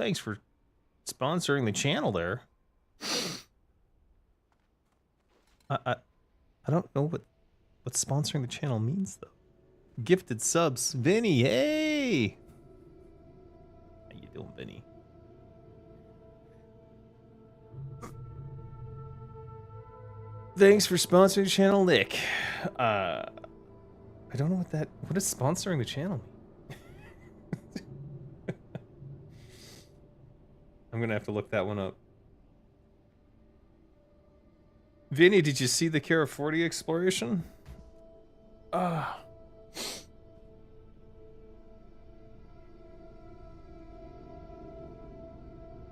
thanks for sponsoring the channel there. I don't know what sponsoring the channel means though. Gifted subs, Vinny. Hey, how you doing, Vinny? Thanks for sponsoring the channel, Nick. I don't know what does sponsoring the channel mean? I'm gonna have to look that one up. Vinny, did you see the AQ40 exploration? Ah.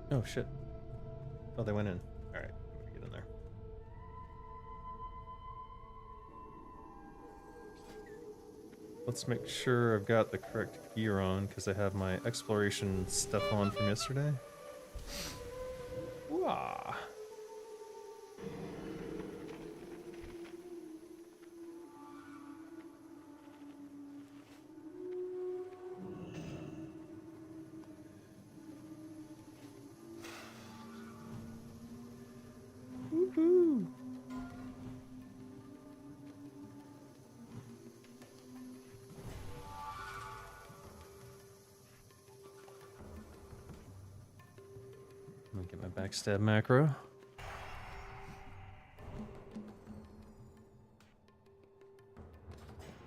Oh shit. Oh, they went in. Alright, I'm gonna get in there. Let's make sure I've got the correct gear on, because I have my exploration stuff on from yesterday. Wah. Woohoo! I'm gonna get my backstab macro.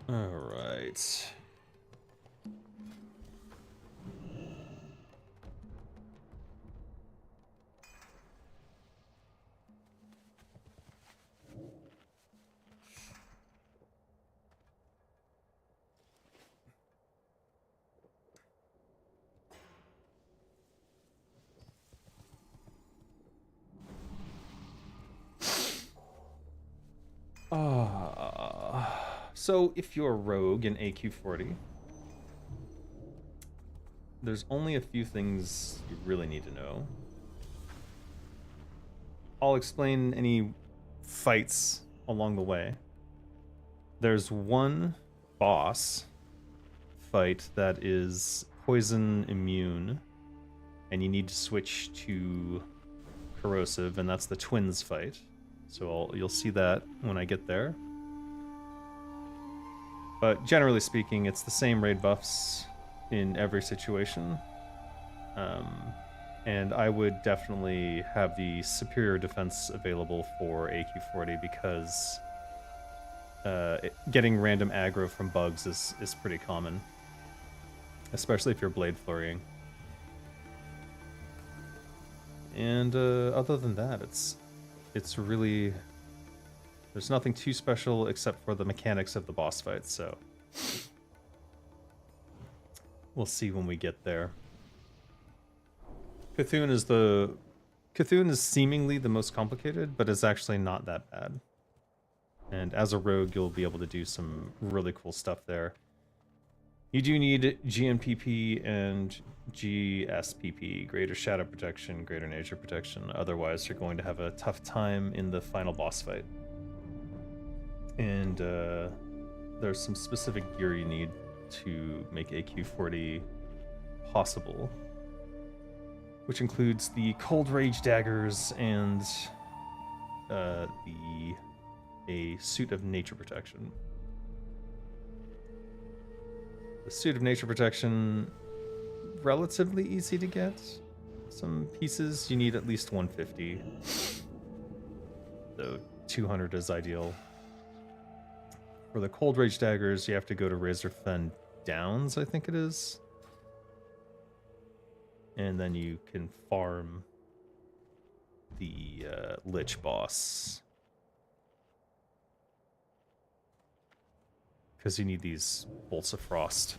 Alright. So if you're a rogue in AQ40, there's only a few things you really need to know. I'll explain any fights along the way. There's one boss fight that is poison immune, and you need to switch to corrosive, and that's the twins fight. So you'll see that when I get there. But generally speaking, it's the same raid buffs in every situation. And I would definitely have the superior defense available for AQ40 because getting random aggro from bugs is pretty common. Especially if you're blade flurrying. And other than that, it's really... There's nothing too special except for the mechanics of the boss fight, so... We'll see when we get there. Cthulhu is seemingly the most complicated, but it's actually not that bad. And as a rogue, you'll be able to do some really cool stuff there. You do need GNPP and GSPP, Greater Shadow Protection, Greater Nature Protection. Otherwise, you're going to have a tough time in the final boss fight. And there's some specific gear you need to make AQ40 possible, which includes the Cold Rage daggers and a suit of nature protection. The suit of nature protection, relatively easy to get. Some pieces you need at least 150, though 200 is ideal. For the Cold Rage daggers, you have to go to Razorfen Downs, I think it is. And then you can farm the Lich boss. Because you need these bolts of frost.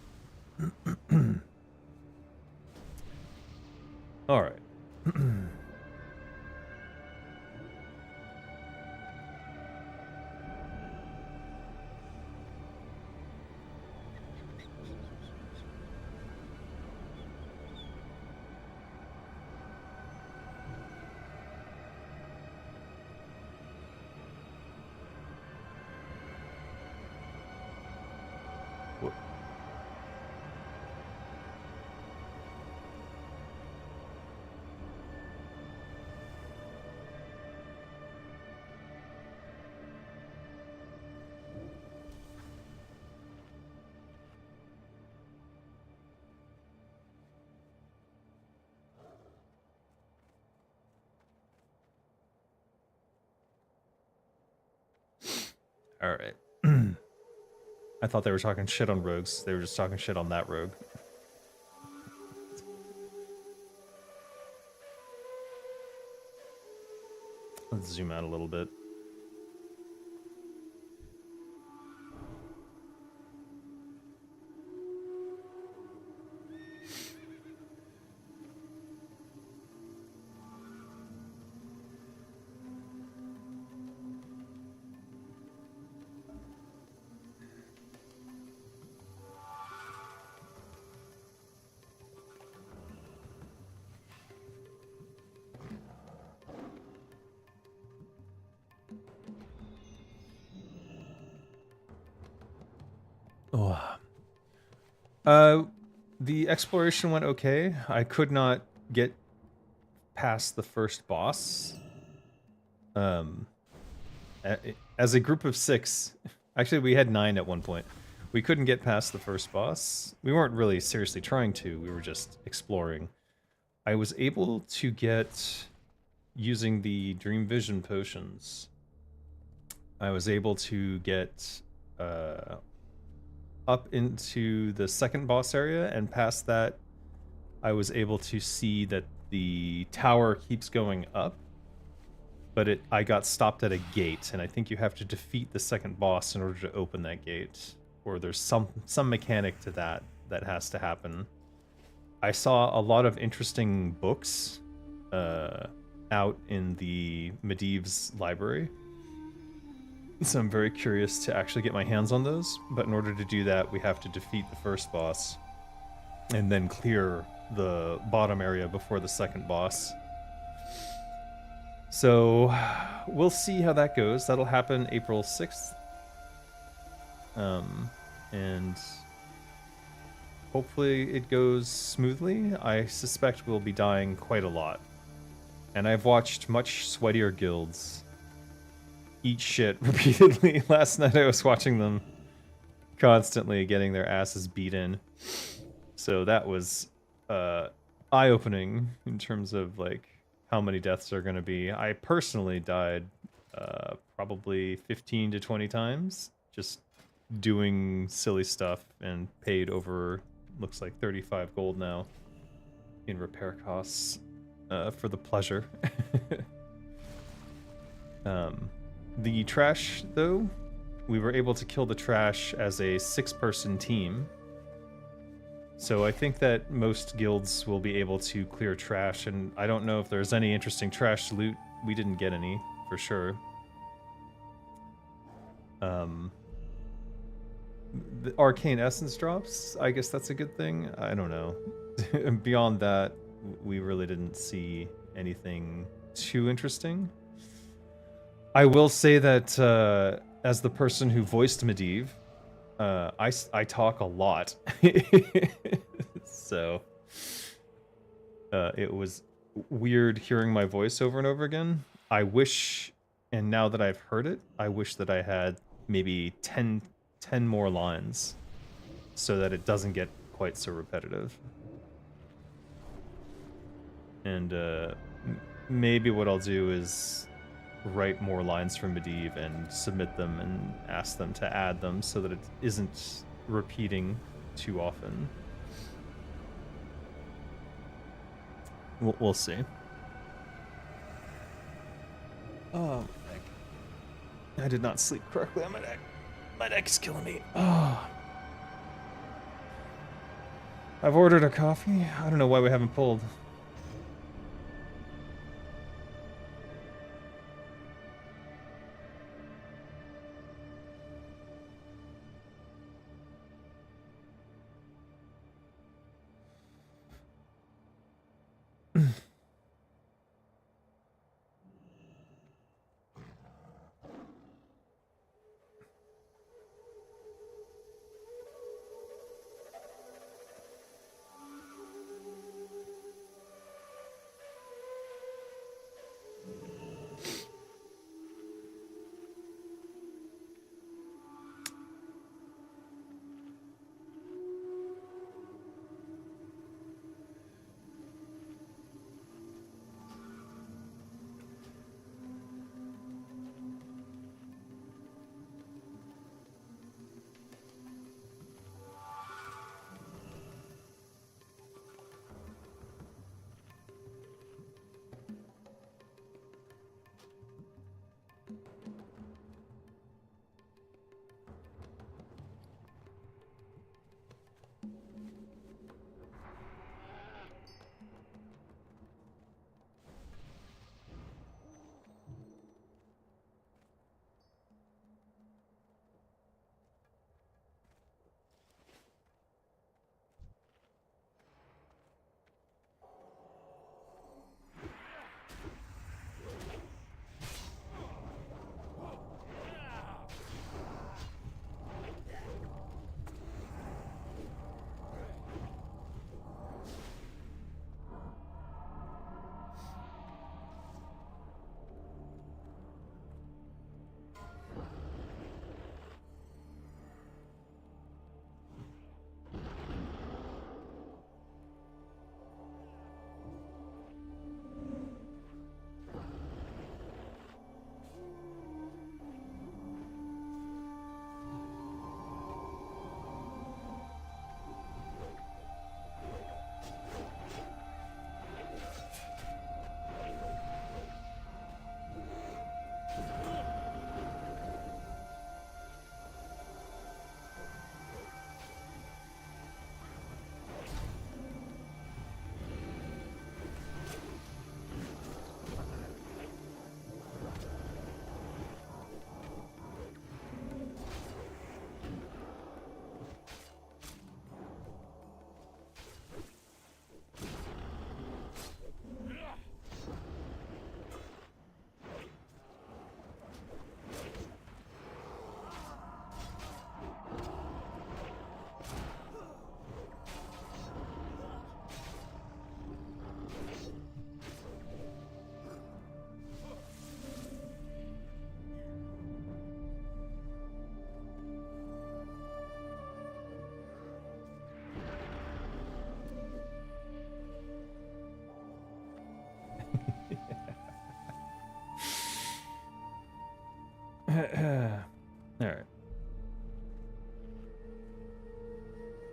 Alright. All right. I thought they were talking shit on rogues. They were just talking shit on that rogue. Let's zoom out a little bit. Oh. The exploration went okay. I could not get past the first boss. As a group of 6, actually we had 9 at one point. We couldn't get past the first boss. We weren't really seriously trying to. We were just exploring. I was able to get, using the Dream Vision potions, I was able to get up into the second boss area, and past that, I was able to see that the tower keeps going up, but I got stopped at a gate, and I think you have to defeat the second boss in order to open that gate, or there's some mechanic to that has to happen. I saw a lot of interesting books out in the Medivh's library, so I'm very curious to actually get my hands on those, but in order to do that, we have to defeat the first boss, and then clear the bottom area before the second boss. So we'll see how that goes. That'll happen April 6th. And hopefully it goes smoothly. I suspect we'll be dying quite a lot. And I've watched much sweatier guilds eat shit repeatedly. Last night I was watching them constantly getting their asses beaten. So that was eye-opening in terms of like how many deaths are going to be. I personally died probably 15 to 20 times just doing silly stuff, and paid over, looks like 35 gold now in repair costs for the pleasure. The trash, though, we were able to kill the trash as a 6-person team. So I think that most guilds will be able to clear trash, and I don't know if there's any interesting trash loot. We didn't get any, for sure. The arcane essence drops, I guess that's a good thing. I don't know. Beyond that, we really didn't see anything too interesting. I will say that as the person who voiced Medivh, I talk a lot. So it was weird hearing my voice over and over again. I wish, and now that I've heard it, I wish that I had maybe 10 more lines so that it doesn't get quite so repetitive. And maybe what I'll do is write more lines from Medivh and submit them and ask them to add them so that it isn't repeating too often. We'll see. Oh, my neck. I did not sleep correctly on my neck. My neck is killing me. Oh. I've ordered a coffee. I don't know why we haven't pulled.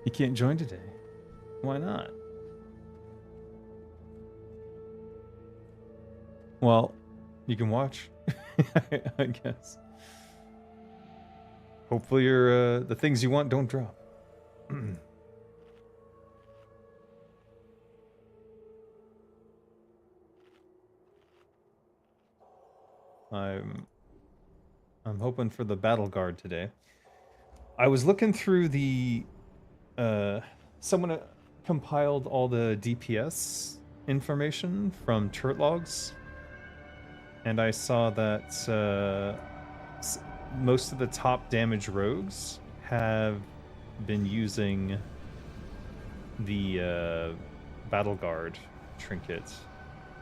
You can't join today. Why not? Well, you can watch, I guess. Hopefully your the things you want don't drop. I'm hoping for the battle guard today. I was looking through the someone compiled all the DPS information from turret logs, and I saw that most of the top damage rogues have been using the battle guard trinket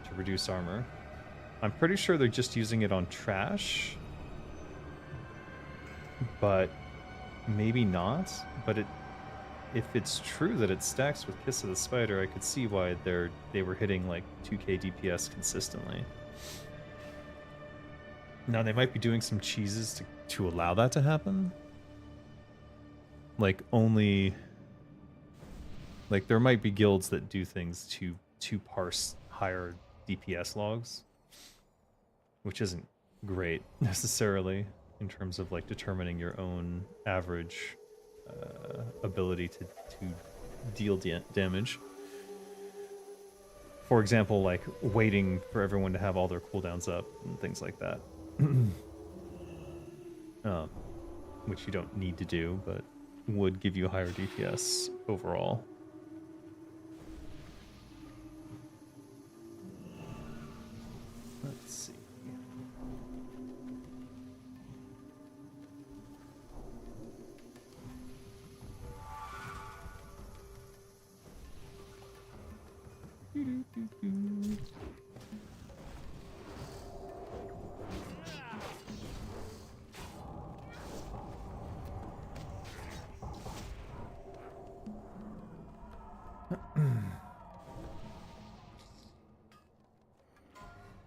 to reduce armor. I'm pretty sure they're just using it on trash, but maybe not. But if it's true that it stacks with Kiss of the Spider, I could see why they were hitting like 2k DPS consistently. Now they might be doing some cheeses to allow that to happen. Like there might be guilds that do things to parse higher DPS logs, which isn't great necessarily in terms of like determining your own average ability to deal damage. For example, like waiting for everyone to have all their cooldowns up and things like that. Which you don't need to do, but would give you higher DPS overall. Let's see.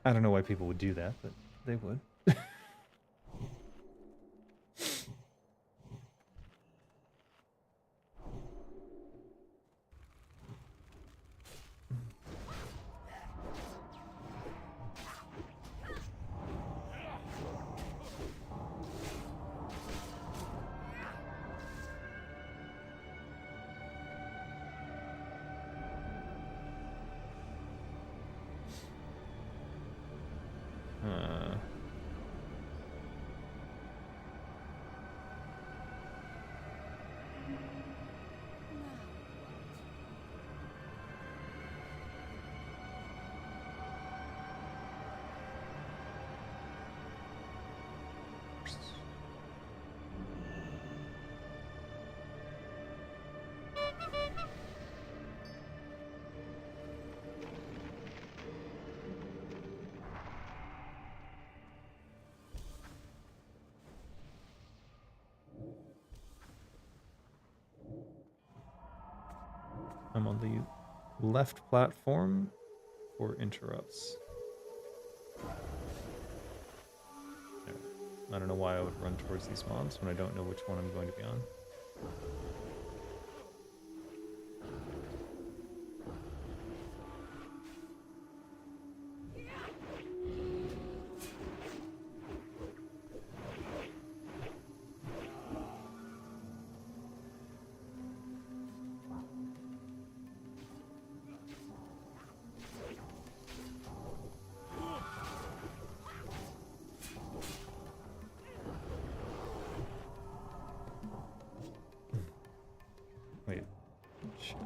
I don't know why people would do that, but they would. I'm on the left platform for interrupts. There. I don't know why I would run towards these mobs when I don't know which one I'm going to be on. Wait. Shit.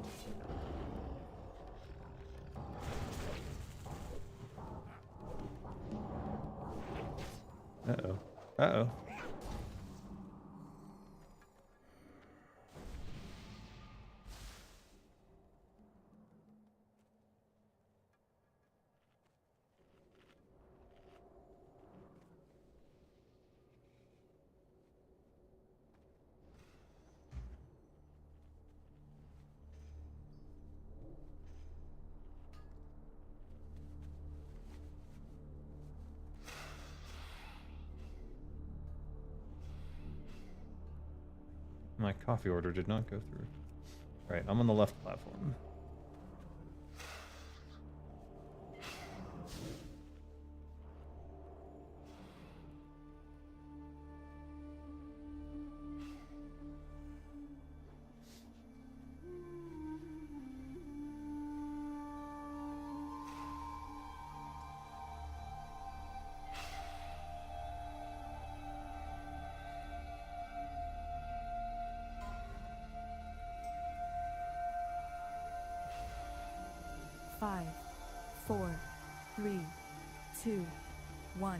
Uh-oh. Uh-oh. My coffee order did not go through. Alright, I'm on the left platform. Five, 4, 3, 2, 1.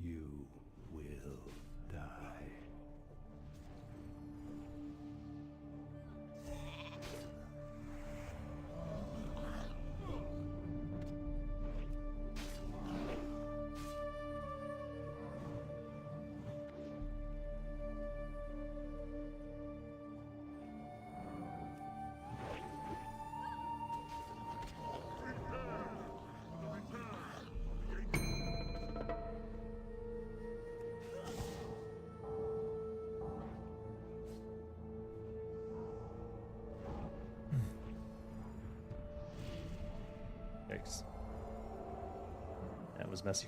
You will die. Yikes. That was messy.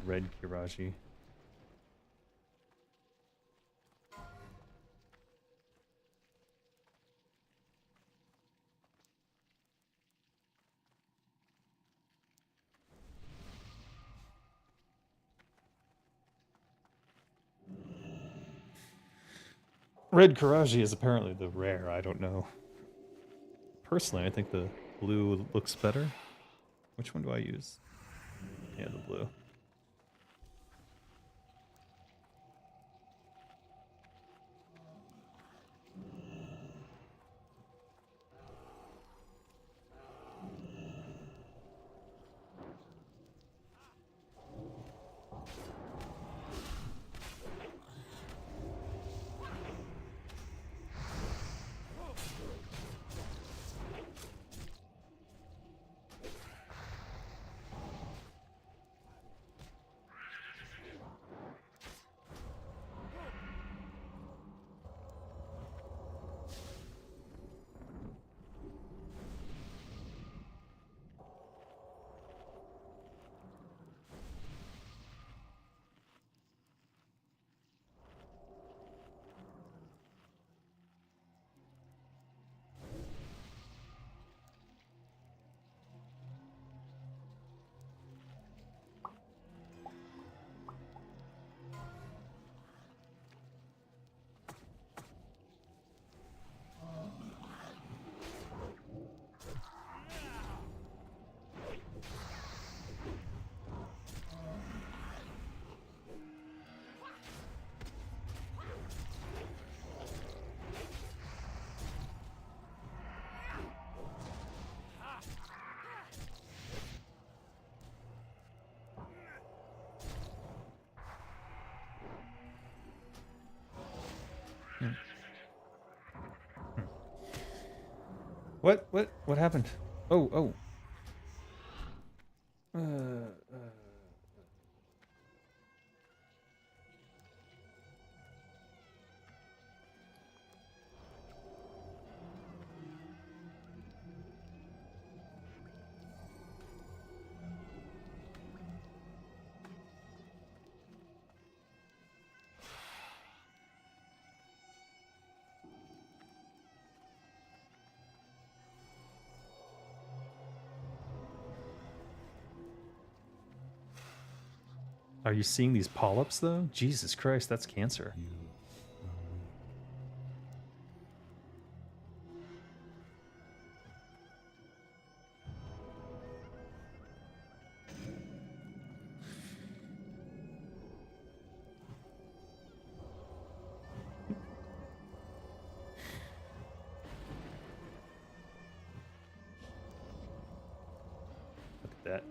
Red Kiraji. Red Kiraji is apparently the rare, I don't know. Personally, I think the blue looks better. Which one do I use? Yeah, the blue. What happened? Oh, oh. Are you seeing these polyps though? Jesus Christ, that's cancer. You are weak. Look at that.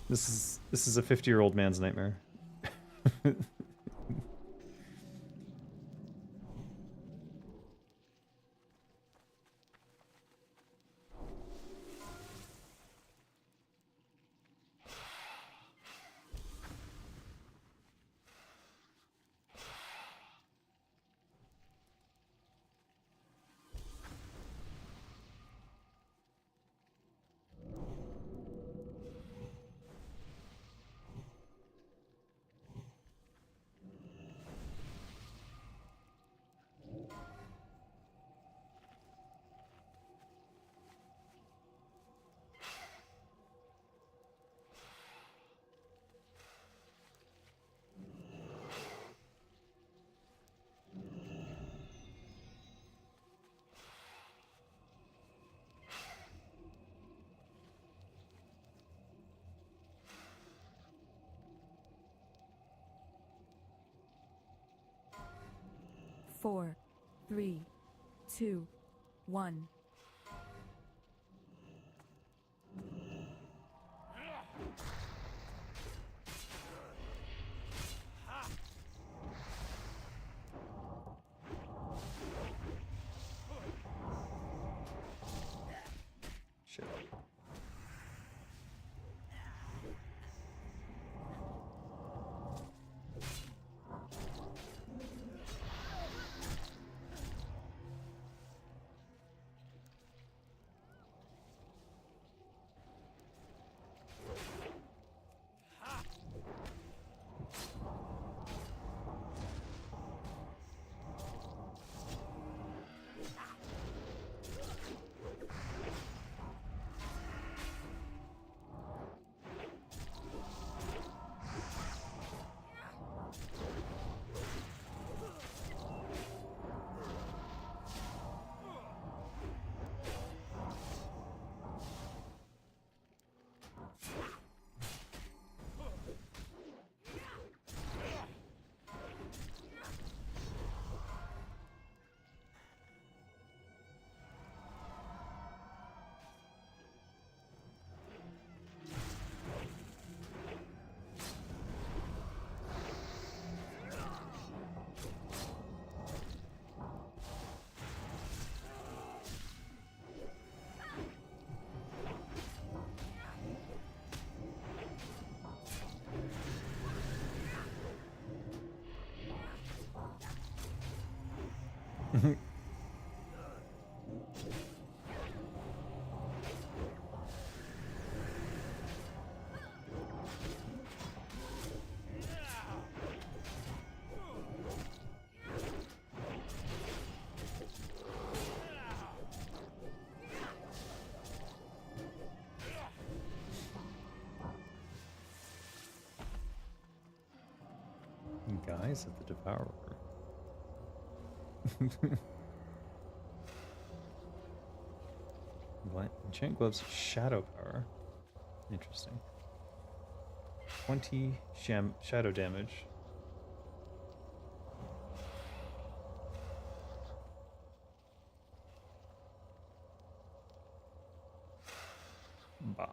This is a 50-year-old man's nightmare. Four, three, two, one. Shit. Guys of the Devourer. What? Enchant gloves shadow power. Interesting. 20 shadow damage. Bah.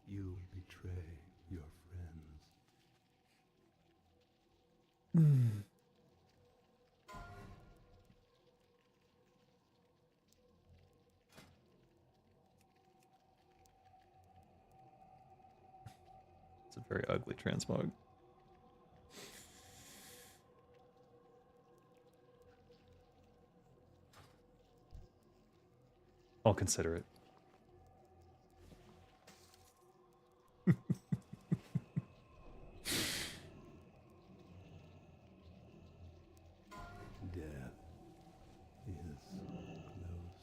You betray your friends. It's a very ugly transmog. I'll consider it. Death is close.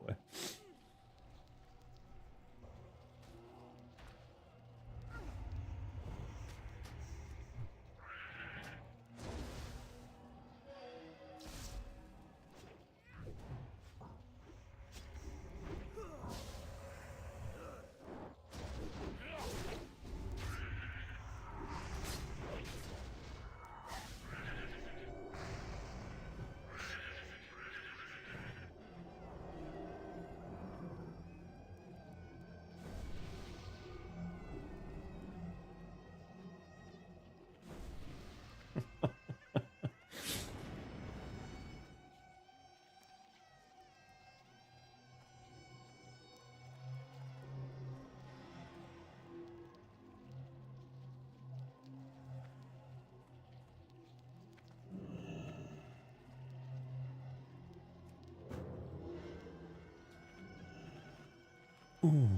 Boy. Ooh.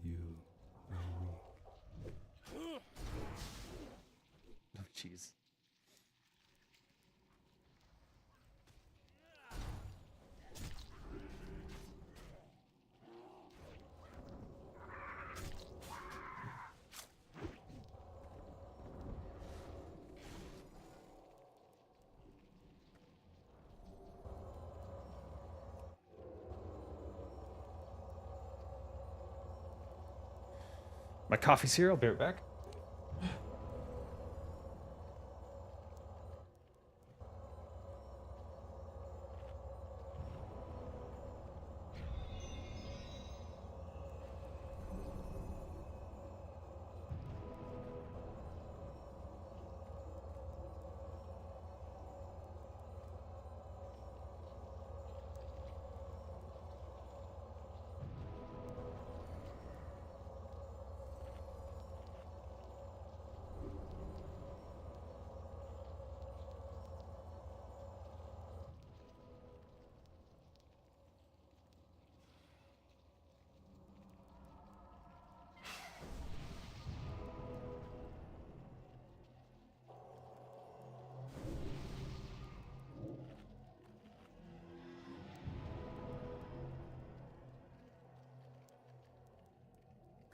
You are weak. Oh, jeez. My coffee's here. I'll be right back.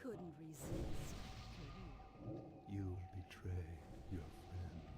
couldn't resist, could you? You betray your friends.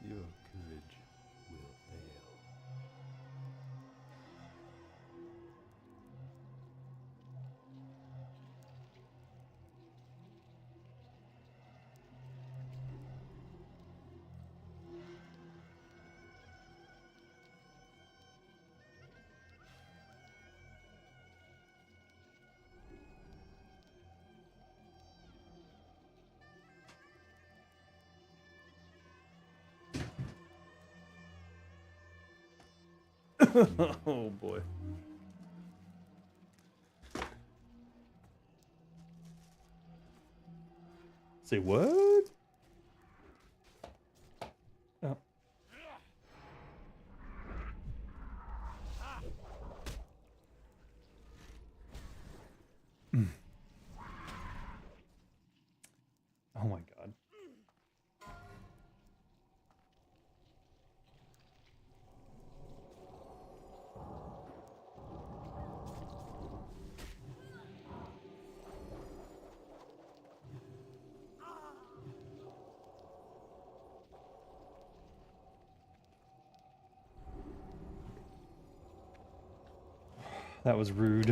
Your courage will fail. Oh boy. Say what? Oh. Oh my god. That was rude.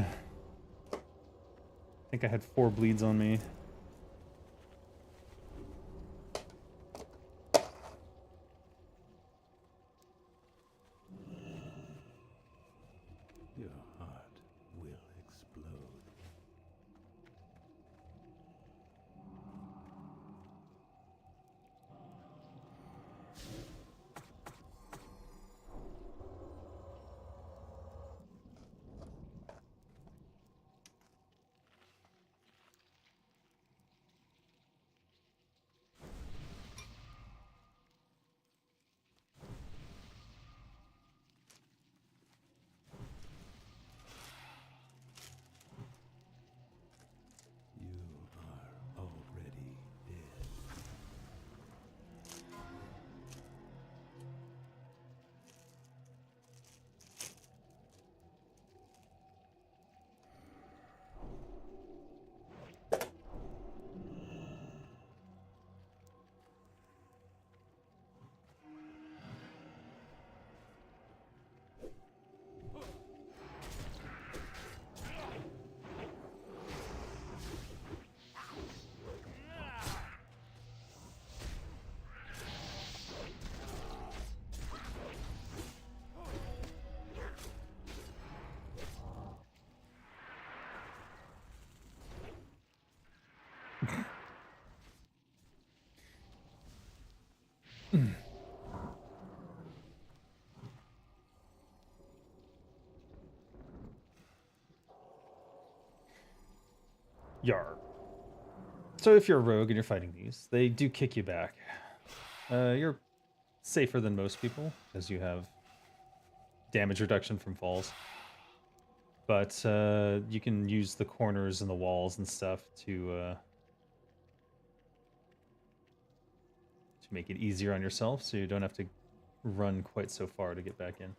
I think I had 4 bleeds on me. Your heart will explode. You are already dead. Yar. So if you're a rogue and you're fighting these, they do kick you back. You're safer than most people, as you have damage reduction from falls. But you can use the corners and the walls and stuff to make it easier on yourself, so you don't have to run quite so far to get back in.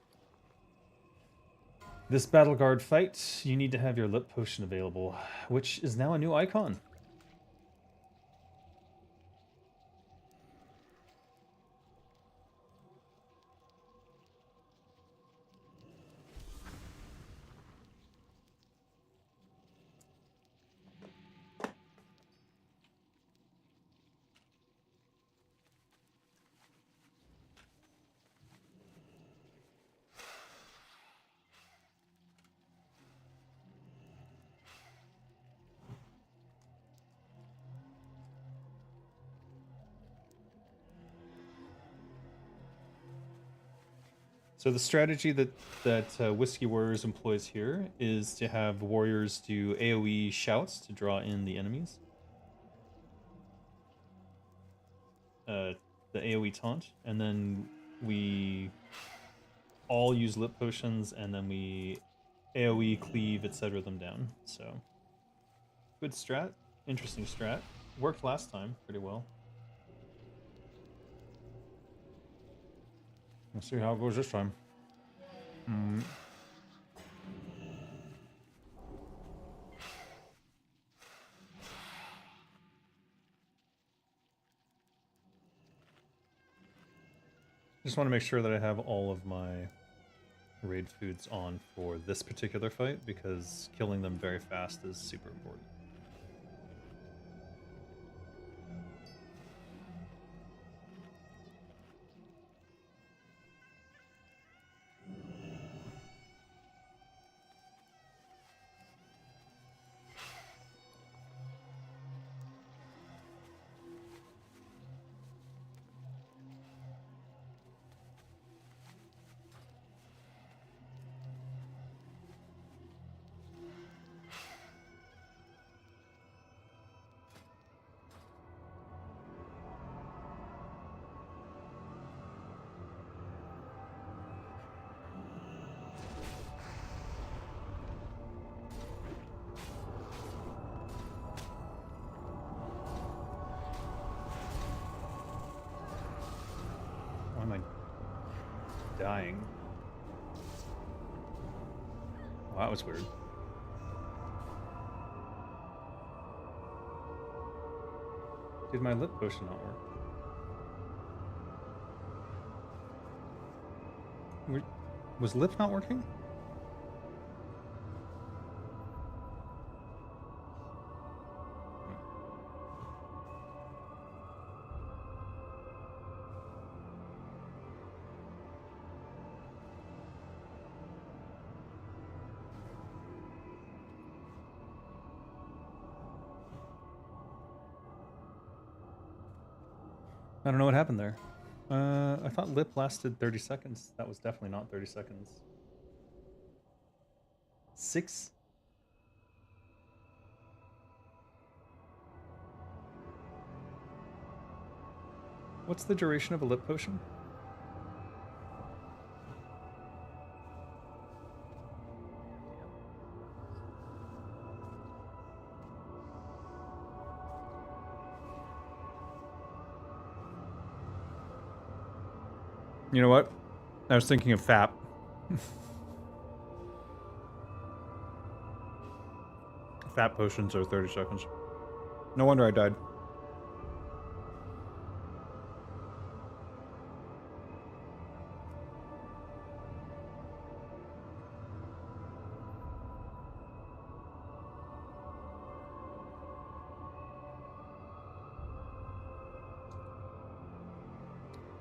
This battle guard fight, you need to have your lip potion available, which is now a new icon. So the strategy that Whiskey Warriors employs here is to have warriors do AoE shouts to draw in the enemies. The AoE taunt, and then we all use lip potions, and then we AoE cleave, etc. them down. So good strat, interesting strat. Worked last time pretty well. Let's see how it goes this time. Just want to make sure that I have all of my raid foods on for this particular fight, because killing them very fast is super important. Why am I dying? Well, that was weird. Did my lip potion not work? Was lip not working? I don't know what happened there. I thought lip lasted 30 seconds. That was definitely not 30 seconds. 6? What's the duration of a lip potion? You know what? I was thinking of FAP. FAP potions are 30 seconds. No wonder I died.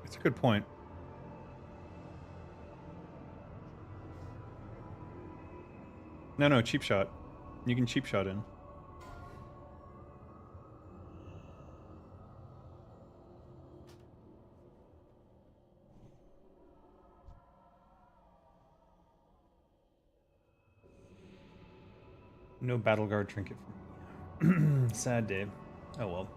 It's a good point. No, cheap shot. You can cheap shot in. No battle guard trinket for me. Sad day. Oh well.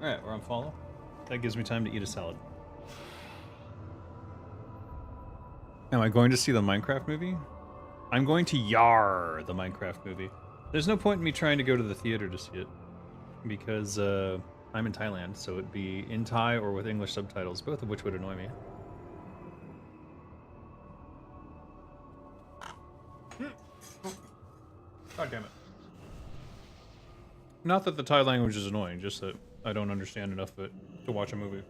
Alright, we're on follow. That gives me time to eat a salad. Am I going to see the Minecraft movie? I'm going to Yar the Minecraft movie. There's no point in me trying to go to the theater to see it, because I'm in Thailand, so it'd be in Thai or with English subtitles, both of which would annoy me. God damn it. Not that the Thai language is annoying, just that I don't understand enough of it to watch a movie.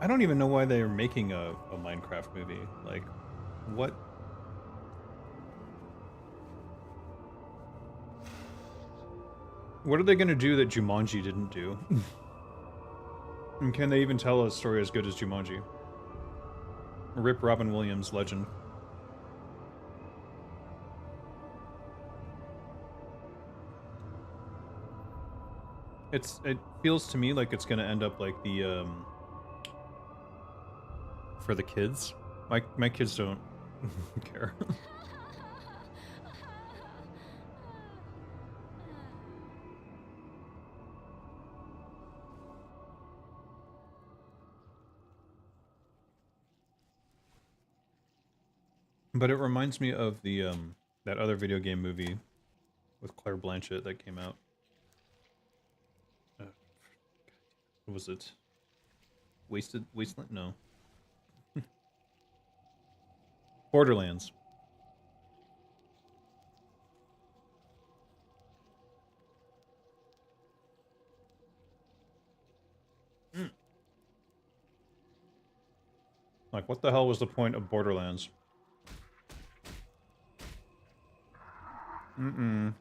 I don't even know why they're making a Minecraft movie. Like, what? What are they gonna do that Jumanji didn't do? And can they even tell a story as good as Jumanji? Rip Robin Williams, legend. It feels to me like it's gonna end up like the for the kids. My kids don't care. But it reminds me of the that other video game movie with Claire Blanchett that came out. What was it? Wasteland? No. Borderlands. Like, what the hell was the point of Borderlands? Mm-mm.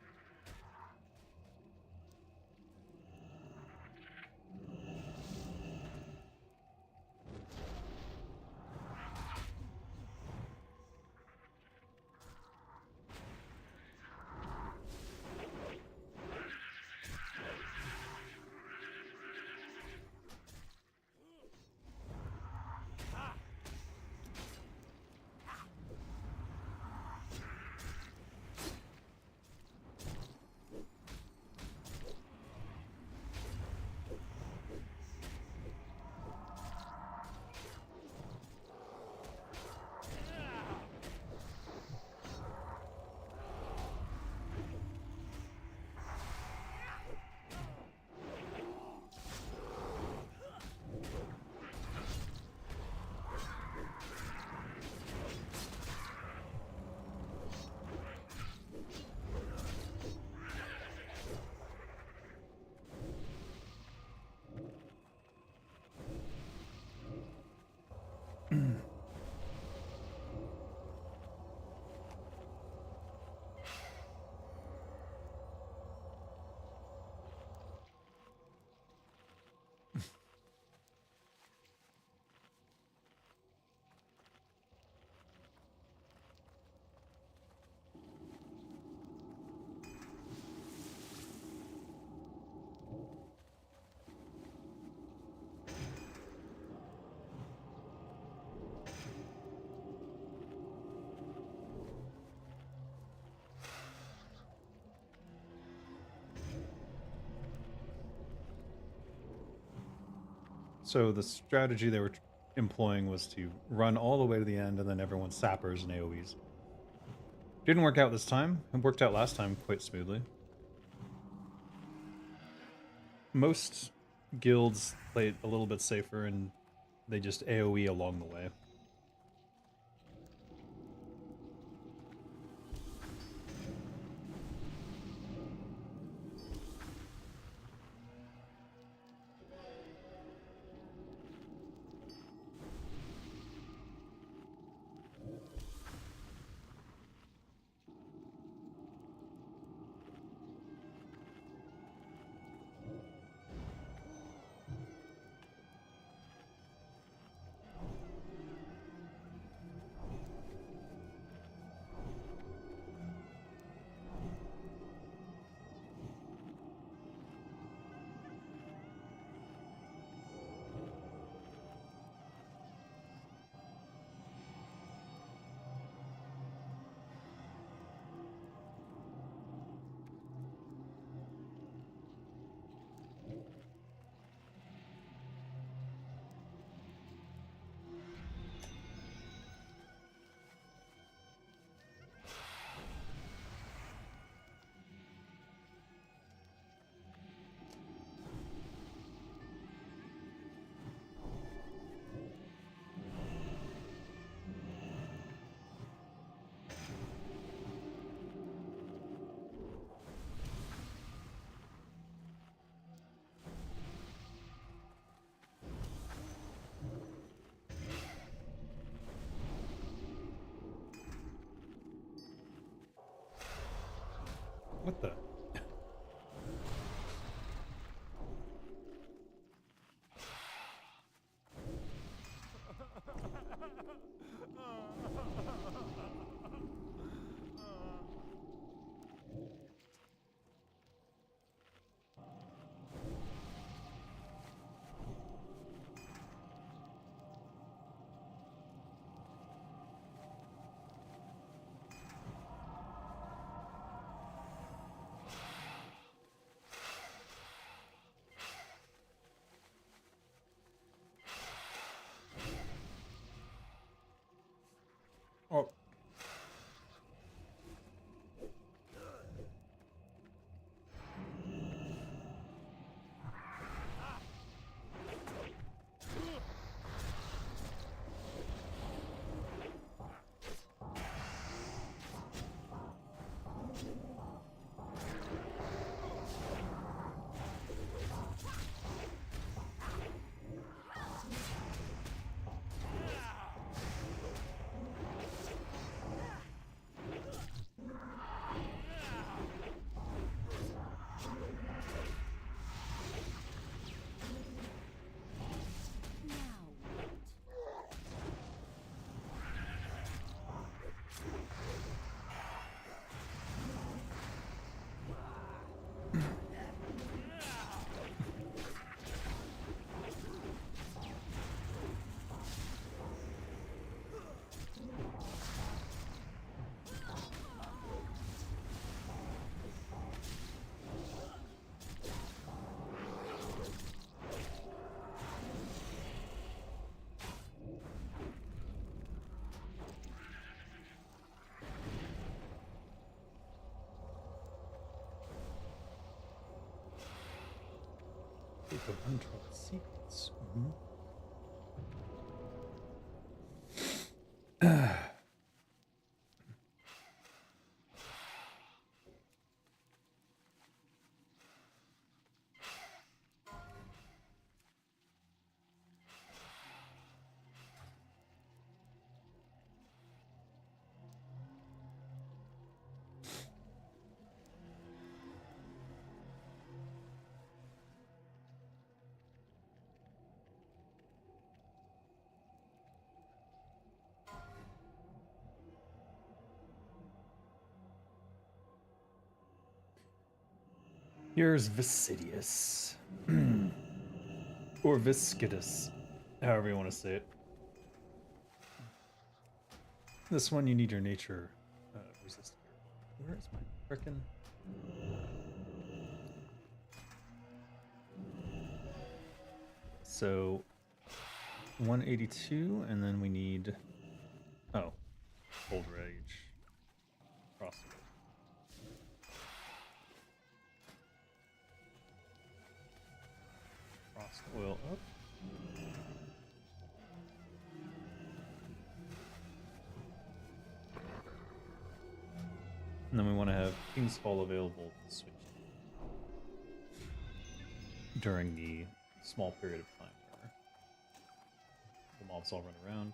So the strategy they were employing was to run all the way to the end and then everyone sappers and AoEs. Didn't work out this time. It worked out last time quite smoothly. Most guilds played a little bit safer and they just AoE along the way. What the? Oh. Now what? Book of Untroubled Secrets. Mhm. Here's Vicidius. Or Viscidus. However you want to say it. This one you need your nature resist. Where is my frickin'? So 182, and then we need Cold Rage. Frost. Frost oil up. And then we want to have King's Fall available to switch during the small period of time where the mobs all run around.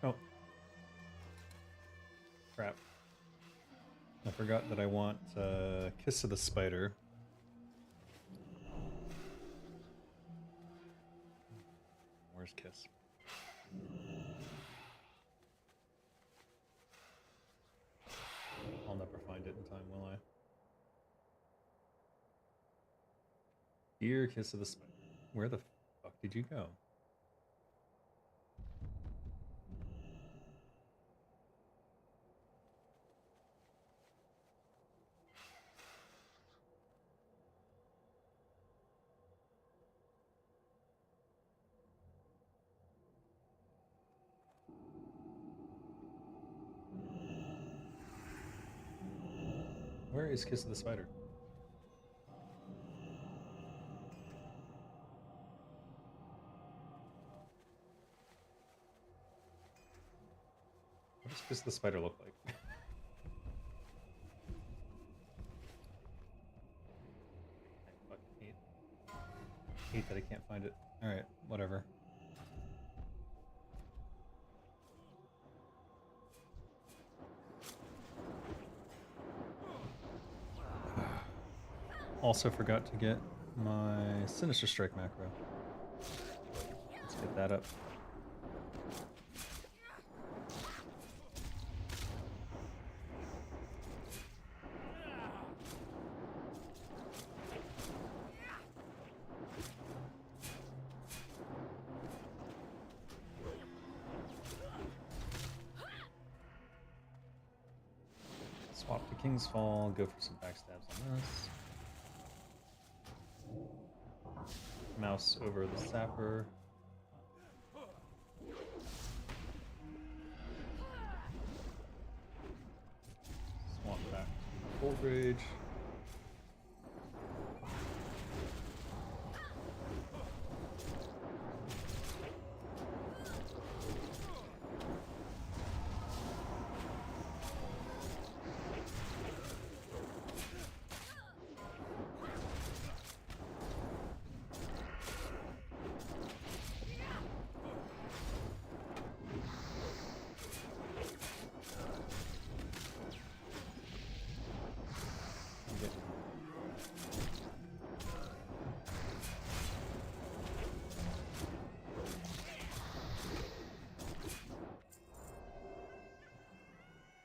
Oh. Crap. I forgot that I want Kiss of the Spider. Where's Kiss? I'll never find it in time, will I? Dear Kiss of the Spider. Where the fuck did you go? Where is Kiss of the Spider? does the spider look like? I fucking hate that I can't find it. Alright, whatever. Also forgot to get my Sinister Strike macro. Let's get that up. Swap to King's Fall, go for some backstabs on this. Mouse over the Sapper. Swap back to Cold Rage.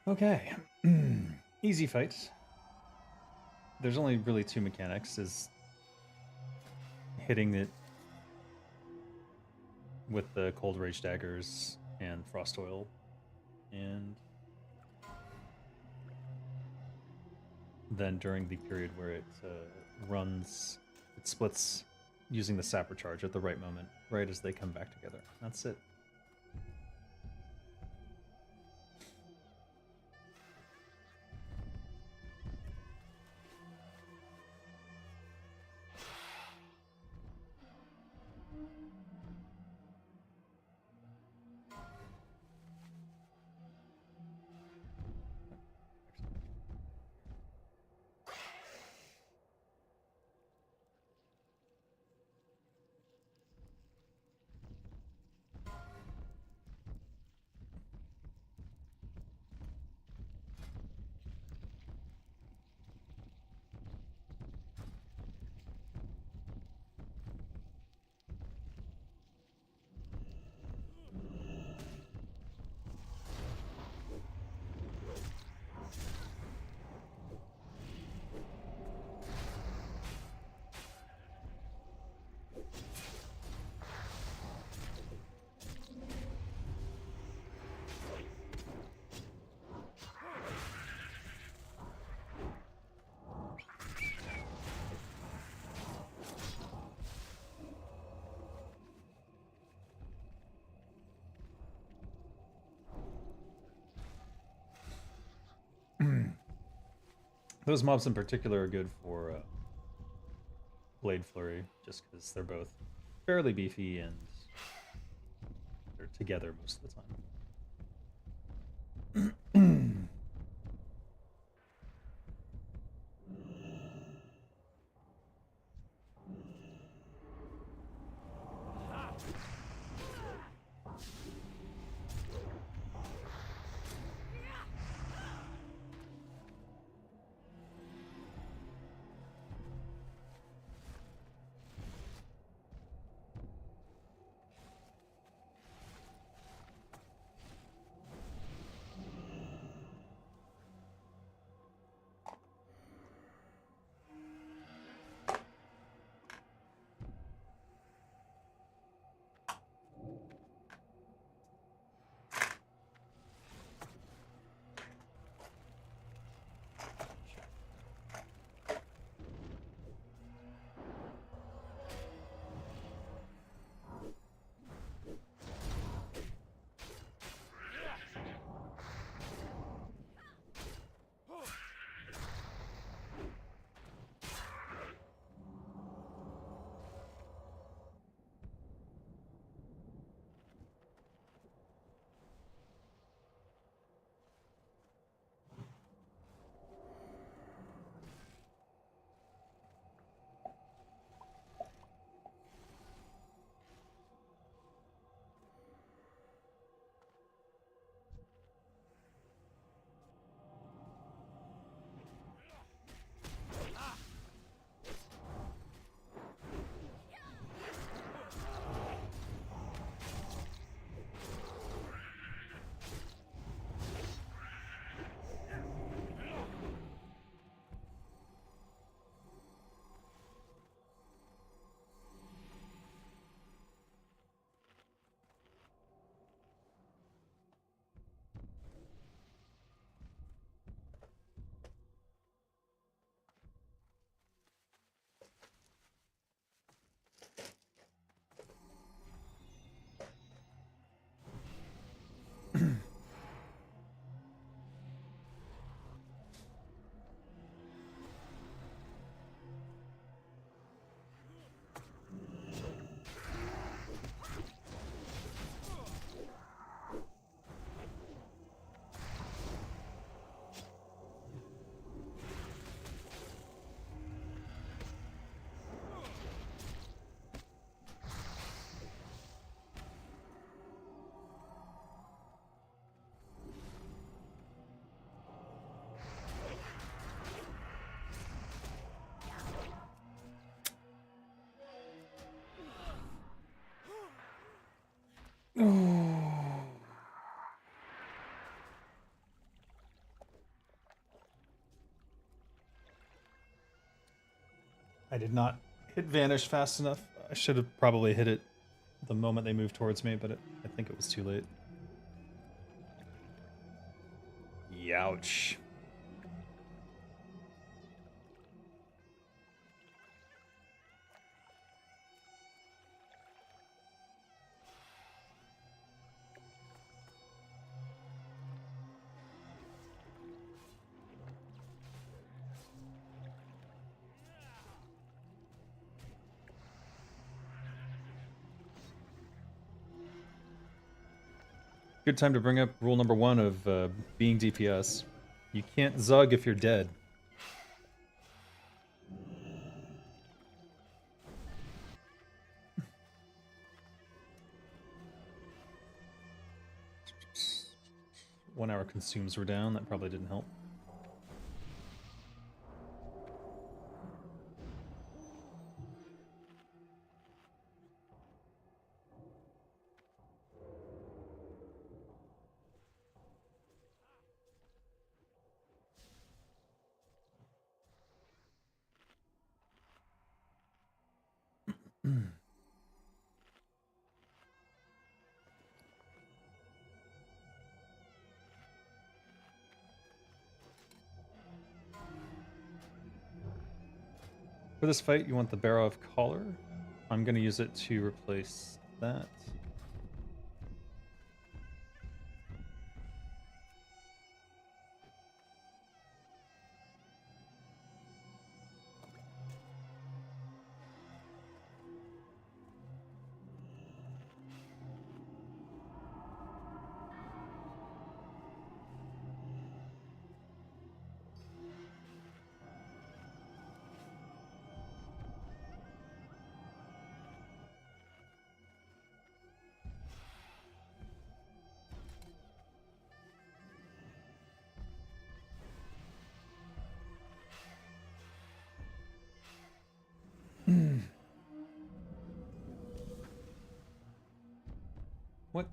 Okay. Easy fight. There's only really two mechanics, is hitting it with the Cold Rage daggers and Frost Oil, and then during the period where it runs, it splits using the Sapper charge at the right moment, right as they come back together. That's it. Those mobs in particular are good for Blade Flurry, just because they're both fairly beefy and they're together most of the time. I did not hit vanish fast enough. I should have probably hit it the moment they moved towards me, but I think it was too late. Youch. Good time to bring up rule number 1 of being DPS. You can't Zug if you're dead. One hour consumes were down, that probably didn't help. For this fight, you want the Barrow Collar. I'm going to use it to replace that. What?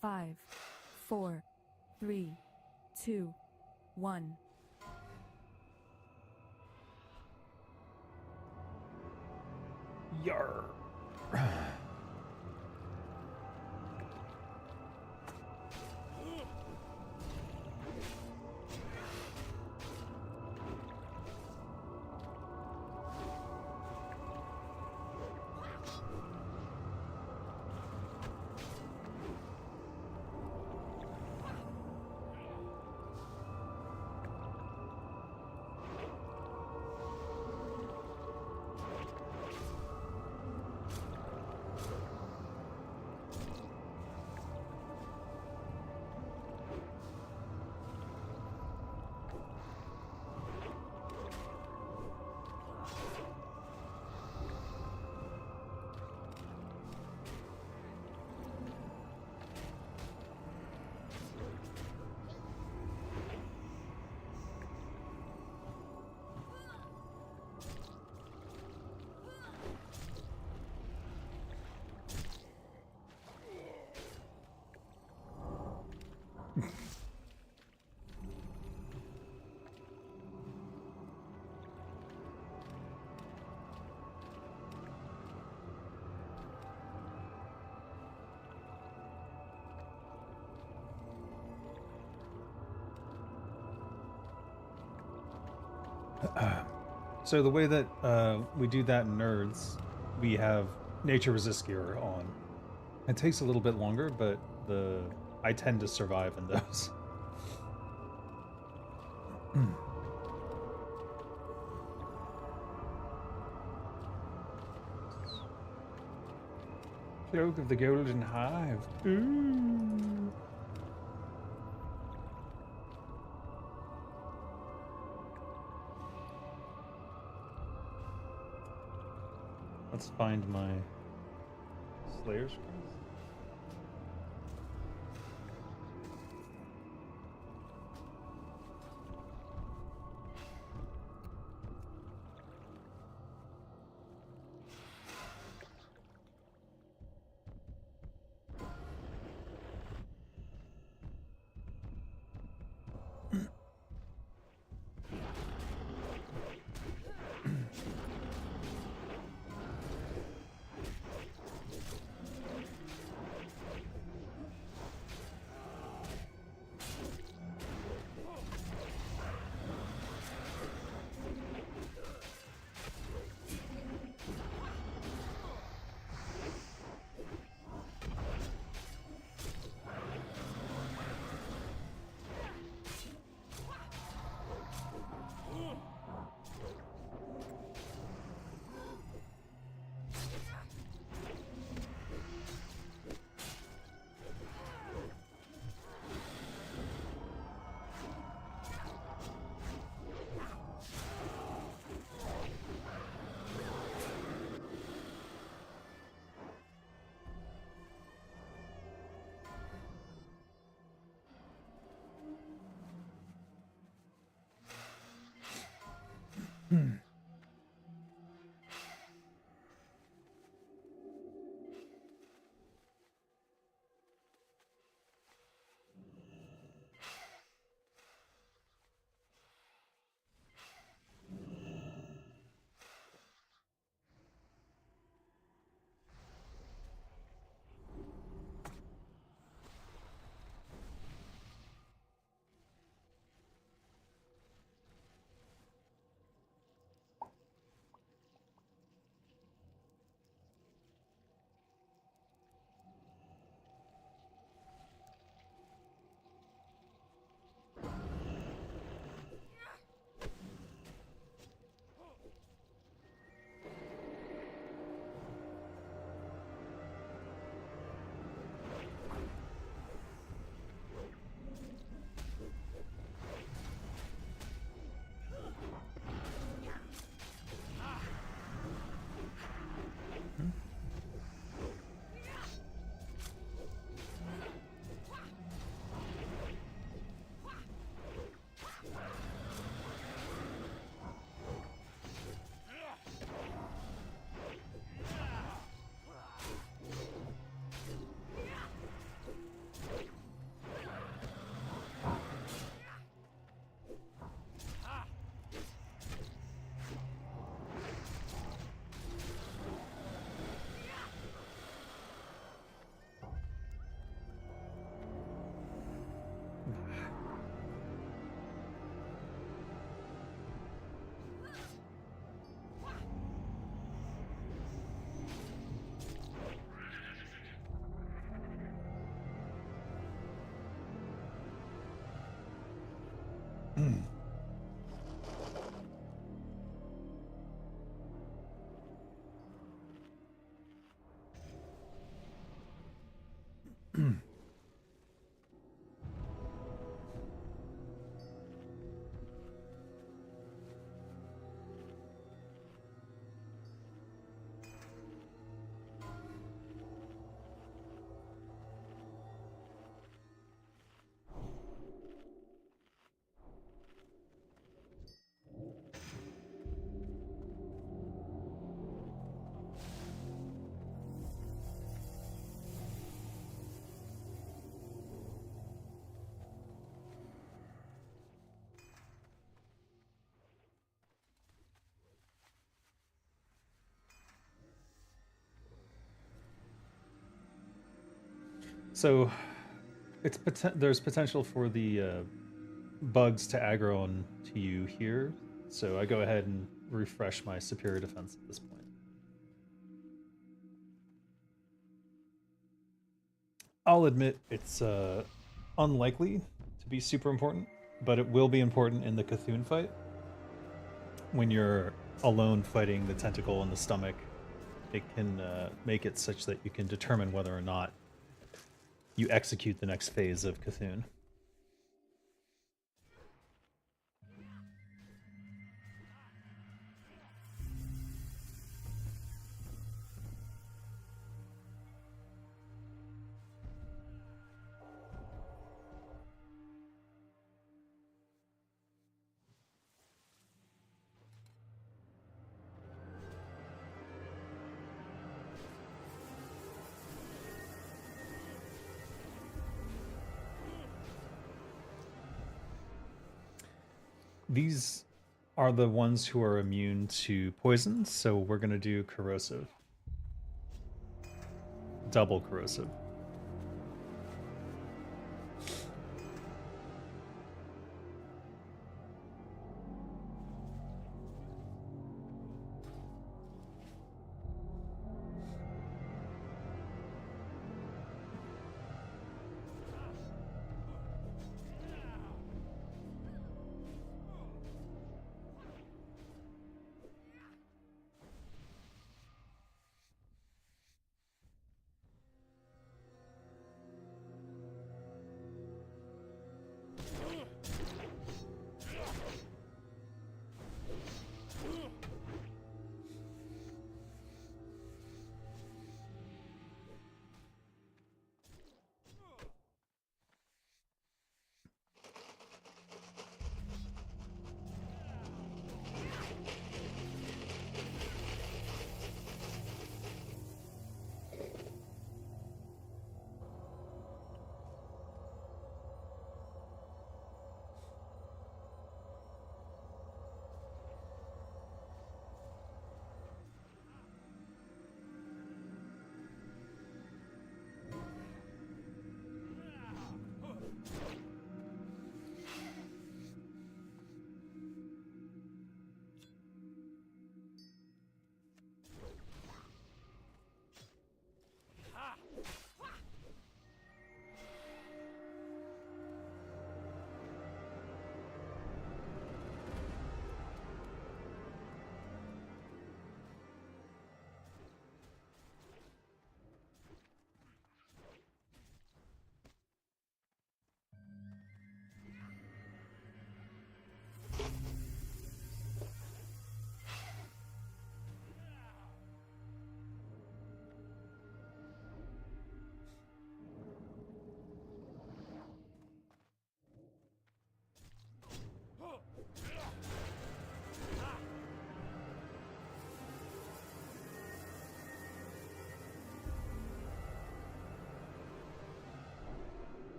Five, four, three, two, one. Yar. So the way that we do that in Nerds, we have Nature Resist gear on. It takes a little bit longer, but I tend to survive in those. Cloak of the Golden Hive. Ooh. Let's find my Slayer's Crest. So there's potential for the bugs to aggro on to you here. So I go ahead and refresh my superior defense at this point. I'll admit it's unlikely to be super important, but it will be important in the Cthulhu fight when you're alone fighting the tentacle in the stomach it can make it such that you can determine whether or not you execute the next phase of Cthulhu. These are the ones who are immune to poison, so we're going to do corrosive. Double corrosive.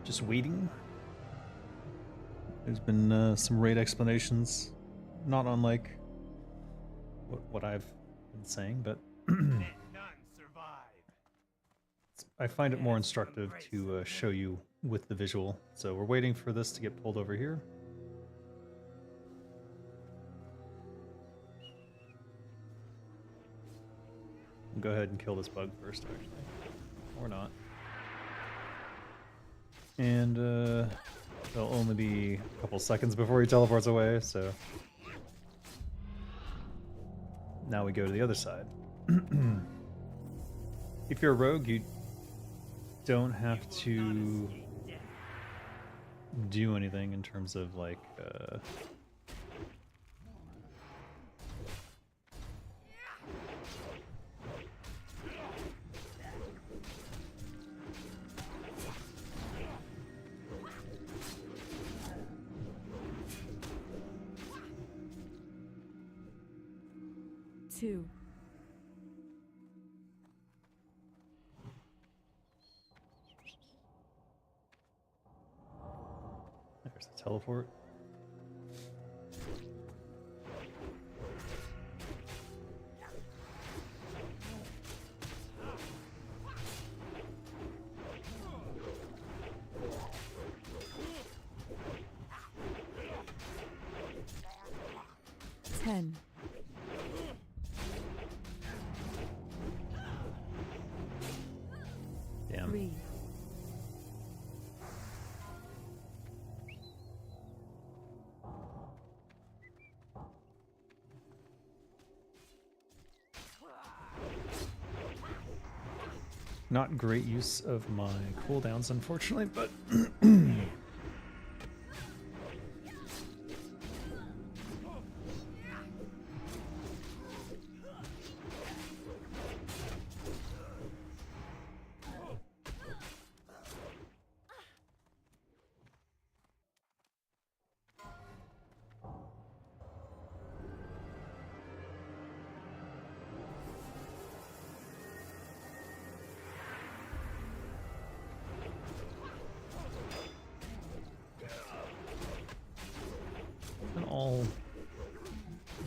Just waiting. There's been some raid explanations, not unlike what I've been saying, but I find it more instructive to show you with the visual. So we're waiting for this to get pulled over here. Go ahead and kill this bug first, actually. Or not. And there'll only be a couple seconds before he teleports away, so... Now we go to the other side. If you're a rogue, you don't have to do anything in terms of, like, two, there's the teleport. 10, Damn. 3, Not great use of my cooldowns, unfortunately, but and all,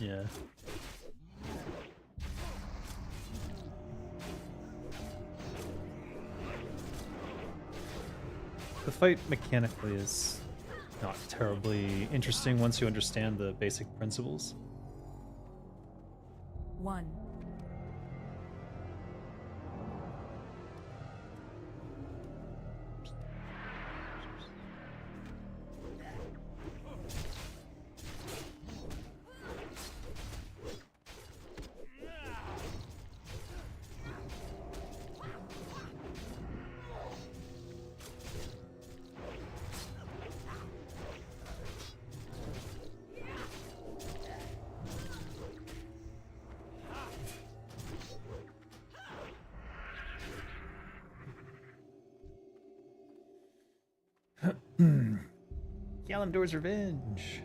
yeah. The fight mechanically is not terribly interesting once you understand the basic principles. 1, Kalimdor's Revenge.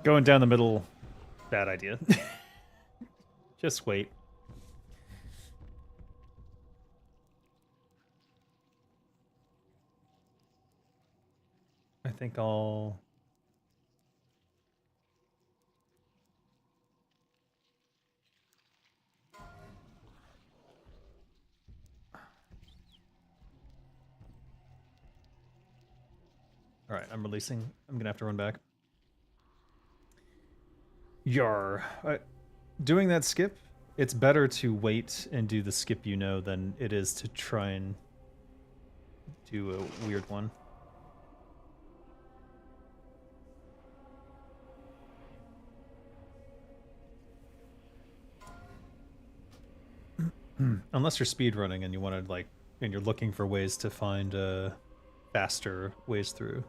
Going down the middle, bad idea. Just wait. I think I'll... Alright, I'm releasing. I'm gonna have to run back. Yar. Doing that skip, it's better to wait and do the skip you know than it is to try and do a weird one. Unless you're speedrunning and you want to, like, and you're looking for ways to find faster ways through.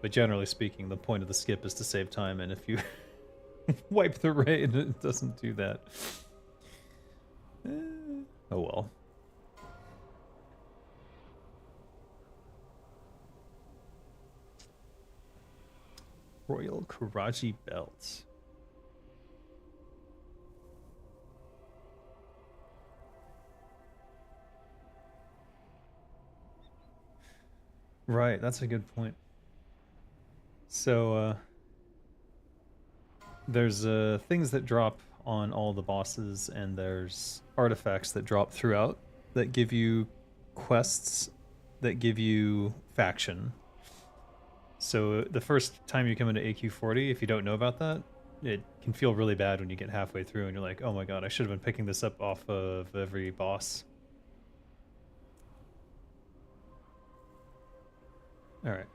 But generally speaking, the point of the skip is to save time, and if you wipe the raid, it doesn't do that. Oh well. Royal Karaji Belt. Right, that's a good point. So, there's things that drop on all the bosses, and there's artifacts that drop throughout that give you quests that give you faction. So the first time you come into AQ40, if you don't know about that, it can feel really bad when you get halfway through and you're like, oh my god, I should have been picking this up off of every boss. Alright.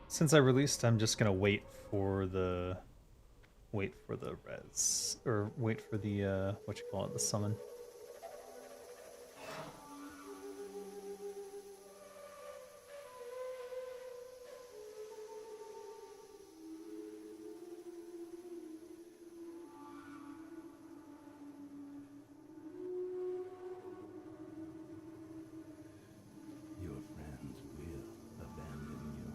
Since I released, I'm just gonna wait for the res, or wait for the what you call it, the summon. Your friends will abandon you.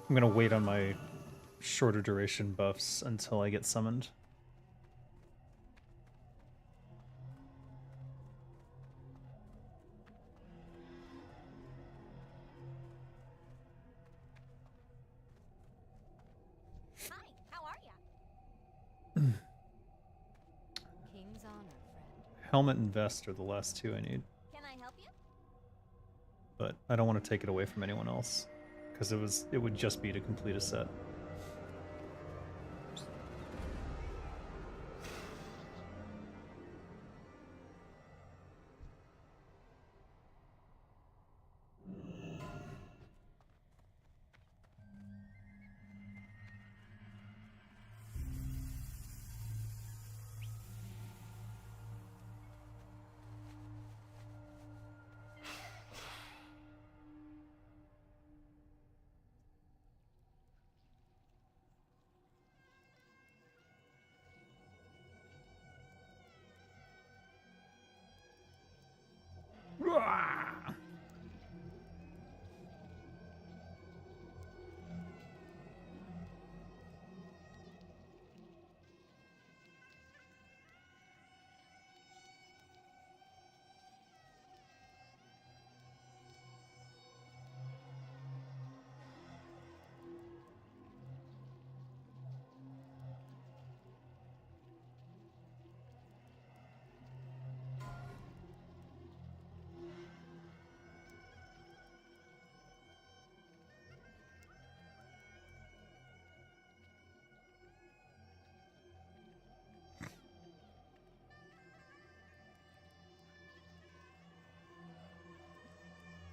I'm gonna wait on my shorter duration buffs until I get summoned. Hi, how are ya? King's honor, friend. Helmet and vest are the last two I need, Can I help you? but I don't want to take it away from anyone else because it would just be to complete a set.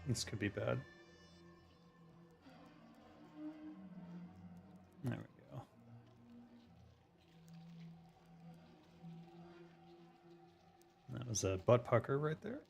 This could be bad. There we go. That was a butt pucker right there.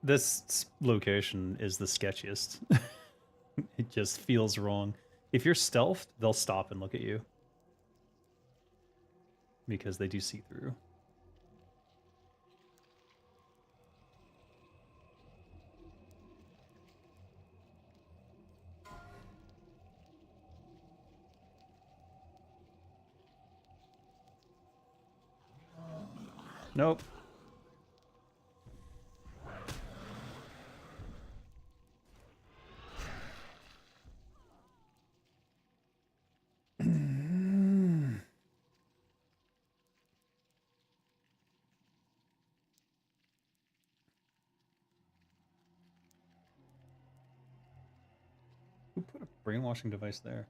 This location is the sketchiest. It just feels wrong. If you're stealthed, they'll stop and look at you. Because they do see through. Nope. Who put a brainwashing device there?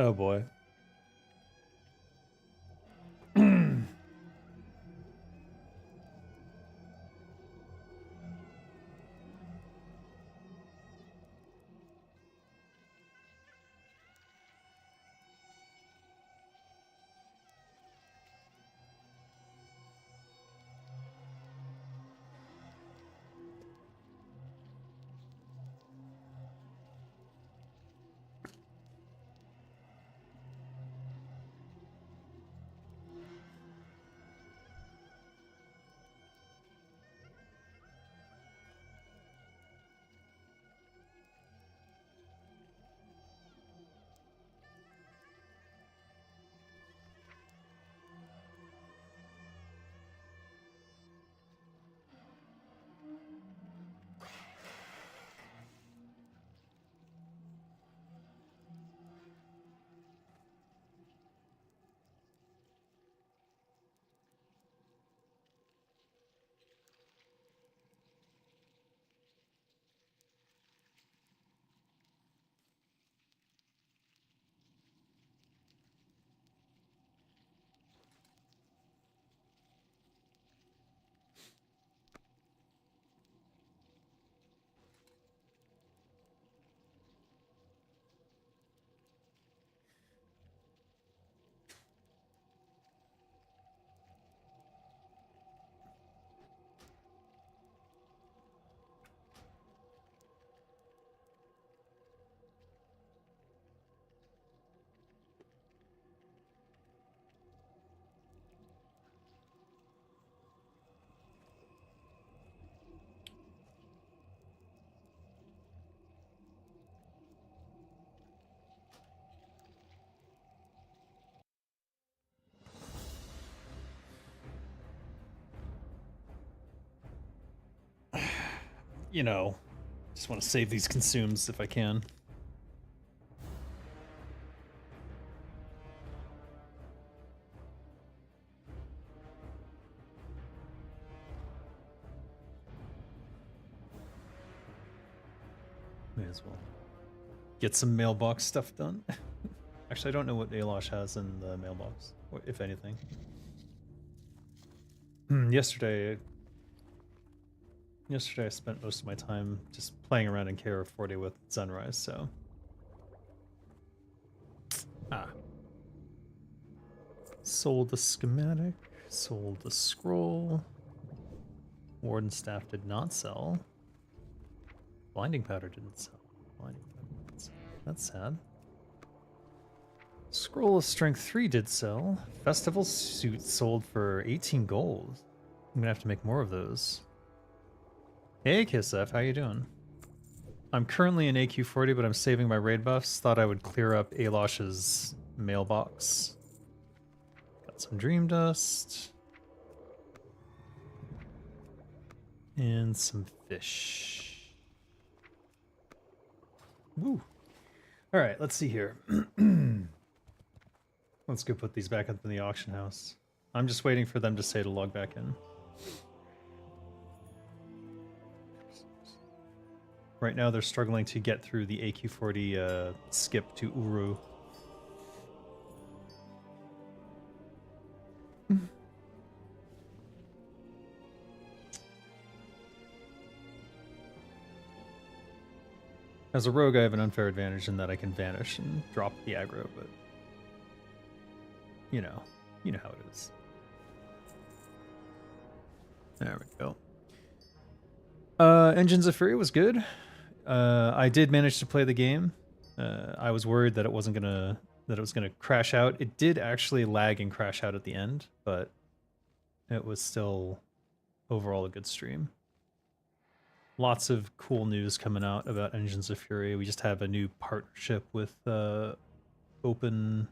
Oh boy. You know, just want to save these consumes if I can. May as well get some mailbox stuff done. Actually, I don't know what Alosh has in the mailbox, or if anything. Yesterday I spent most of my time just playing around in AQ40 with Sunrise, so... Sold the schematic, sold the scroll. Warden staff did not sell. Blinding powder didn't sell. Blinding powder didn't sell. That's sad. Scroll of Strength 3 did sell. Festival suit sold for 18 gold. I'm gonna have to make more of those. Hey Kisef, how you doing? I'm currently in AQ40, but I'm saving my raid buffs. Thought I would clear up Alosh's mailbox. Got some dream dust. And some fish. Woo. Alright, let's see here. Let's go put these back up in the auction house. I'm just waiting for them to say to log back in. Right now they're struggling to get through the AQ40 skip to Uru. As a rogue, I have an unfair advantage in that I can vanish and drop the aggro, but you know how it is. There we go. Engines of Fury was good. I did manage to play the game. I was worried that it was gonna crash out. It did actually lag and crash out at the end, but it was still overall a good stream. Lots of cool news coming out about Engines of Fury. We just have a new partnership with Open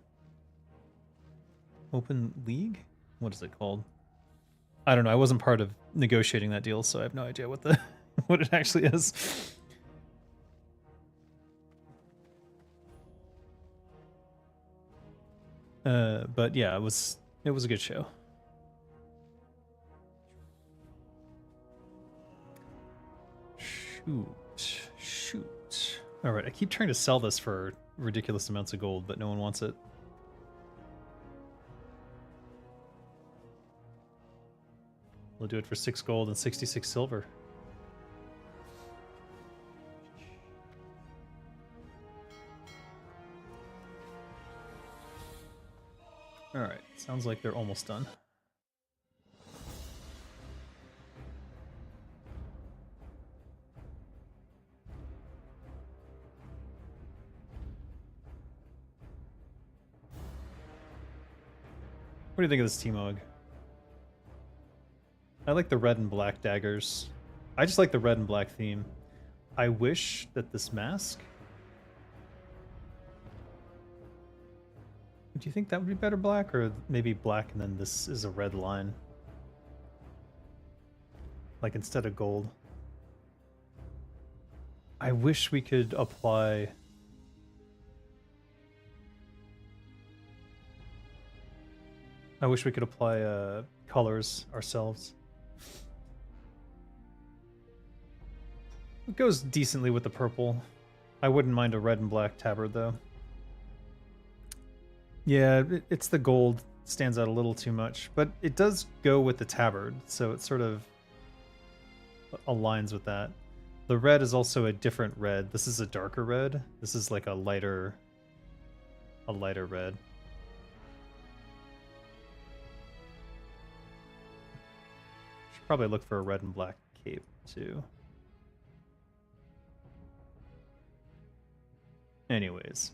League? What is it called? I don't know. I wasn't part of negotiating that deal, so I have no idea what the what it actually is. But yeah, it was a good show. Shoot. All right, I keep trying to sell this for ridiculous amounts of gold, but no one wants it. We'll do it for 6 gold and 66 silver. Alright, sounds like they're almost done. What do you think of this T-Mog? I like the red and black daggers. I just like the red and black theme. I wish that this mask... Do you think that would be better black, or maybe black and then this is a red line? Like instead of gold. I wish we could apply... I wish we could apply colors ourselves. It goes decently with the purple. I wouldn't mind a red and black tabard though. Yeah, it's the gold stands out a little too much, but it does go with the tabard, so it sort of aligns with that. The red is also a different red. This is a darker red. This is like a lighter red. Should probably look for a red and black cape too. Anyways.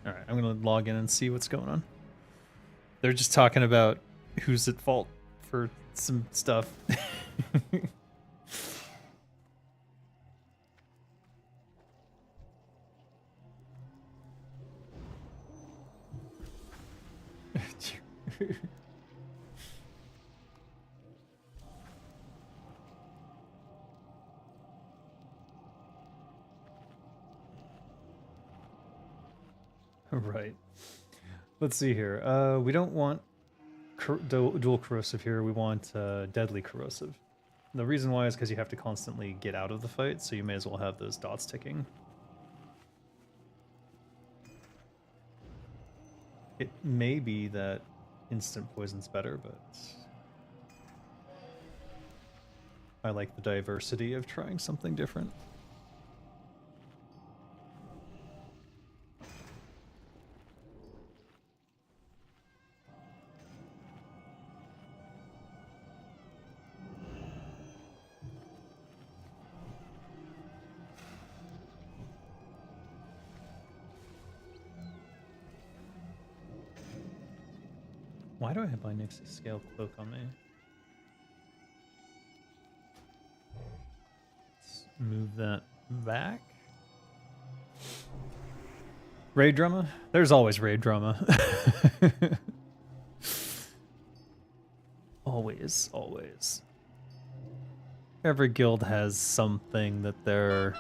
All right, I'm going to log in and see what's going on. They're just talking about who's at fault for some stuff. Right. Let's see here. We don't want dual corrosive here. We want deadly corrosive. The reason why is because you have to constantly get out of the fight, so you may as well have those dots ticking. It may be that instant poison's better, but I like the diversity of trying something different. Why do I have my Nix's scale cloak on me? Let's move that back. Raid drama? There's always raid drama. Always, always. Every guild has something that they're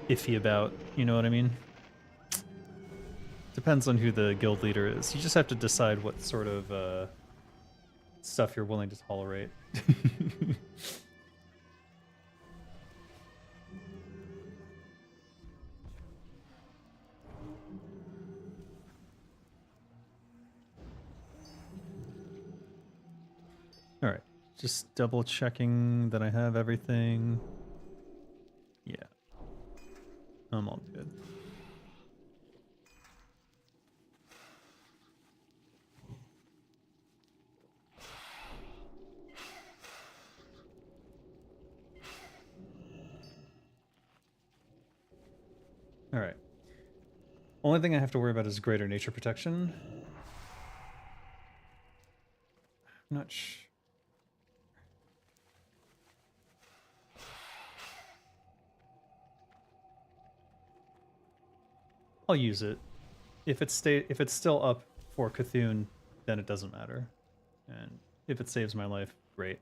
iffy about, you know what I mean? Depends on who the guild leader is. You just have to decide what sort of stuff you're willing to tolerate. All right, just double checking that I have everything. Yeah, I'm all good. All right. Only thing I have to worry about is greater nature protection. I'm not sure. I'll use it. If it's still up for Cthulhu, then it doesn't matter. And if it saves my life, great.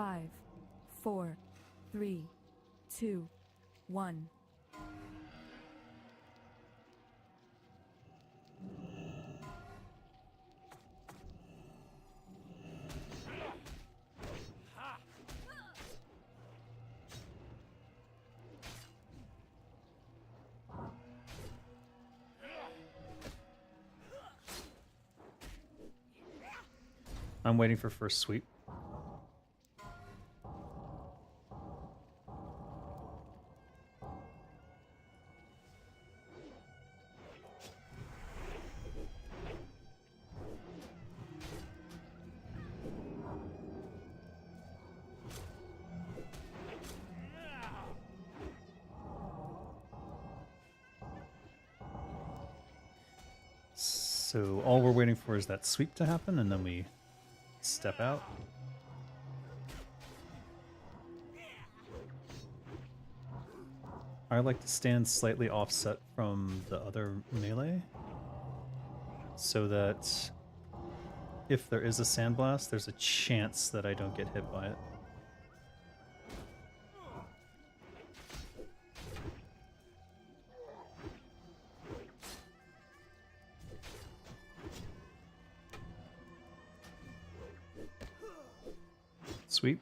5, 4, 3, 2, 1. I'm waiting for first sweep. So all we're waiting for is that sweep to happen, and then we step out. I like to stand slightly offset from the other melee, so that if there is a sandblast, there's a chance that I don't get hit by it. Sweep.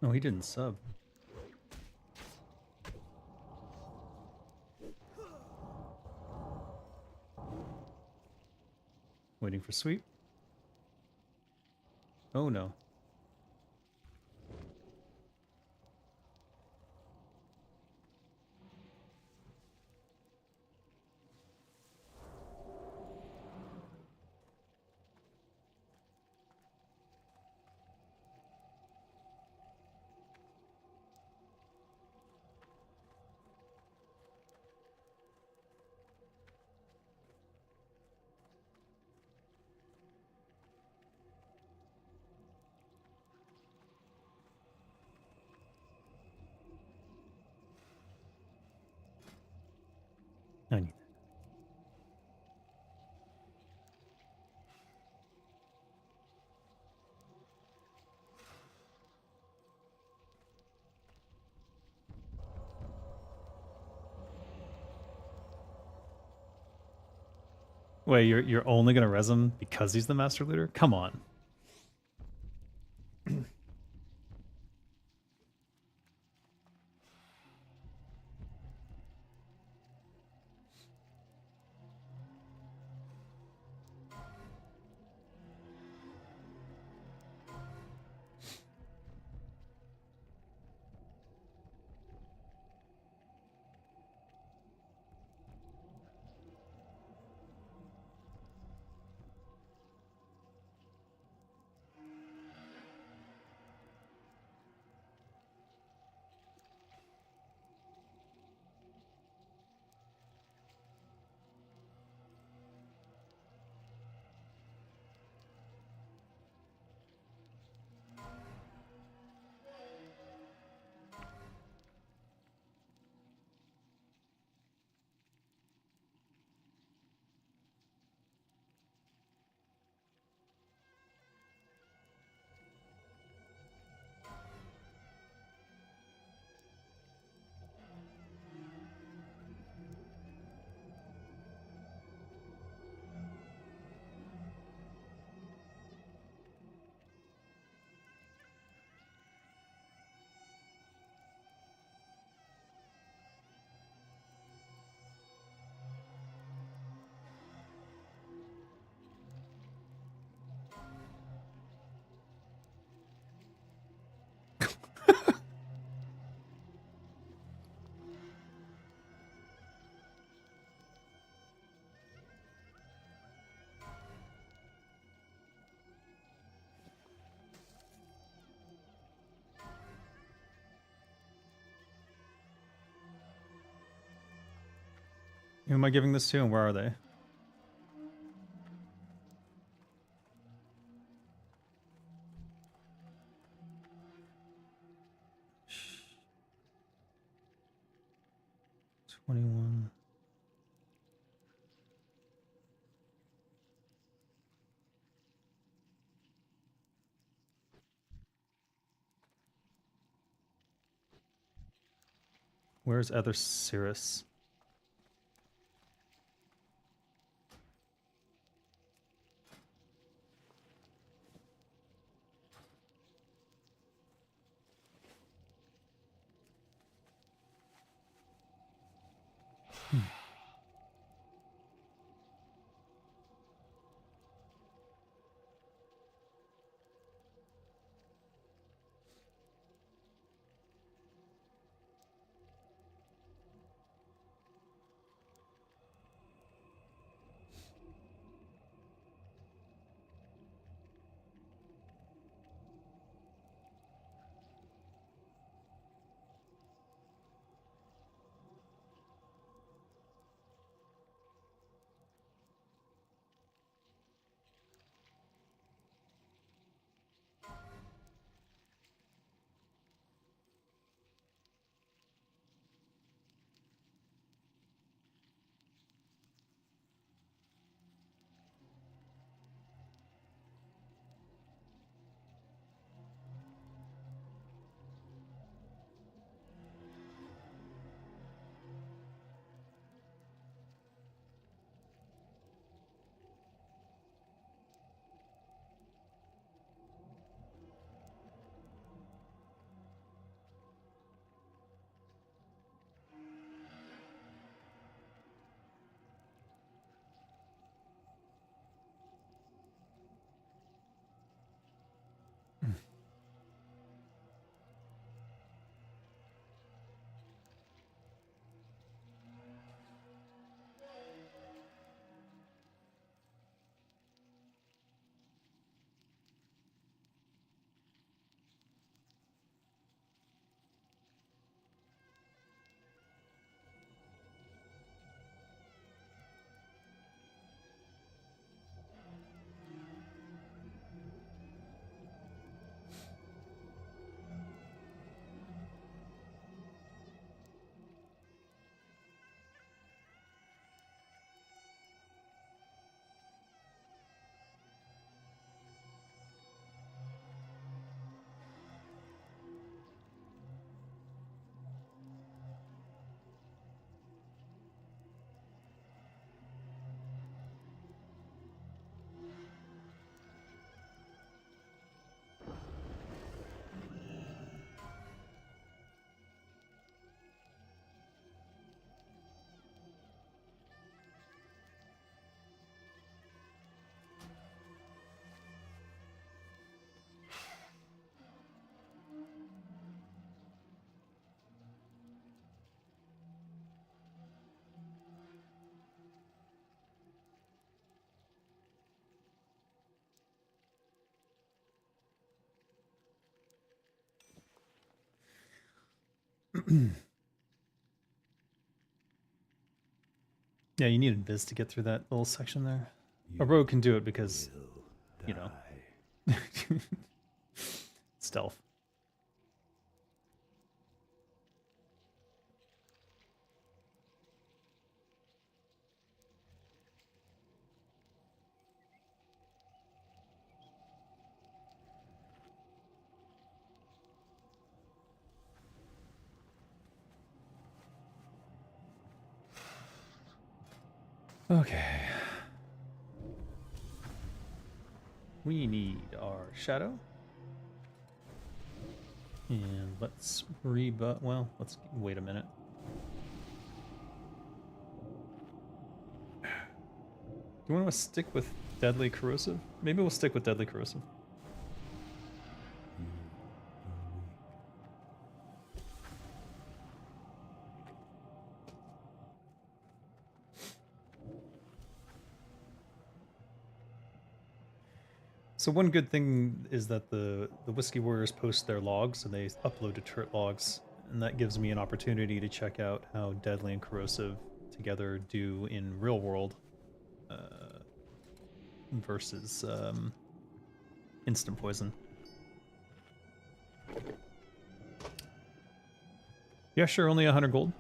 No, he didn't sub. Waiting for sweep. Oh no. I need that. Wait, you're only gonna res him because he's the master looter? Come on. Who am I giving this to, and where are they? 21. Where's Ether Cirrus? Yeah, you needed Viz to get through that little section there. A rogue can do it because, you know, stealth. Okay. We need our shadow. And let's well, let's wait a minute. Do you want to stick with Deadly Corrosive? Maybe we'll stick with Deadly Corrosive. So one good thing is that the Whiskey Warriors post their logs and they upload to turret logs, and that gives me an opportunity to check out how Deadly and Corrosive together do in real world versus instant poison. Yeah, sure, only 100 gold.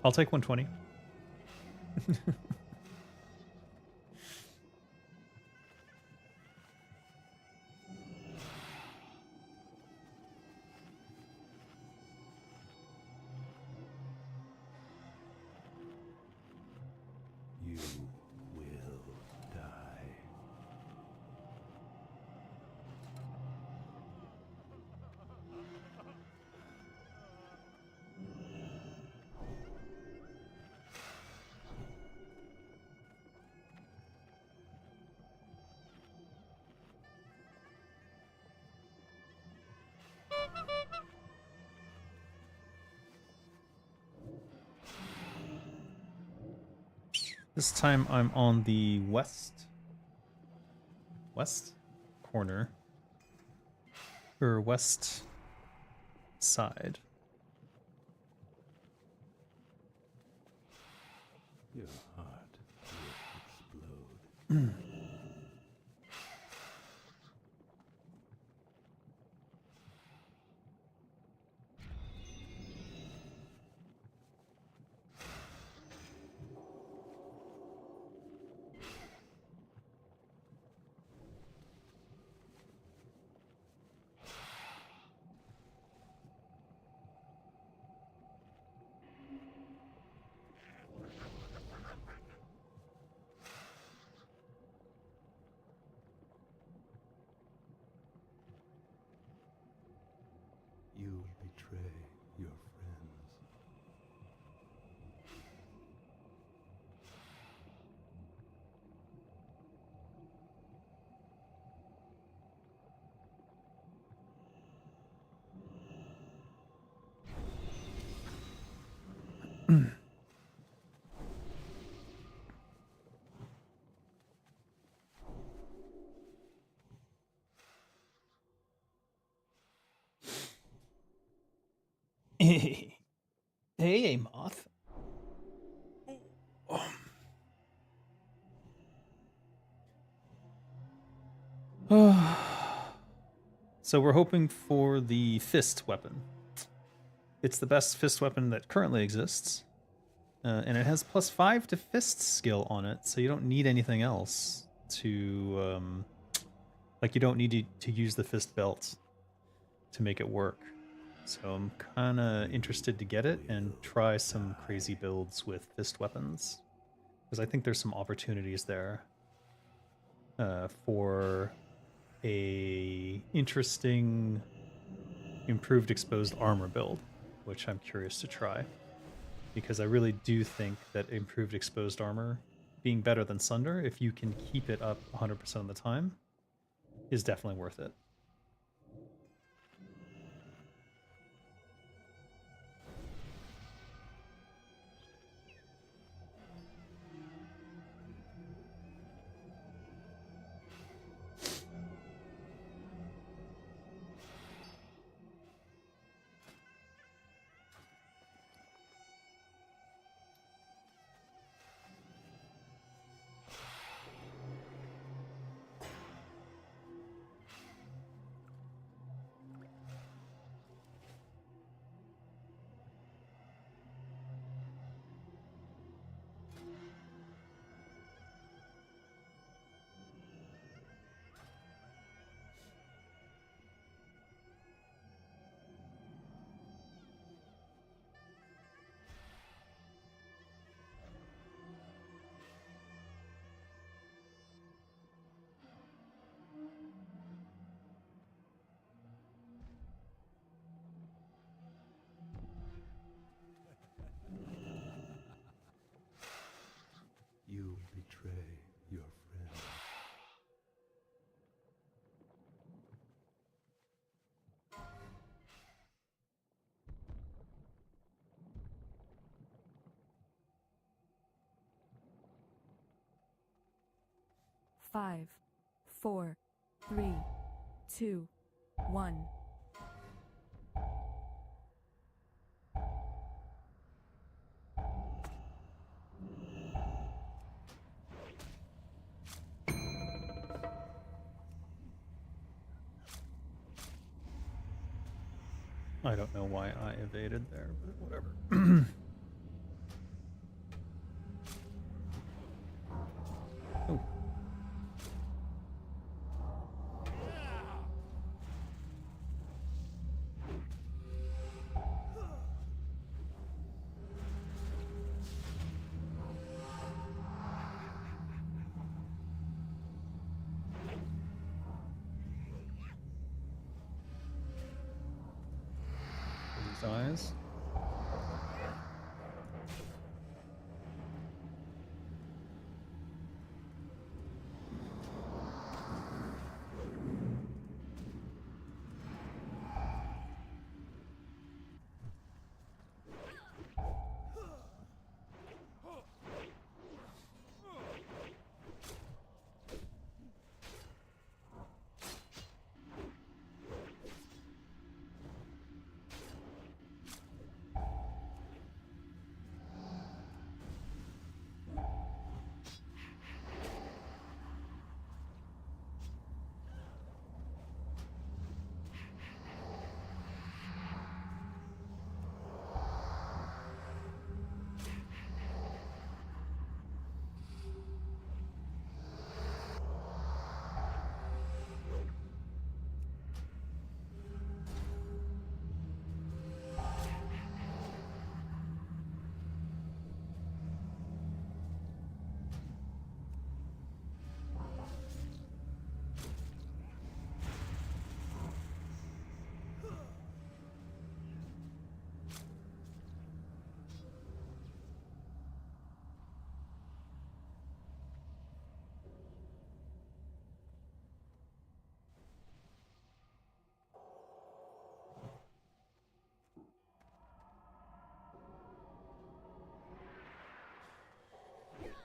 I'll take 120. You will die. This time I'm on the west corner, or west side. Your heart will explode. You betray your friends. Hey, Moth. So we're hoping for the fist weapon. It's the best fist weapon that currently exists. And it has +5 to fist skill on it, so you don't need anything else to... like, you don't need to use the fist belt to make it work. So I'm kind of interested to get it and try some crazy builds with fist weapons. Because I think there's some opportunities there for a interesting improved exposed armor build, which I'm curious to try. Because I really do think that improved exposed armor being better than Sunder, if you can keep it up 100% of the time, is definitely worth it. You betray your friends. Five, four, three, two, one. I don't know why I evaded there, but whatever.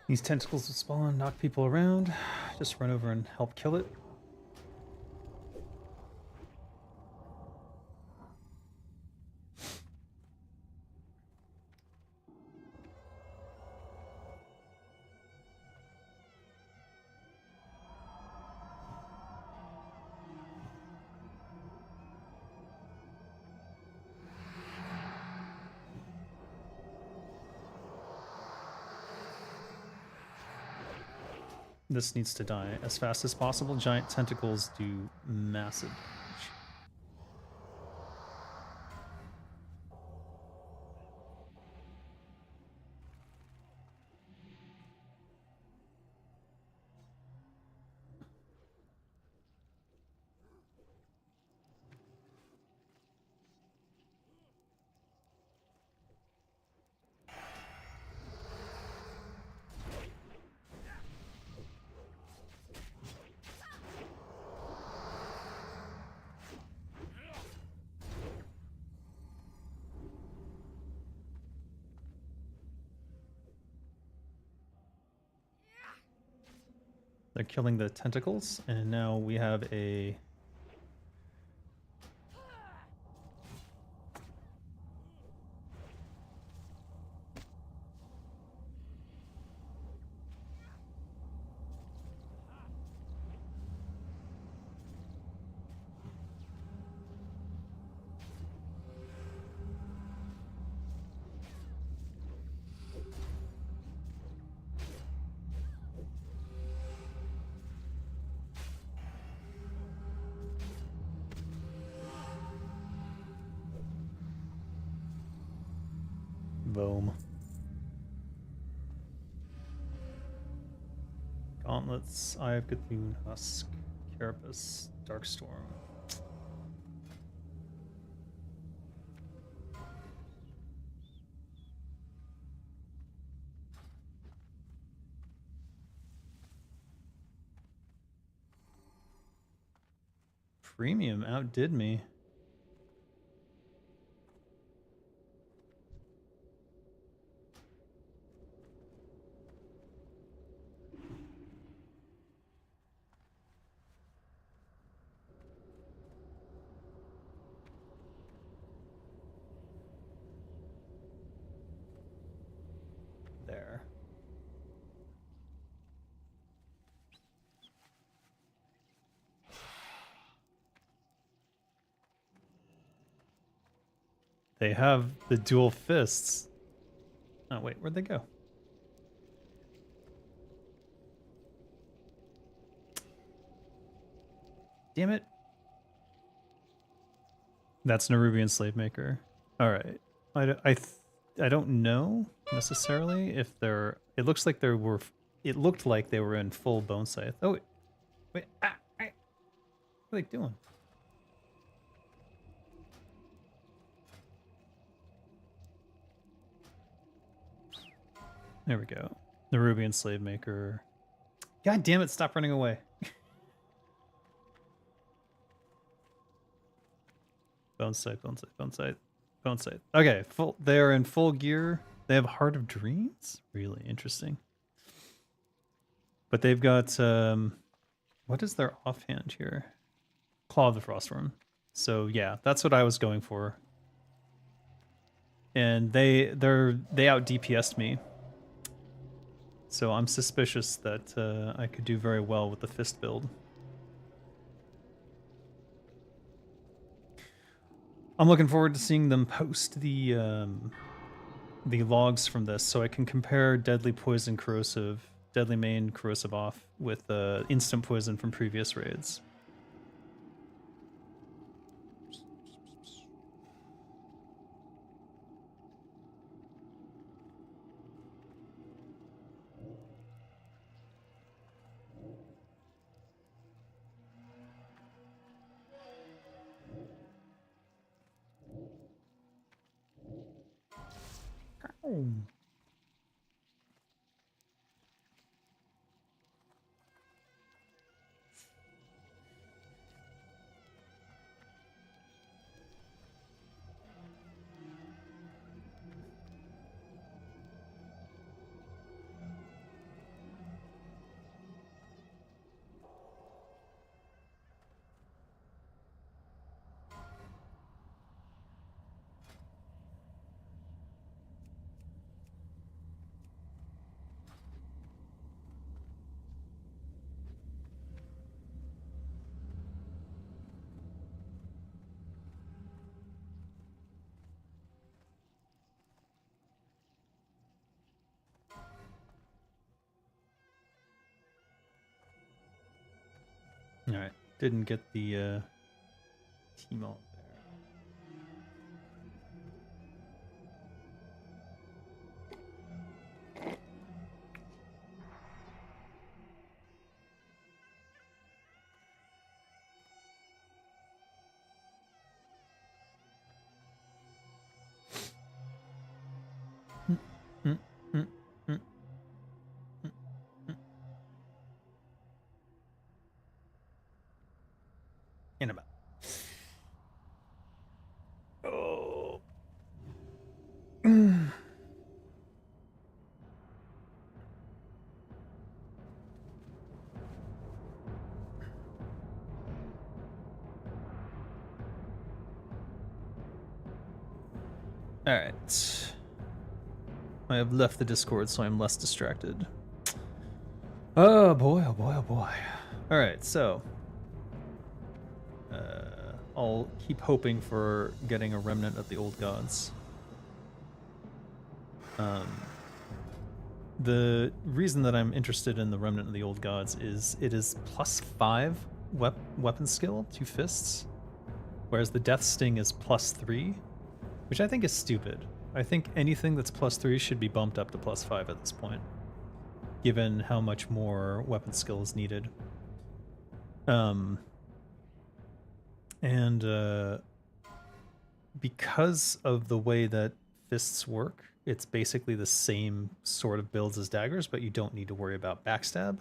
These tentacles will spawn, knock people around. Just run over and help kill it. This needs to die as fast as possible. Giant tentacles do massive damage. They're killing the tentacles, and now we have a... Boom. Gauntlets, Eye of Cthulhu, Husk, Carapace, Darkstorm. Premium outdid me. There. They have the dual fists. Oh, wait, where'd they go? Damn it. That's Nerubian Slave Maker. All right. I don't know necessarily if they're... It looks like they were... It looked like they were in full Bone Scythe. Oh, wait. What are they doing? There we go. Nerubian Slave Maker. God damn it, stop running away. Bone Scythe, Bone Scythe, Bone Scythe, Bone Scythe. Okay, they are in full gear. They have Heart of Dreams? Really interesting. But they've got, what is their offhand here? Claw of the Frostworm. So yeah, that's what I was going for. And they out DPS'd me. So I'm suspicious that I could do very well with the fist build. I'm looking forward to seeing them post the logs from this, so I can compare Deadly Poison Corrosive, Deadly Main Corrosive off with Instant Poison from previous raids. Alright, didn't get the team on there. Mm, mm, mm, mm, mm. In about. Oh. Alright. I have left the Discord, so I'm less distracted. Oh boy, oh boy, oh boy. Alright, so. I'll keep hoping for getting a remnant of the old gods. The reason that I'm interested in the remnant of the old gods is it is +5 weapon skill to fists, whereas the death sting is +3, which I think is stupid. I think anything that's +3 should be bumped up to +5 at this point, given how much more weapon skill is needed. And because of the way that fists work, it's basically the same sort of builds as daggers, but you don't need to worry about backstab.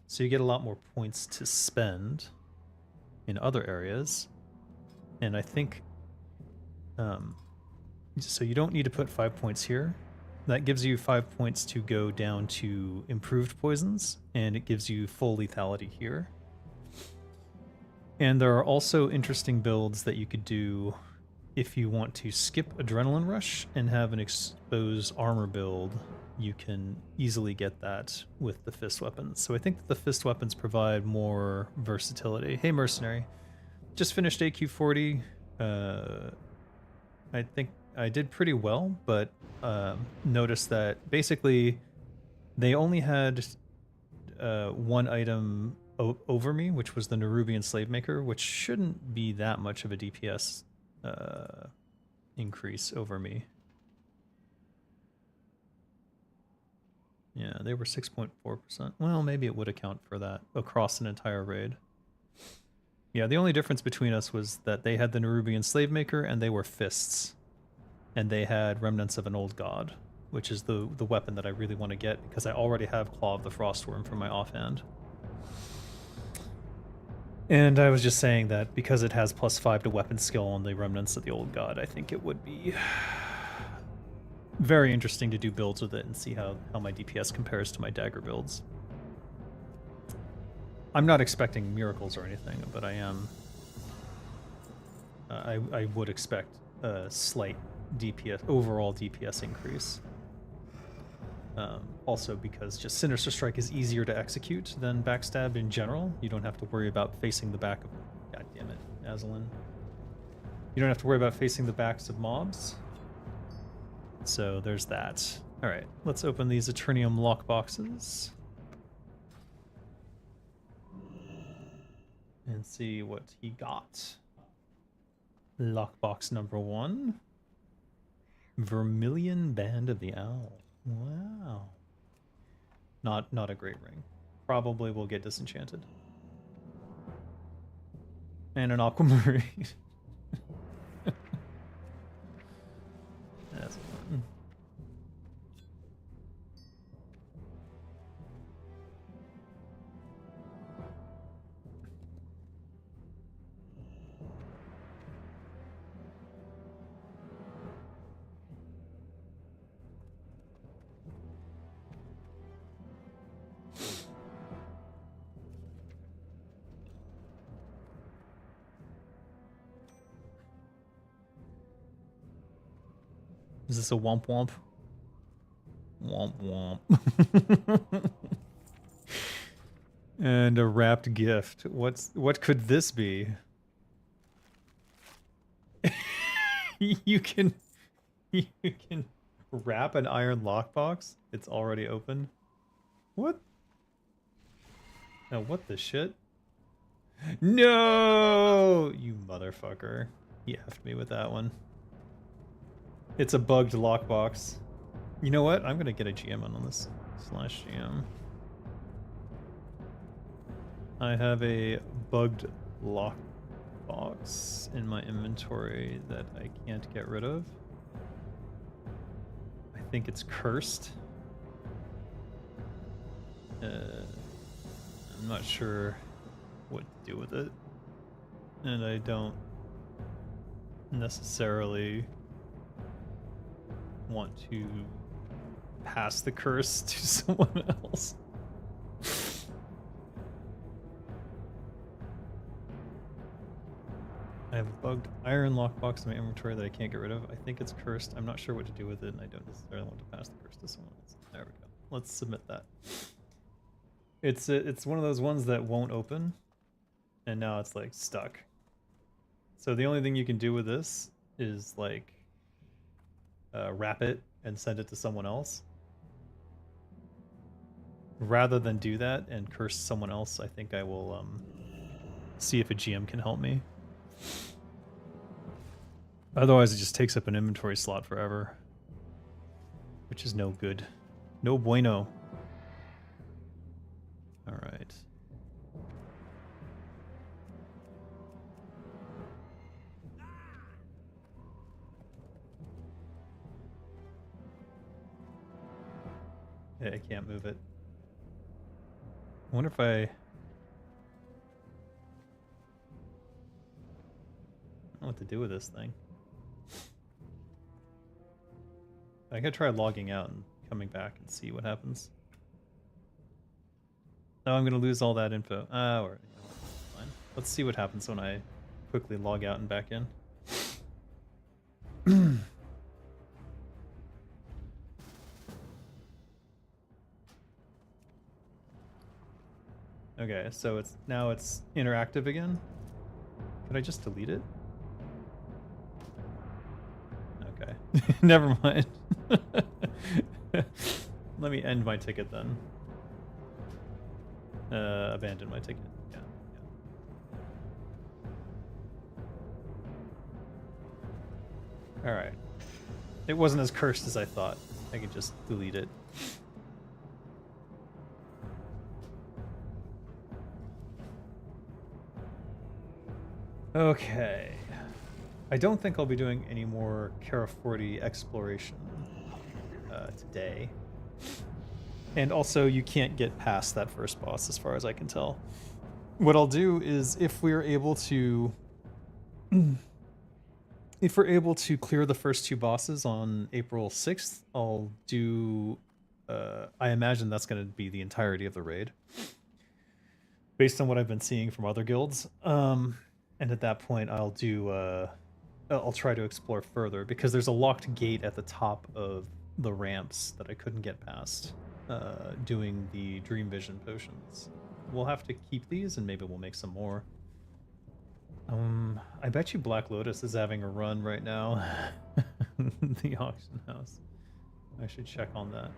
So you get a lot more points to spend in other areas. And I think, so you don't need to put 5 points here. That gives you 5 points to go down to improved poisons, and it gives you full lethality here. And there are also interesting builds that you could do if you want to skip Adrenaline Rush and have an exposed armor build. You can easily get that with the fist weapons. So I think that the fist weapons provide more versatility. Hey, Mercenary. Just finished AQ40. I think I did pretty well, but noticed that basically they only had one item over me, which was the Nerubian Slave Maker, which shouldn't be that much of a DPS increase over me. Yeah, they were 6.4%. Well, maybe it would account for that across an entire raid. Yeah, the only difference between us was that they had the Nerubian Slave Maker and they were fists. And they had Remnants of an Old God, which is the weapon that I really want to get because I already have Claw of the Frostworm for my offhand. And I was just saying that because it has +5 to weapon skill on the Remnants of the Old God, I think it would be very interesting to do builds with it and see how my DPS compares to my dagger builds. I'm not expecting miracles or anything, but I am. I would expect a slight DPS, overall DPS increase. Also because just Sinister Strike is easier to execute than Backstab in general. You don't have to worry about facing the back of... God damn it, Azalin. You don't have to worry about facing the backs of mobs. So there's that. Alright, let's open these Eternium lockboxes. And see what he got. Lockbox number 1. Vermilion Band of the Owl. Wow. Not a great ring. Probably will get disenchanted. And an aquamarine. That's fun. Is this a womp womp? Womp womp. And a wrapped gift. What could this be? you can wrap an iron lockbox. It's already open. What? Now what the shit? No! You motherfucker. He effed me with that one. It's a bugged lockbox. You know what? I'm gonna get a GM on this. /GM. I have a bugged lockbox in my inventory that I can't get rid of. I think it's cursed. I'm not sure what to do with it. And I don't necessarily want to pass the curse to someone else. I have a bugged iron lockbox in my inventory that I can't get rid of. I think it's cursed. I'm not sure what to do with it, and I don't necessarily want to pass the curse to someone else. There we go. Let's submit that. It's one of those ones that won't open, and now it's like stuck. So the only thing you can do with this is like wrap it and send it to someone else. Rather than do that and curse someone else, I think I will see if a GM can help me. Otherwise, it just takes up an inventory slot forever, which is no good. No bueno. All right. Yeah, I can't move it. I wonder if I don't know what to do with this thing. I could try logging out and coming back and see what happens. No, I'm gonna lose all that info. Or fine. Let's see what happens when I quickly log out and back in. Okay, so now it's interactive again. Could I just delete it? Okay, never mind. Let me end my ticket then. Abandon my ticket. Yeah. All right. It wasn't as cursed as I thought. I could just delete it. Okay. I don't think I'll be doing any more AQ40 exploration today. And also, you can't get past that first boss as far as I can tell. What I'll do is, if we're able to clear the first two bosses on April 6th, I'll do I imagine that's going to be the entirety of the raid, based on what I've been seeing from other guilds. And at that point, I'll try to explore further, because there's a locked gate at the top of the ramps that I couldn't get past doing the Dream Vision potions. We'll have to keep these, and maybe we'll make some more. I bet you Black Lotus is having a run right now. The auction house. I should check on that.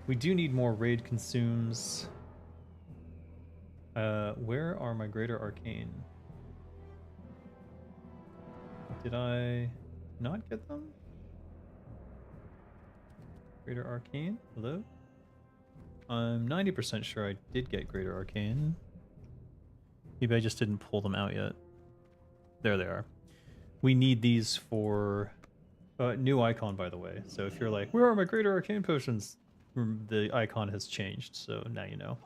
We do need more raid consumes. Where are my Greater Arcane? Did I not get them? Greater Arcane? Hello? I'm 90% sure I did get Greater Arcane. Maybe I just didn't pull them out yet. There they are. We need these for... new icon, by the way. So if you're like, where are my Greater Arcane potions? The icon has changed, so now you know.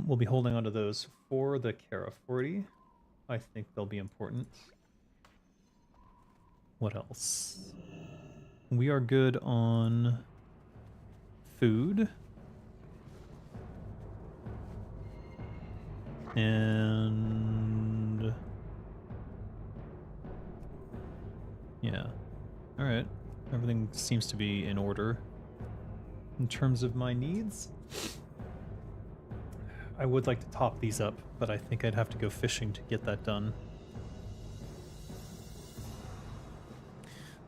We'll be holding on to those for the AQ40. I think they'll be important. What else? We are good on food. And yeah. All right. Everything seems to be in order in terms of my needs. I would like to top these up, but I think I'd have to go fishing to get that done.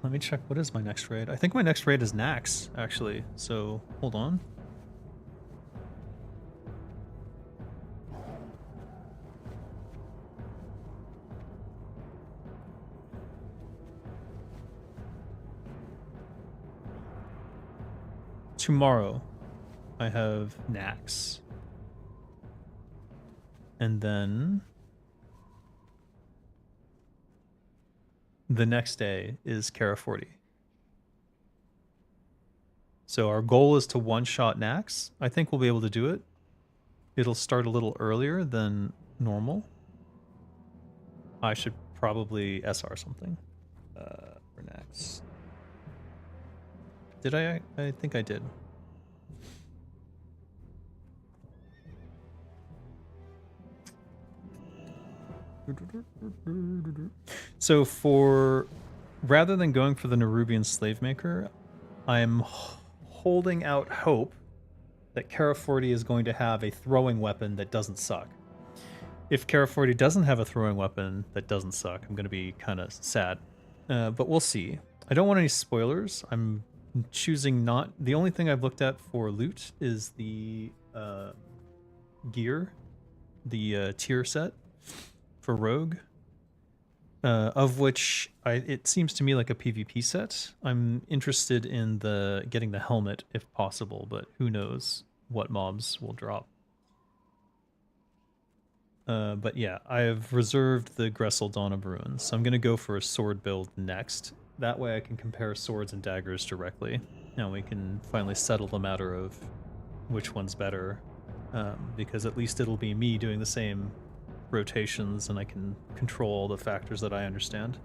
Let me check, what is my next raid? I think my next raid is Nax, actually, so hold on. tomorrow I have Nax. And then the next day is AQ40. So our goal is to one-shot Nax. I think we'll be able to do it. It'll start a little earlier than normal. I should probably SR something for Nax. Did I? I think I did. So rather than going for the Nerubian Slave Maker, I'm holding out hope that AQ40 is going to have a throwing weapon that doesn't suck. If AQ40 doesn't have a throwing weapon that doesn't suck, I'm going to be kind of sad. But we'll see. I don't want any spoilers. I'm choosing not... The only thing I've looked at for loot is the gear, the tier set for Rogue, of which it seems to me like a PvP set. I'm interested in getting the helmet if possible, but who knows what mobs will drop. But yeah, I have reserved the Gressel Dawn of Ruins, so I'm going to go for a sword build next. That way I can compare swords and daggers directly, and we can finally settle the matter of which one's better, because at least it'll be me doing the same rotations and I can control all the factors that I understand.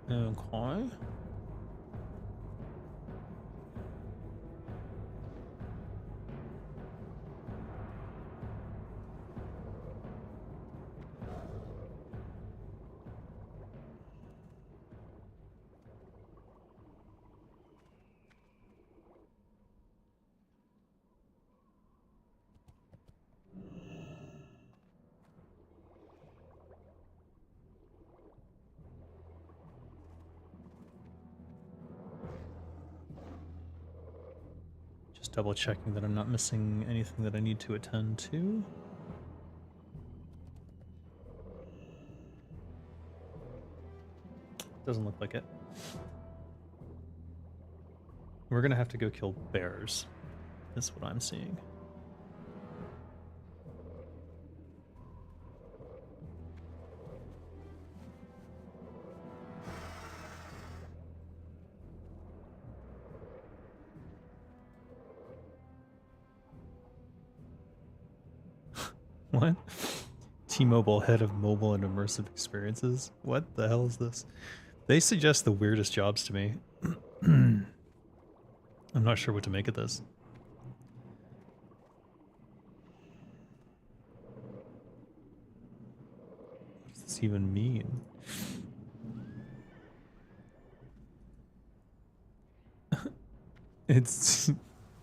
Okay. Just double checking that I'm not missing anything that I need to attend to. Doesn't look like it. We're gonna have to go kill bears. That's what I'm seeing. What? T-Mobile head of mobile and immersive experiences? What the hell is this? They suggest the weirdest jobs to me. I'm not sure what to make of this. What does this even mean? It's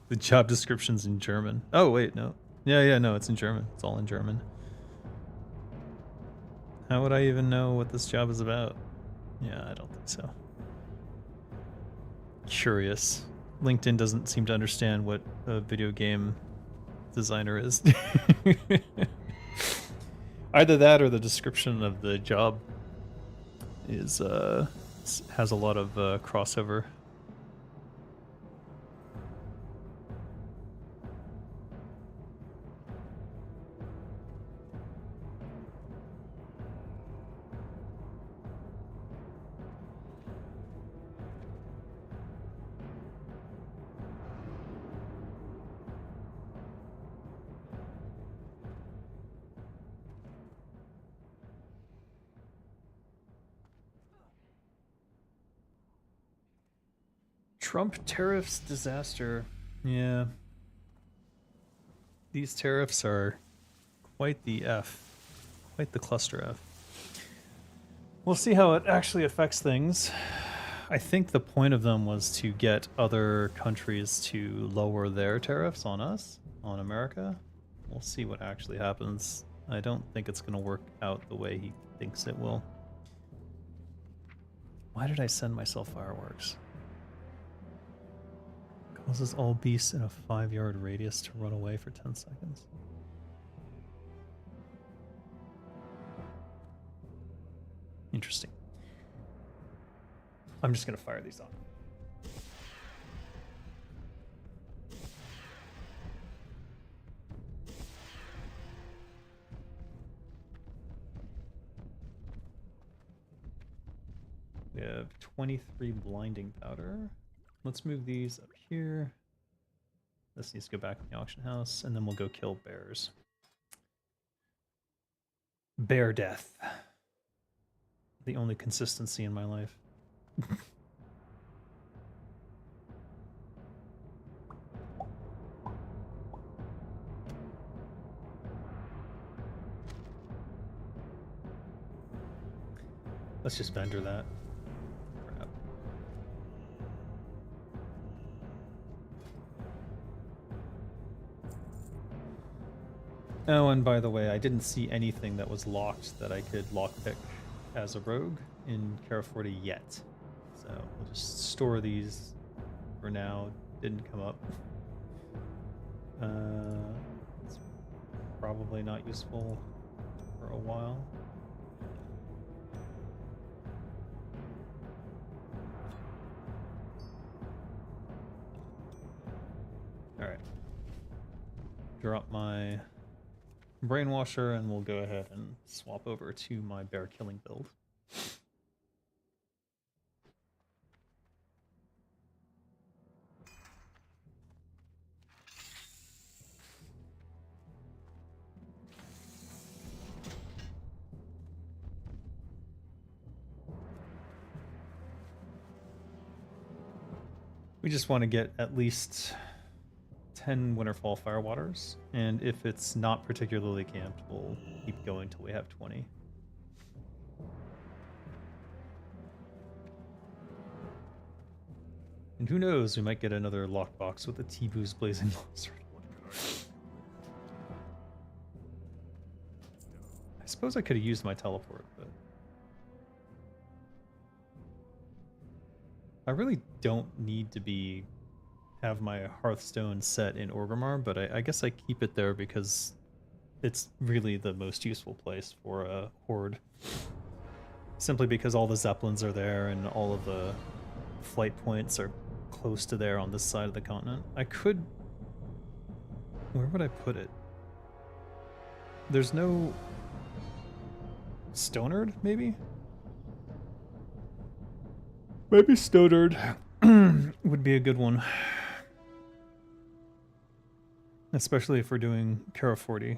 the job description's in German. Oh wait, no. Yeah, no, it's in German. It's all in German. How would I even know what this job is about? Yeah, I don't think so. Curious. LinkedIn doesn't seem to understand what a video game designer is. Either that or the description of the job is has a lot of crossover. Trump tariffs disaster. Yeah. These tariffs are quite the F. Quite the cluster F. We'll see how it actually affects things. I think the point of them was to get other countries to lower their tariffs on us, on America. We'll see what actually happens. I don't think it's going to work out the way he thinks it will. Why did I send myself fireworks? Causes all beasts in a 5-yard radius to run away for 10 seconds. Interesting. I'm just gonna fire these off. We have 23 blinding powder. Let's move these up here. This needs to go back in the auction house, and then we'll go kill bears. Bear death. The only consistency in my life. Let's just vendor that. Crap. Oh, and by the way, I didn't see anything that was locked that I could lockpick as a rogue in AQ40 yet. So we'll just store these for now. Didn't come up. It's probably not useful for a while. Alright. Drop my brainwasher and we'll go ahead and swap over to my bear killing build. We just want to get at least 10 Winterfall Firewaters, and if it's not particularly camped, we'll keep going till we have 20. And who knows, we might get another lockbox with the T-Boo's Blazing Monster. I suppose I could have used my teleport, but I really don't need to have my Hearthstone set in Orgrimmar, but I guess I keep it there because it's really the most useful place for a horde. Simply because all the Zeppelins are there and all of the flight points are close to there on this side of the continent. I could... Where would I put it? There's no... Stonard, maybe? Maybe Stonard would be a good one. Especially if we're doing AQ40.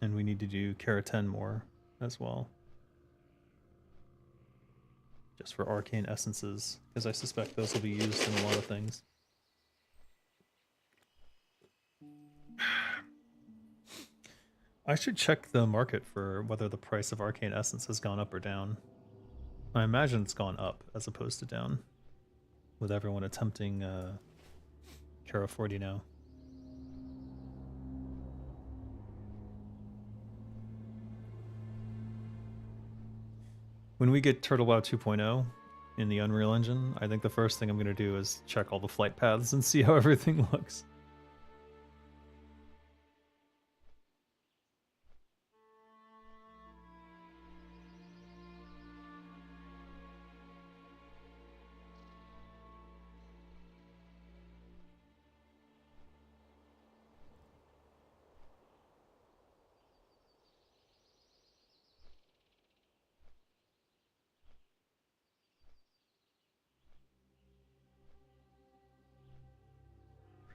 And we need to do AQ10 more as well. Just for arcane essences, because I suspect those will be used in a lot of things. I should check the market for whether the price of arcane essence has gone up or down. I imagine it's gone up as opposed to down, with everyone attempting AQ40 now. When we get Turtle WoW 2.0 in the Unreal Engine, I think the first thing I'm going to do is check all the flight paths and see how everything looks.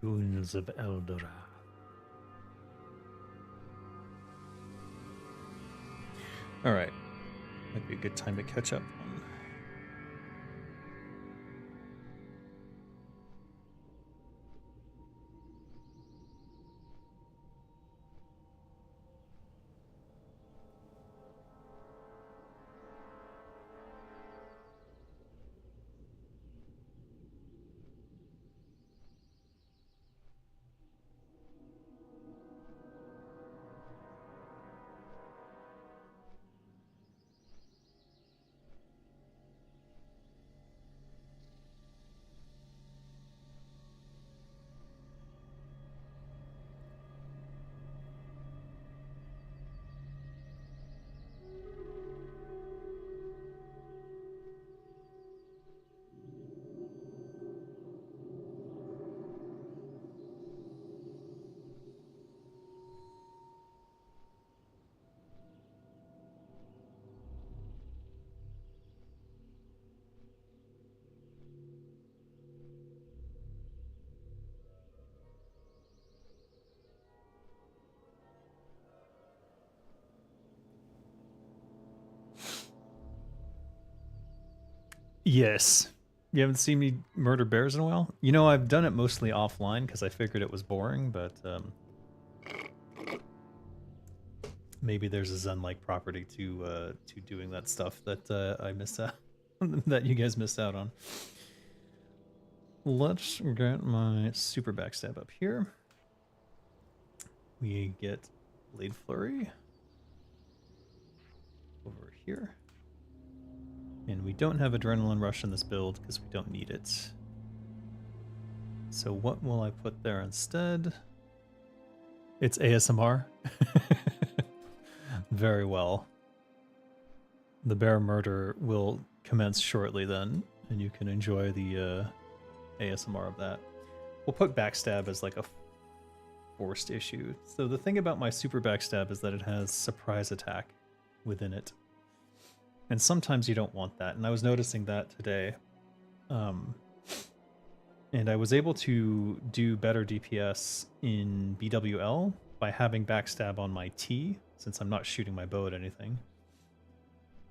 Ruins of Eldora. Alright. Might be a good time to catch up on. Yes. You haven't seen me murder bears in a while? You know, I've done it mostly offline because I figured it was boring, but maybe there's a Zen-like property to doing that stuff that I missed out that you guys missed out on. Let's get my super backstab up here. We get Blade Flurry over here. And we don't have Adrenaline Rush in this build because we don't need it. So what will I put there instead? It's ASMR. Very well. The bear murder will commence shortly then, and you can enjoy the ASMR of that. We'll put backstab as like a forced issue. So the thing about my super backstab is that it has surprise attack within it. And sometimes you don't want that, and I was noticing that today. And I was able to do better DPS in BWL by having backstab on my T, since I'm not shooting my bow at anything.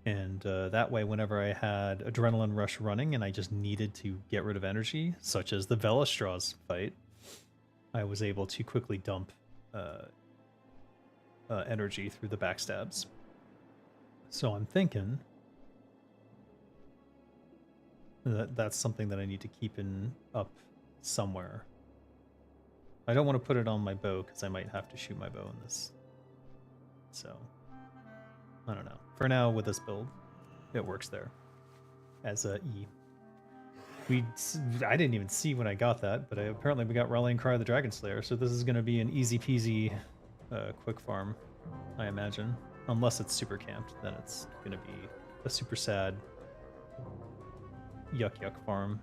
And that way, whenever I had Adrenaline Rush running and I just needed to get rid of energy, such as the Velostraw's fight, I was able to quickly dump energy through the backstabs. So I'm thinking that's something that I need to keep up somewhere. I don't want to put it on my bow because I might have to shoot my bow in this. So, I don't know. For now, with this build, it works there as a E. I didn't even see when I got that, but apparently we got Rallying Cry of the Dragon Slayer, so this is going to be an easy peasy quick farm, I imagine. Unless it's super camped, then it's going to be a super sad yuck farm.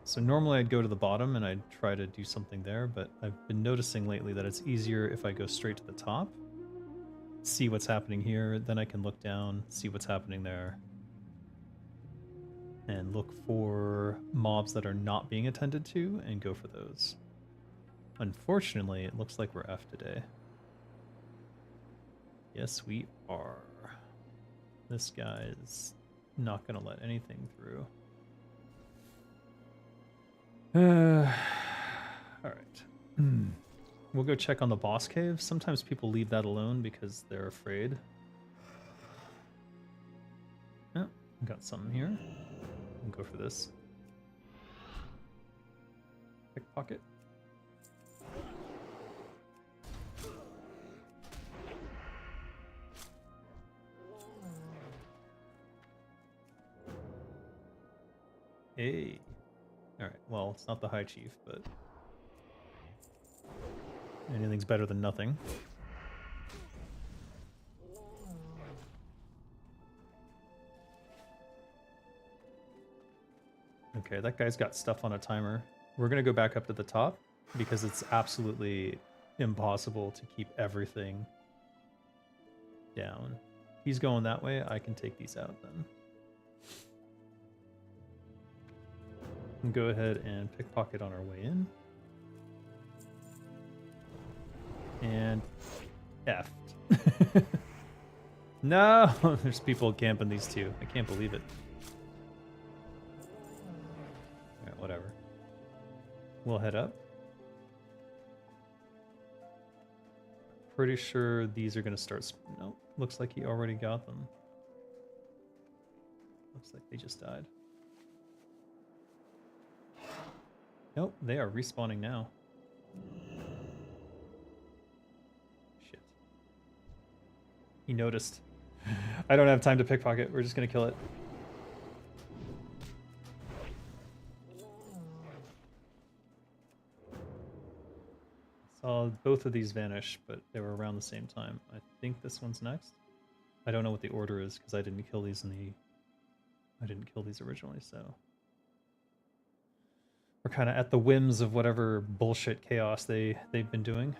So normally I'd go to the bottom and I'd try to do something there, but I've been noticing lately that it's easier if I go straight to the top, see what's happening here, then I can look down, see what's happening there, and look for mobs that are not being attended to and go for those. Unfortunately, it looks like we're F today. Yes, we are. This guy is not going to let anything through. All right. We'll go check on the boss cave. Sometimes people leave that alone because they're afraid. Oh, got something here. We'll go for this. Pickpocket. Hey. Alright, well, it's not the High Chief, but anything's better than nothing. Okay, that guy's got stuff on a timer. We're gonna go back up to the top because it's absolutely impossible to keep everything down. He's going that way, I can take these out then. And go ahead and pickpocket on our way in. And effed. No! There's people camping these two. I can't believe it. Alright, whatever. We'll head up. Pretty sure these are gonna start... Nope, looks like he already got them. Looks like they just died. Nope, they are respawning now. Shit. He noticed. I don't have time to pickpocket. We're just gonna kill it. Saw both of these vanish, but they were around the same time. I think this one's next. I don't know what the order is because I didn't kill these I didn't kill these originally, so we're kind of at the whims of whatever bullshit chaos they've been doing.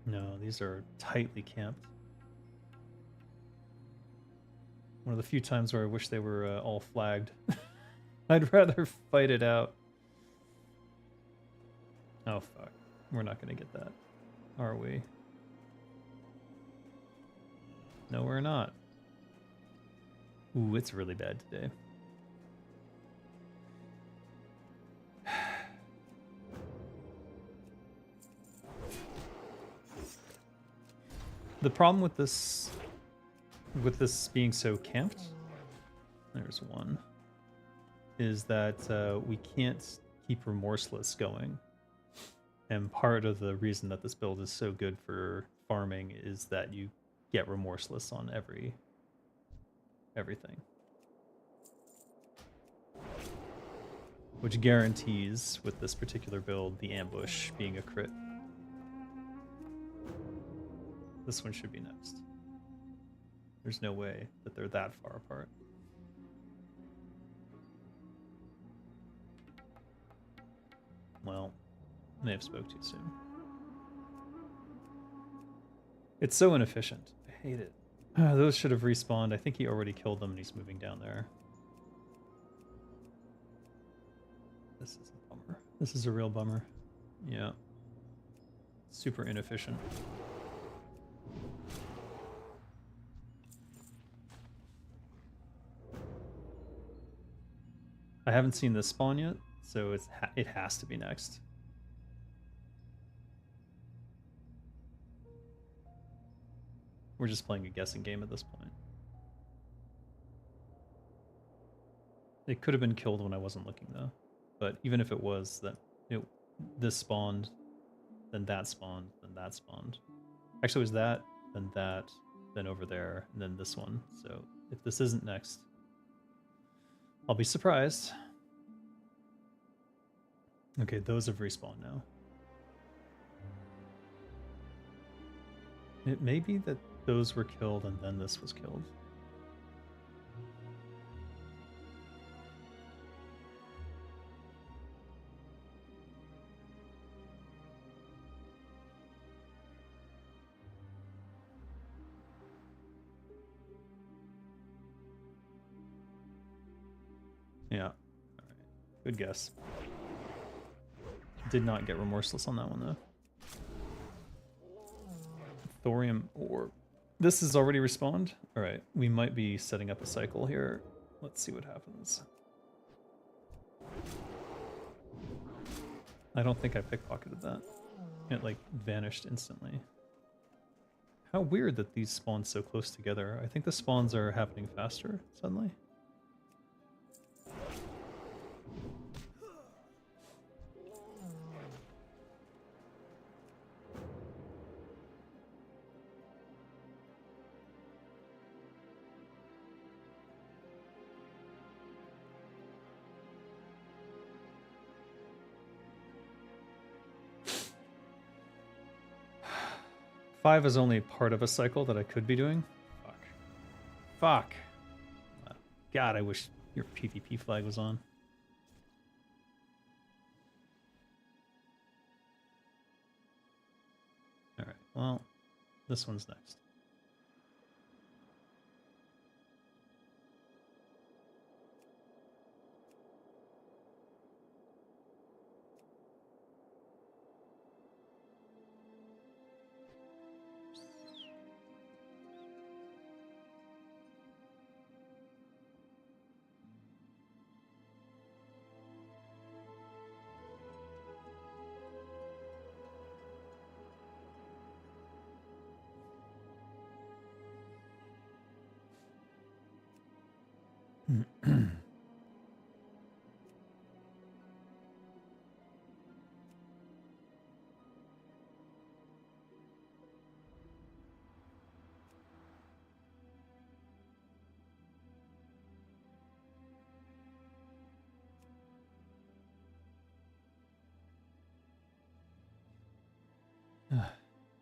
No, these are tightly camped. One of the few times where I wish they were all flagged. I'd rather fight it out. Oh fuck. We're not gonna get that, are we? No, we're not. Ooh, it's really bad today. The problem with this being so camped, there's one, is that we can't keep Remorseless going. And part of the reason that this build is so good for farming is that you get Remorseless on everything. Which guarantees, with this particular build, the ambush being a crit. This one should be next. There's no way that they're that far apart. Well, may have spoke too soon. It's so inefficient. I hate it. Those should have respawned. I think he already killed them and he's moving down there. This is a bummer. This is a real bummer. Yeah. Super inefficient. I haven't seen this spawn yet, so it has to be next. We're just playing a guessing game at this point. It could have been killed when I wasn't looking though. But even if it was, this spawned, then that spawned, then that spawned. Actually, it was that, then over there, and then this one. So if this isn't next, I'll be surprised. Okay, those have respawned now. It may be that those were killed and then this was killed. Yeah. All right. Good guess. Did not get Remorseless on that one though. Thorium orb. This is already respawned. All right, we might be setting up a cycle here. Let's see what happens. I don't think I pickpocketed that. It like vanished instantly. How weird that these spawn so close together. I think the spawns are happening faster suddenly. Five is only part of a cycle that I could be doing. Fuck. Fuck. God, I wish your PvP flag was on. Alright, well, this one's next.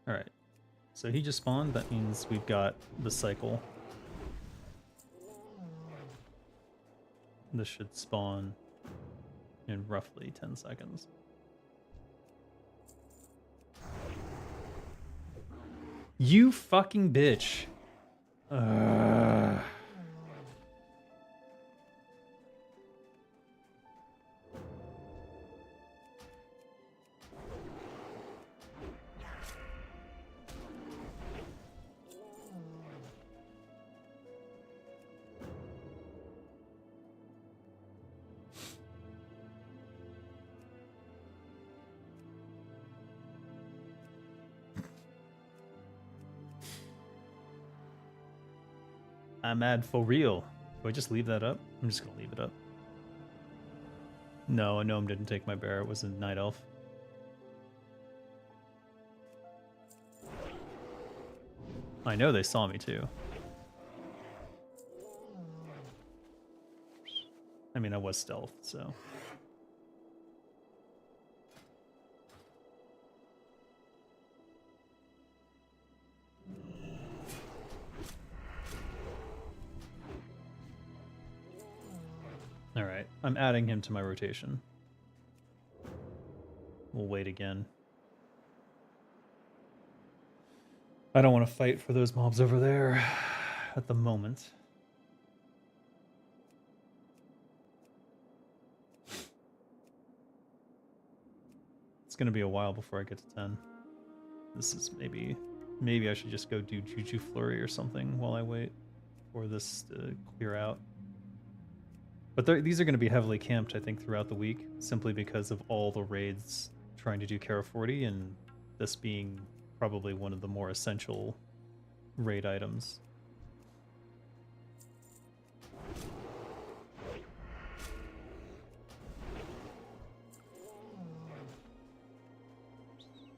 Alright, so he just spawned. That means we've got the cycle. This should spawn in roughly 10 seconds. You fucking bitch. I'm mad for real. Do I just leave that up? I'm just gonna leave it up. No, a gnome didn't take my bear. It was a night elf. I know they saw me too. I mean, I was stealth, so. All right, I'm adding him to my rotation. We'll wait again. I don't want to fight for those mobs over there at the moment. It's going to be a while before I get to 10. This is maybe I should just go do Juju Flurry or something while I wait for this to clear out. But these are going to be heavily camped, I think, throughout the week, simply because of all the raids trying to do AQ40, and this being probably one of the more essential raid items.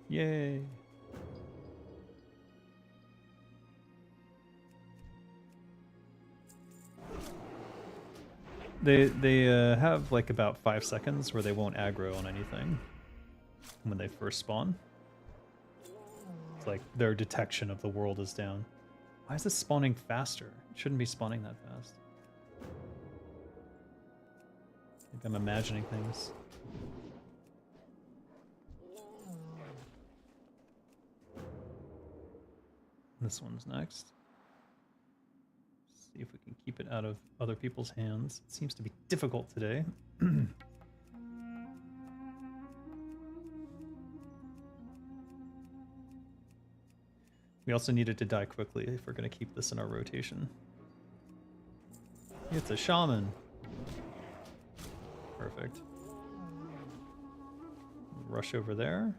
Yay! They have like about 5 seconds where they won't aggro on anything when they first spawn. It's like their detection of the world is down. Why is this spawning faster? It shouldn't be spawning that fast. Maybe I'm imagining things. This one's next. See if we can keep it out of other people's hands. It seems to be difficult today. We also needed to die quickly if we're going to keep this in our rotation. It's a shaman. Perfect. Rush over there.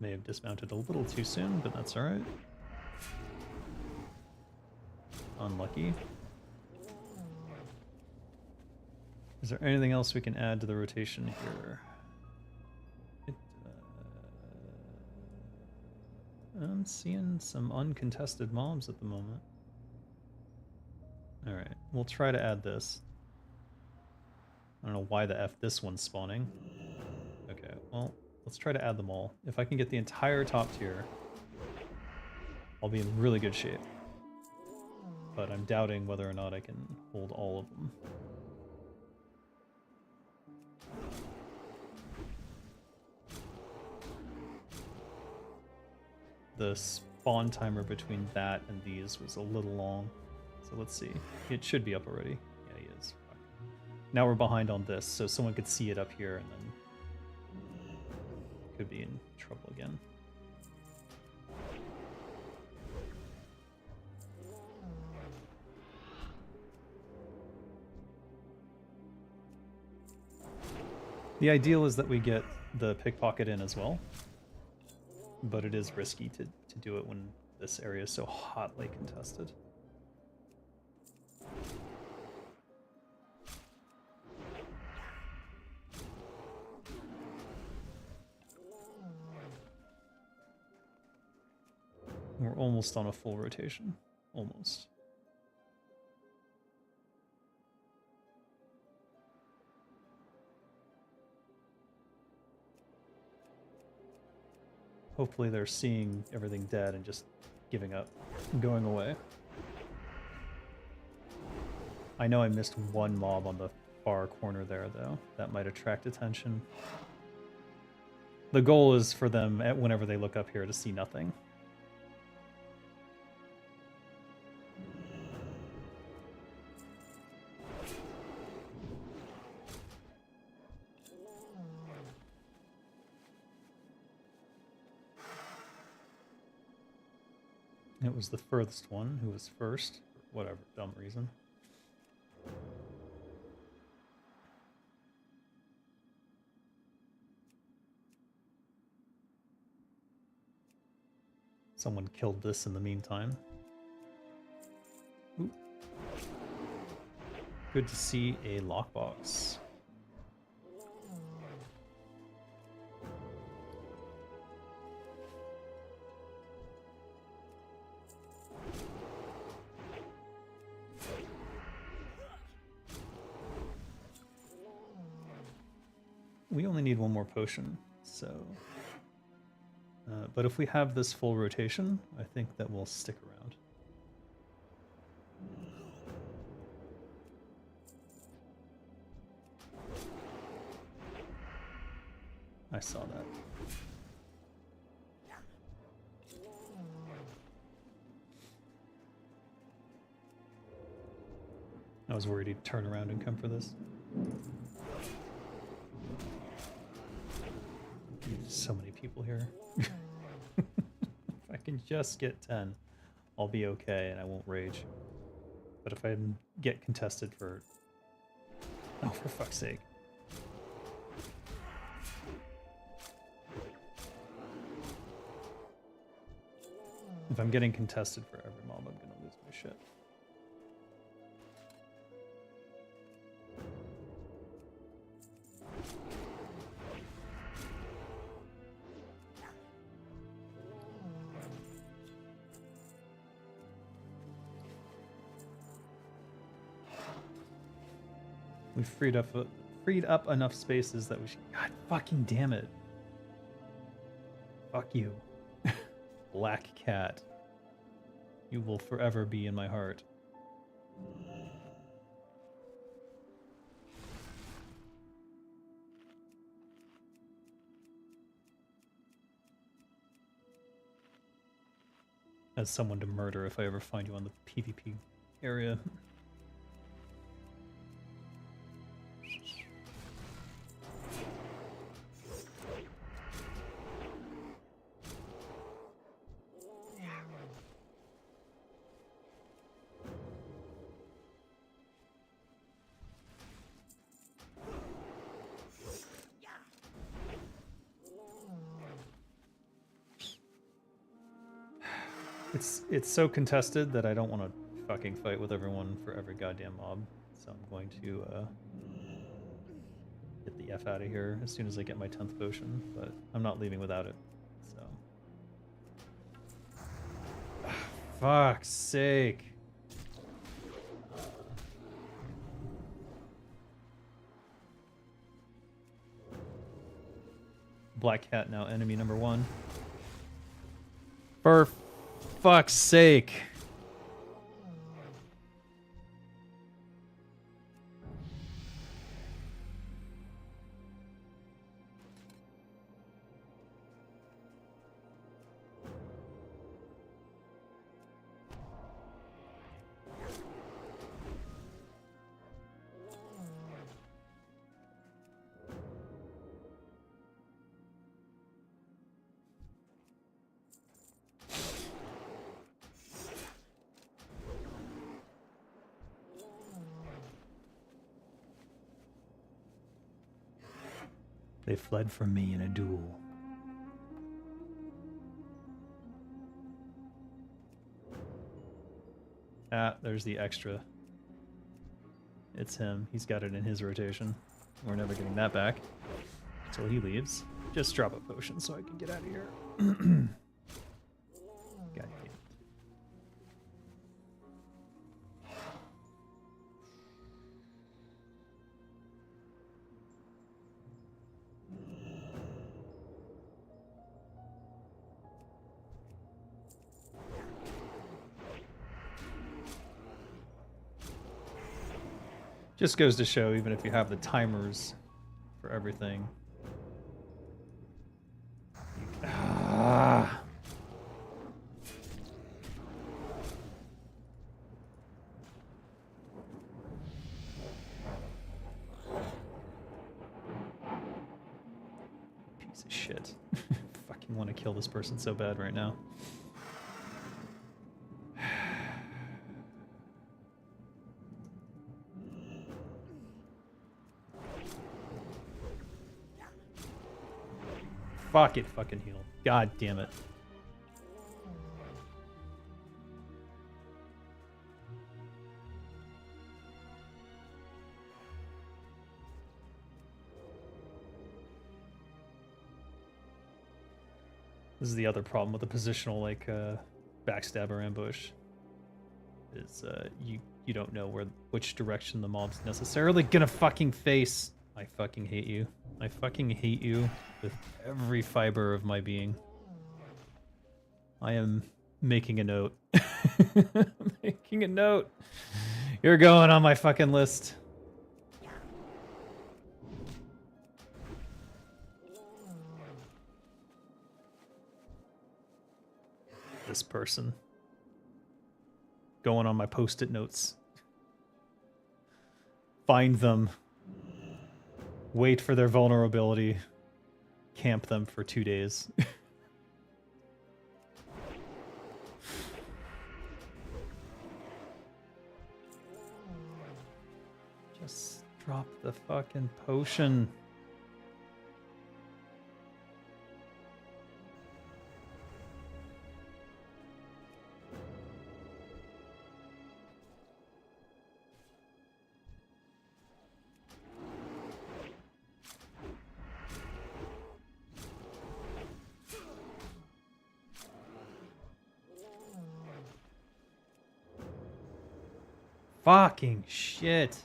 May have dismounted a little too soon, but that's alright. Unlucky. Is there anything else we can add to the rotation here? I'm seeing some uncontested mobs at the moment. Alright, we'll try to add this. I don't know why the F this one's spawning. Okay, well, let's try to add them all. If I can get the entire top tier, I'll be in really good shape. But I'm doubting whether or not I can hold all of them. The spawn timer between that and these was a little long. So let's see. It should be up already. Yeah, he is. Fuck. Now we're behind on this, so someone could see it up here and then could be in trouble again. The ideal is that we get the pickpocket in as well, but it is risky to do it when this area is so hotly contested. We're almost on a full rotation. Almost. Hopefully they're seeing everything dead and just giving up and going away. I know I missed one mob on the far corner there, though. That might attract attention. The goal is for them, whenever they look up here, to see nothing. It was the furthest one who was first, for whatever dumb reason. Someone killed this in the meantime. Ooh. Good to see a lockbox. We only need one more potion, so... but if we have this full rotation, I think that we'll stick around. I saw that. I was worried he'd turn around and come for this. So many people here. If I can just get 10, I'll be okay and I won't rage. But if I get contested for... Oh, for fuck's sake. If I'm getting contested for every mob, I'm gonna lose my shit. We've freed up enough spaces that we should... God fucking damn it. Fuck you. Black cat. You will forever be in my heart. As someone to murder if I ever find you on the PvP area. It's so contested that I don't want to fucking fight with everyone for every goddamn mob. So I'm going to get the F out of here as soon as I get my 10th potion, but I'm not leaving without it. So fuck's sake. Black cat now enemy number 1. For fuck's sake. They fled from me in a duel. Ah, there's the extra. It's him. He's got it in his rotation. We're never getting that back until he leaves. Just drop a potion so I can get out of here. God damn it. Just goes to show, even if you have the timers for everything. Ah. Piece of shit. Fucking want to kill this person so bad right now. Fuck it, fucking heal. God damn it. This is the other problem with the positional like backstab or ambush. Is you don't know which direction the mob's necessarily gonna fucking face. I fucking hate you. I fucking hate you with every fiber of my being. I am making a note. Making a note. You're going on my fucking list. This person. Going on my post-it notes. Find them. Wait for their vulnerability. Camp them for 2 days. Just drop the fucking potion. Fucking shit.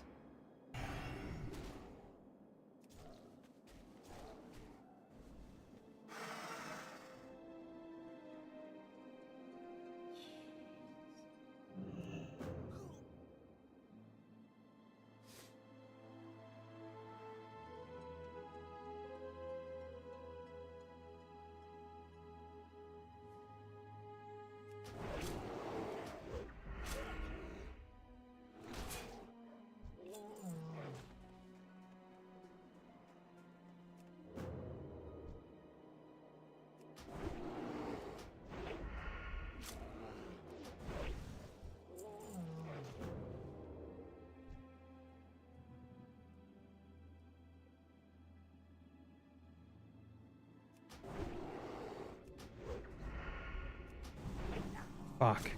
Fuck.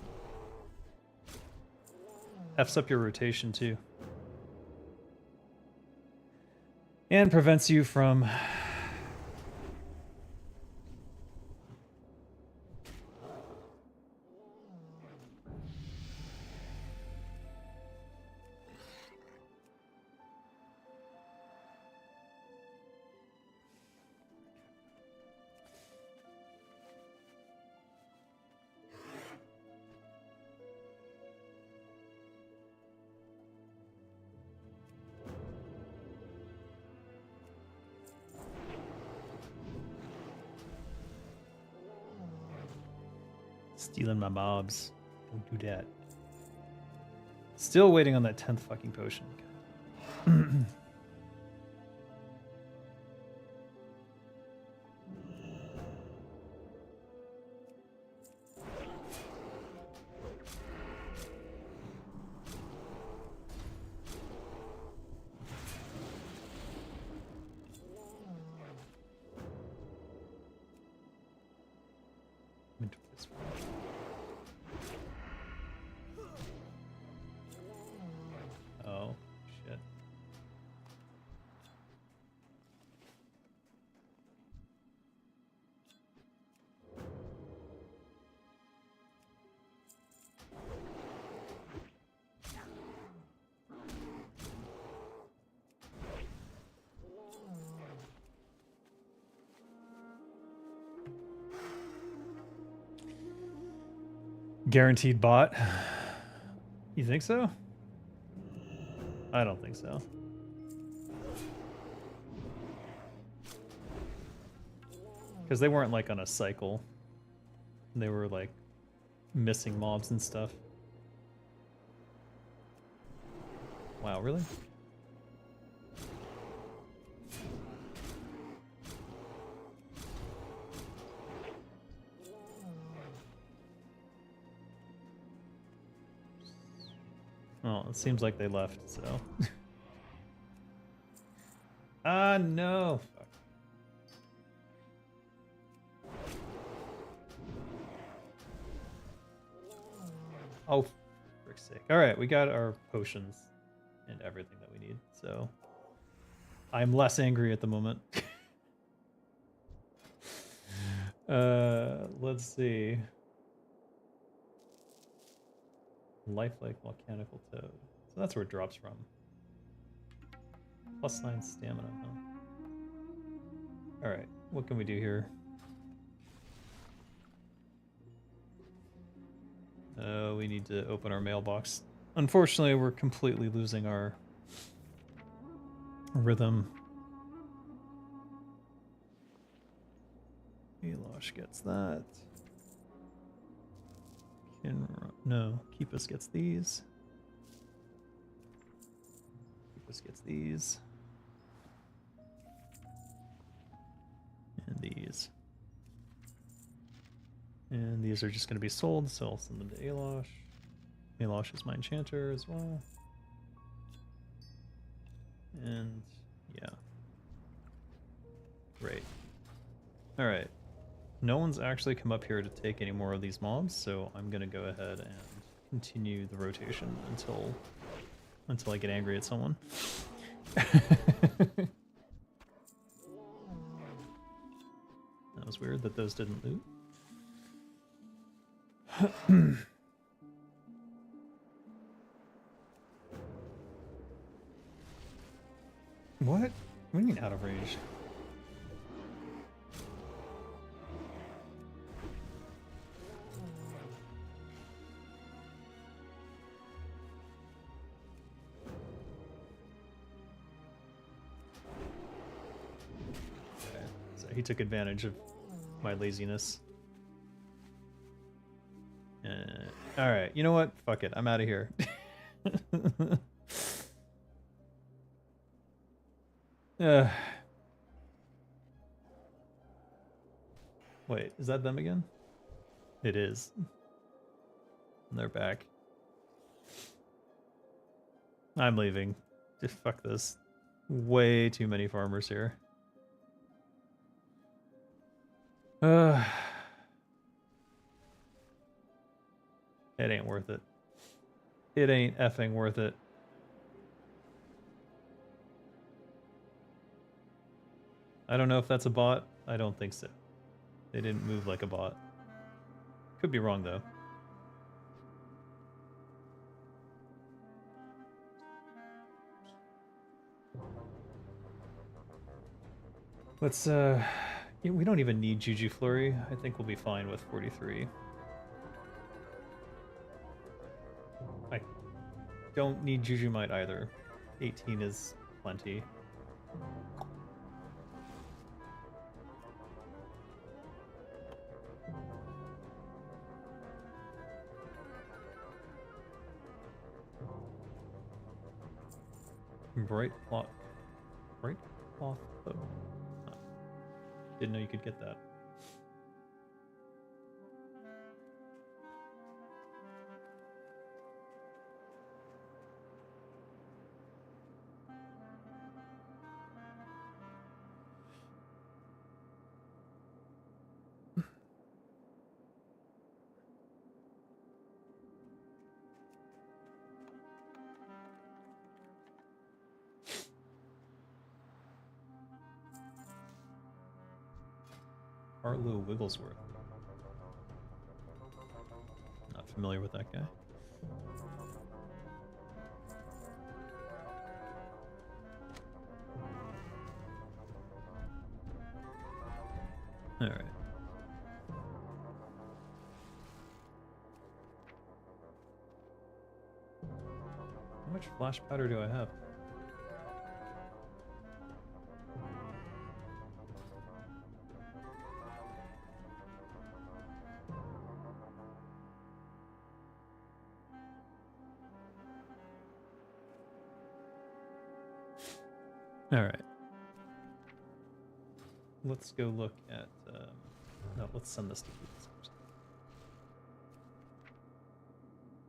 F's up your rotation too. And prevents you from... Stealing my mobs. Don't do that. Still waiting on that 10th fucking potion. Oh, shit. Guaranteed bot? You think so? I don't think so. Because they weren't like on a cycle. They were like missing mobs and stuff. Wow, really? Oh, it seems like they left, so. Ah, no. Fuck. Oh, frick's sake. Alright, we got our potions and everything that we need, so. I'm less angry at the moment. Let's see. Lifelike volcanical toad. So that's where it drops from. +9 stamina, huh? Alright, what can we do here? We need to open our mailbox. Unfortunately, we're completely losing our rhythm. Elosh gets that. No, Keepus gets these. Keepus gets these. And these. And these are just going to be sold, so I'll send them to Alosh. Alosh is my enchanter as well. And yeah. Great. Alright. No one's actually come up here to take any more of these mobs, so I'm going to go ahead and continue the rotation until I get angry at someone. That was weird that those didn't loot. What? What do you mean out of range? Okay, so he took advantage of my laziness. Alright, you know what? Fuck it, I'm out of here. Wait, is that them again? It is. And they're back. I'm leaving. Just fuck this. Way too many farmers here. It ain't worth it. It ain't effing worth it. I don't know if that's a bot. I don't think so. They didn't move like a bot. Could be wrong though. Let's yeah, we don't even need Juju Flurry. I think we'll be fine with 43. I don't need Juju Might either. 18 is plenty. Bright cloth bow. Oh. Didn't know you could get that. Arlo Wigglesworth. Not familiar with that guy. All right. How much flash powder do I have? All right. Let's go look at. No, let's send this to Keith.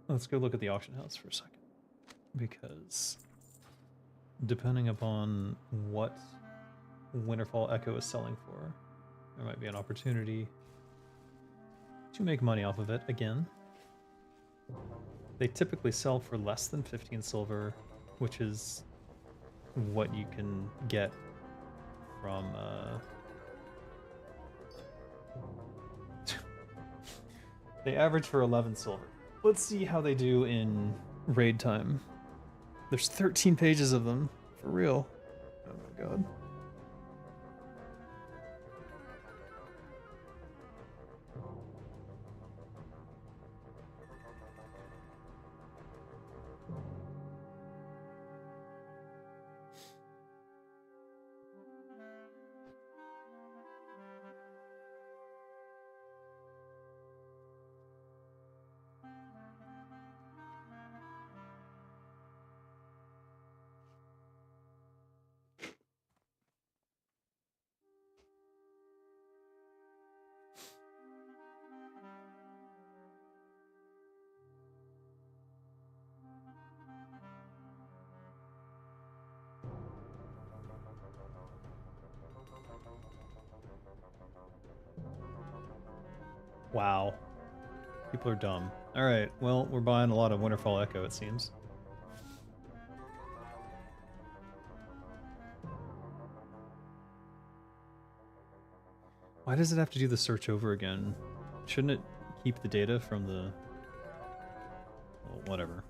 Let's go look at the auction house for a second, because depending upon what Winterfall Echo is selling for, there might be an opportunity to make money off of it again. They typically sell for less than 15 silver, which is what you can get from They average for 11 silver. Let's see how they do in raid time. There's 13 pages of them, for real. Oh my god. Wow. People are dumb. Alright, well, we're buying a lot of Winterfall Echo, it seems. Why does it have to do the search over again? Shouldn't it keep the data from the... Well, whatever.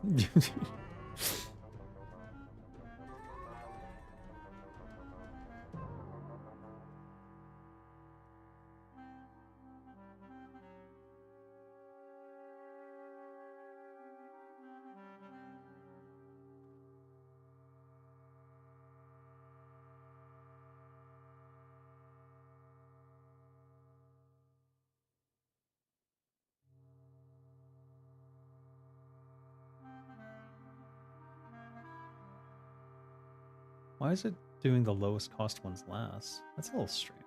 Why is it doing the lowest cost ones last? That's a little strange.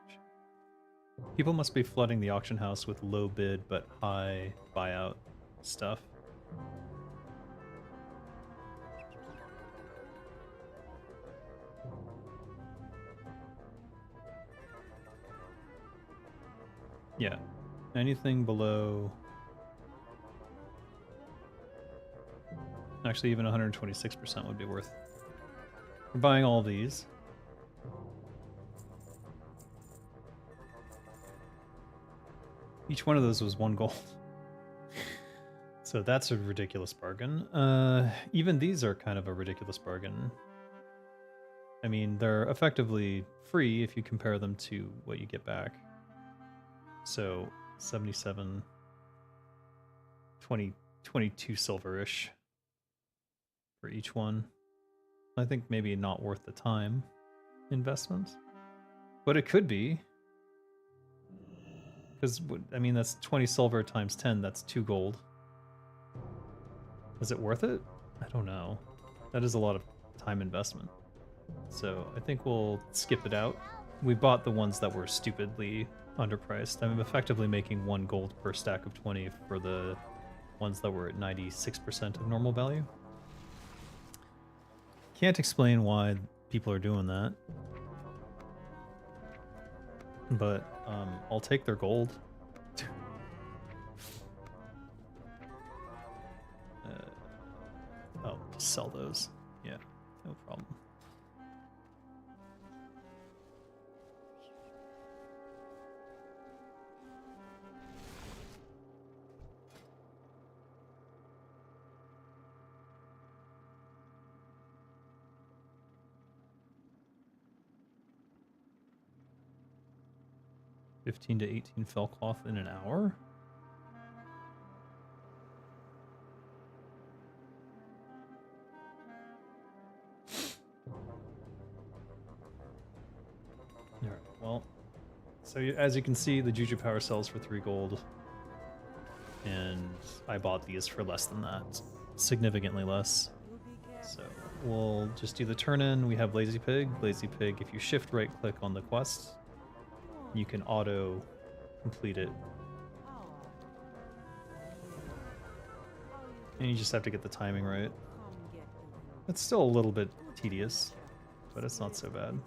People must be flooding the auction house with low bid but high buyout stuff. Yeah, anything below... Actually, even 126% would be worth. We're buying all these. Each one of those was 1 gold. So that's a ridiculous bargain. Even these are kind of a ridiculous bargain. I mean, they're effectively free if you compare them to what you get back. So 77, 20, 22 silver-ish for each one. I think maybe not worth the time investment, but it could be. Because, I mean, that's 20 silver times 10, that's 2 gold. Is it worth it? I don't know. That is a lot of time investment. So I think we'll skip it out. We bought the ones that were stupidly underpriced. I'm effectively making 1 gold per stack of 20 for the ones that were at 96% of normal value. Can't explain why people are doing that. But I'll take their gold. Oh, just sell those. Yeah, no problem. $15 to $18 fell cloth in an hour? Alright, well, so as you can see, the Juju Power sells for 3 gold, and I bought these for less than that, significantly less. So we'll just do the turn-in. We have Lazy Pig. Lazy Pig, if you shift right-click on the quest, you can auto complete it. And you just have to get the timing right. It's still a little bit tedious, but it's not so bad.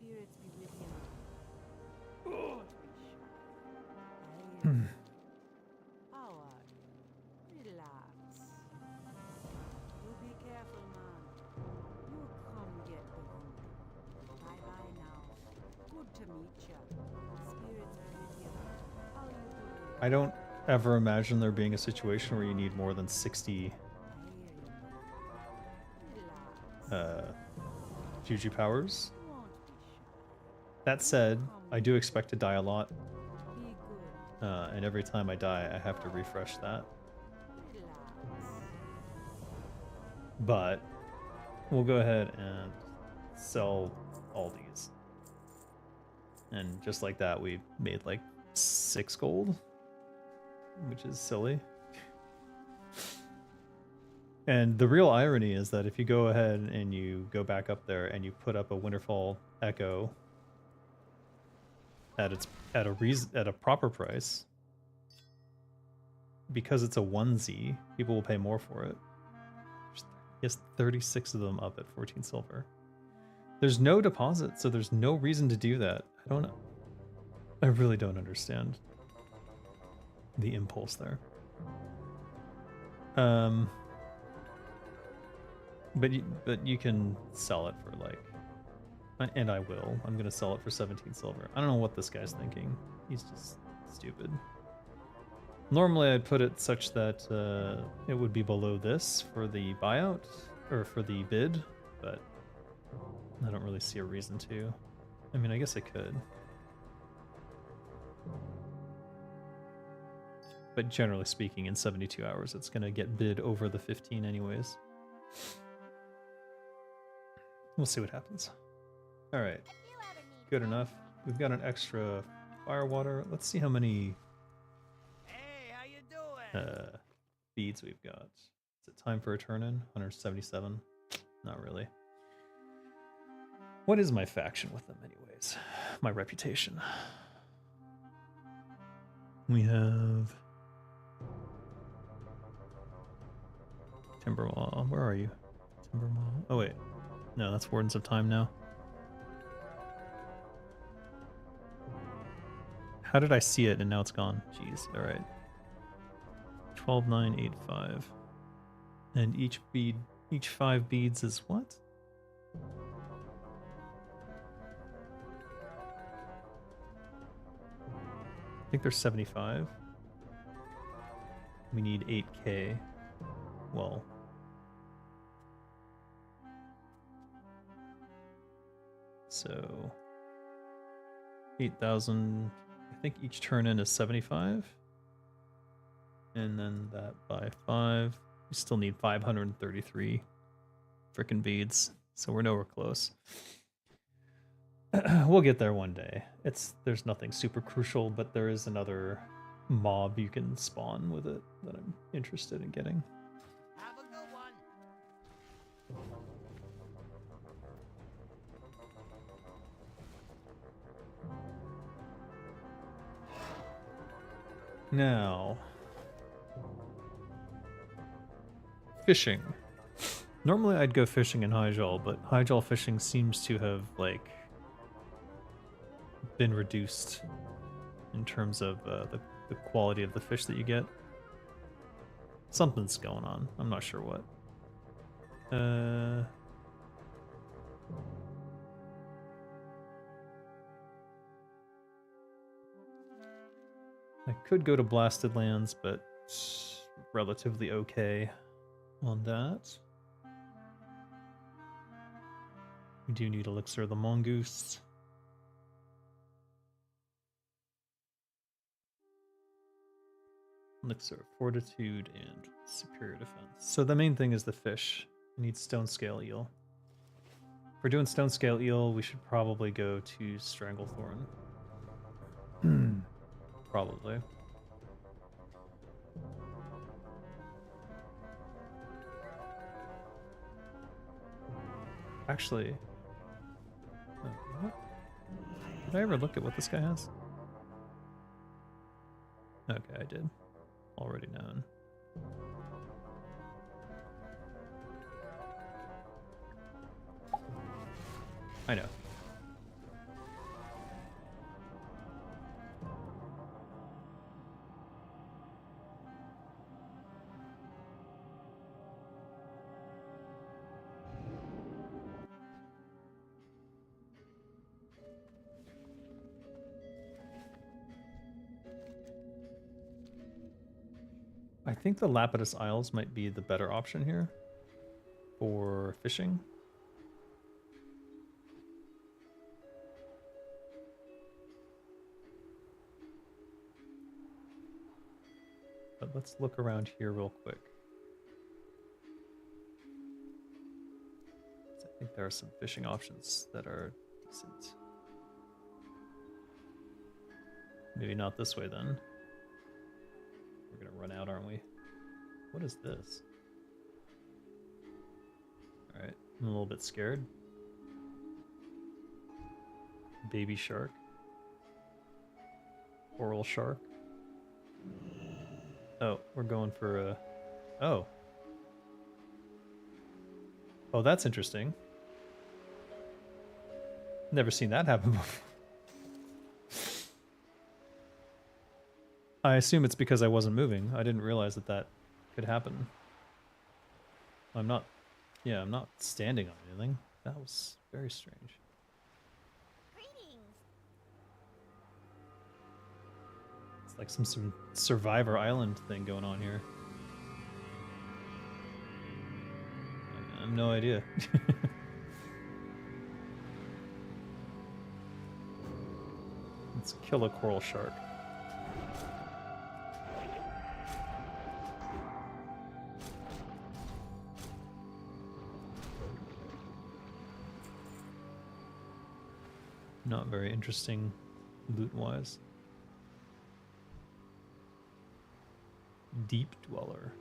Spirits be with you. Don't be shy. Howard, relax. You be careful, man. You come get the voodoo. Bye-bye now. Good to meet ya. Spirits are with you. How you doing? I don't ever imagine there being a situation where you need more than 60 I hear you. Relax. Juju powers. Won't be shy. That said, I do expect to die a lot, Be good. and every time I die, I have to refresh that. Relax. But we'll go ahead and sell all these. And just like that, we made like 6 gold, which is silly. And the real irony is that if you go ahead and you go back up there and you put up a Winterfall Echo at a proper price, because it's a onesie, people will pay more for it. He has 36 of them up at 14 silver. There's no deposit, so there's no reason to do that. I really don't understand the impulse there. But you can sell it for like, and I will. I'm gonna sell it for 17 silver. I don't know what this guy's thinking. He's just stupid. Normally I'd put it such that it would be below this for the buyout, or for the bid, but I don't really see a reason to. I mean, I guess I could. But generally speaking, in 72 hours, it's gonna get bid over the 15 anyways. We'll see what happens. All right, If you ever need good help, enough. We've got an extra fire water. Let's see how many Hey, how you doing? beads we've got. Is it time for a turn in? 177. Not really. What is my faction with them anyways? My reputation. We have Timbermaw. Where are you? Timbermaw. Oh wait. No, that's Wardens of Time now. How did I see it and now it's gone? Jeez. All right. 12,985. And each 5 beads is what? I think they're 75. We need 8k. Well, so 8,000. I think each turn in is 75. And then that by 5. We still need 533 frickin' beads. So we're nowhere close. We'll get there one day. There's nothing super crucial, but there is another mob you can spawn with it that I'm interested in getting. Have a good one. Now, fishing. Normally I'd go fishing in Hyjal, but Hyjal fishing seems to have like been reduced in terms of the quality of the fish that you get. Something's going on. I'm not sure what. I could go to Blasted Lands, but relatively okay on that. We do need Elixir of the Mongoose. Elixir of Fortitude and Superior Defense. So the main thing is the fish. We need Stone Scale Eel. If we're doing Stone Scale Eel, we should probably go to Stranglethorn. Probably. Actually, what? Did I ever look at what this guy has? Okay, I did. Already known. I know. I think the Lapidus Isles might be the better option here for fishing. But let's look around here real quick. I think there are some fishing options that are decent. Maybe not this way then. We're gonna run out, aren't we? What is this? Alright, I'm a little bit scared. Baby shark. Coral shark. Oh, we're going for a... Oh. Oh, that's interesting. Never seen that happen before. I assume it's because I wasn't moving. I didn't realize that that could happen. I'm not... Yeah, I'm not standing on anything. That was very strange. Greetings. It's like some Survivor Island thing going on here. I have no idea. Let's kill a coral shark. Not very interesting loot-wise. Deep Dweller.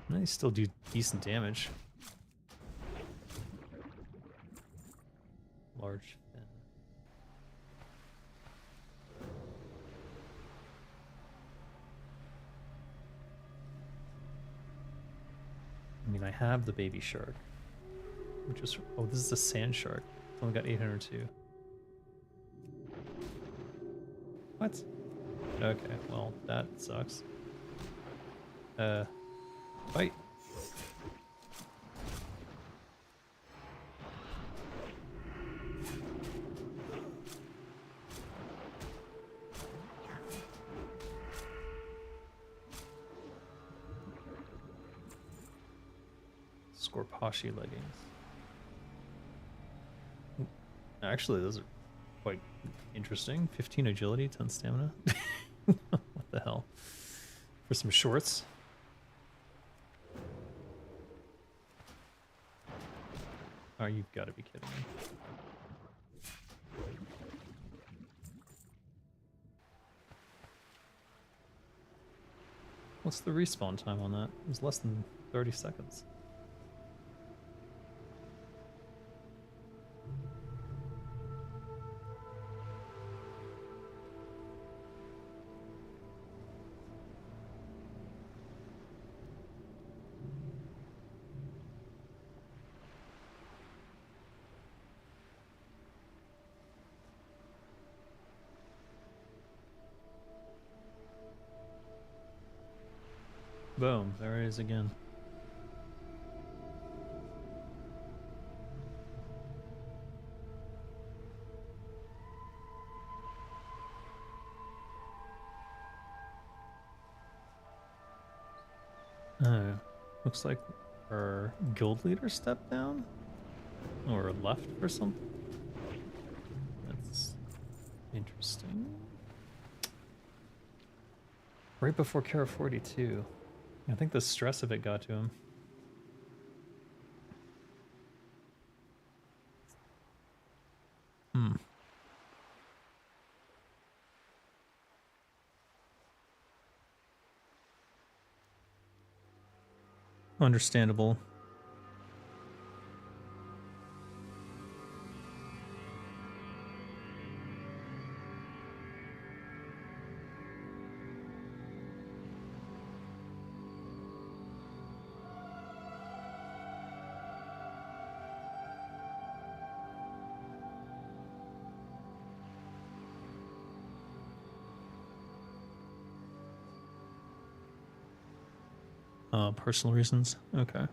They still do decent damage. Large fin. I mean, I have the baby shark, which is... Oh, this is a sand shark. It's only got 802. What? Okay, well, that sucks. Fight. Scorpashi leggings. Actually, those are quite interesting. 15 agility, 10 stamina. What the hell? For some shorts. Oh, you've got to be kidding me. What's the respawn time on that? It was less than 30 seconds. Boom, there it is again. Oh, looks like our guild leader stepped down? Or left or something? That's interesting. Right before AQ40 too. I think the stress of it got to him. Understandable. Personal reasons. Okay.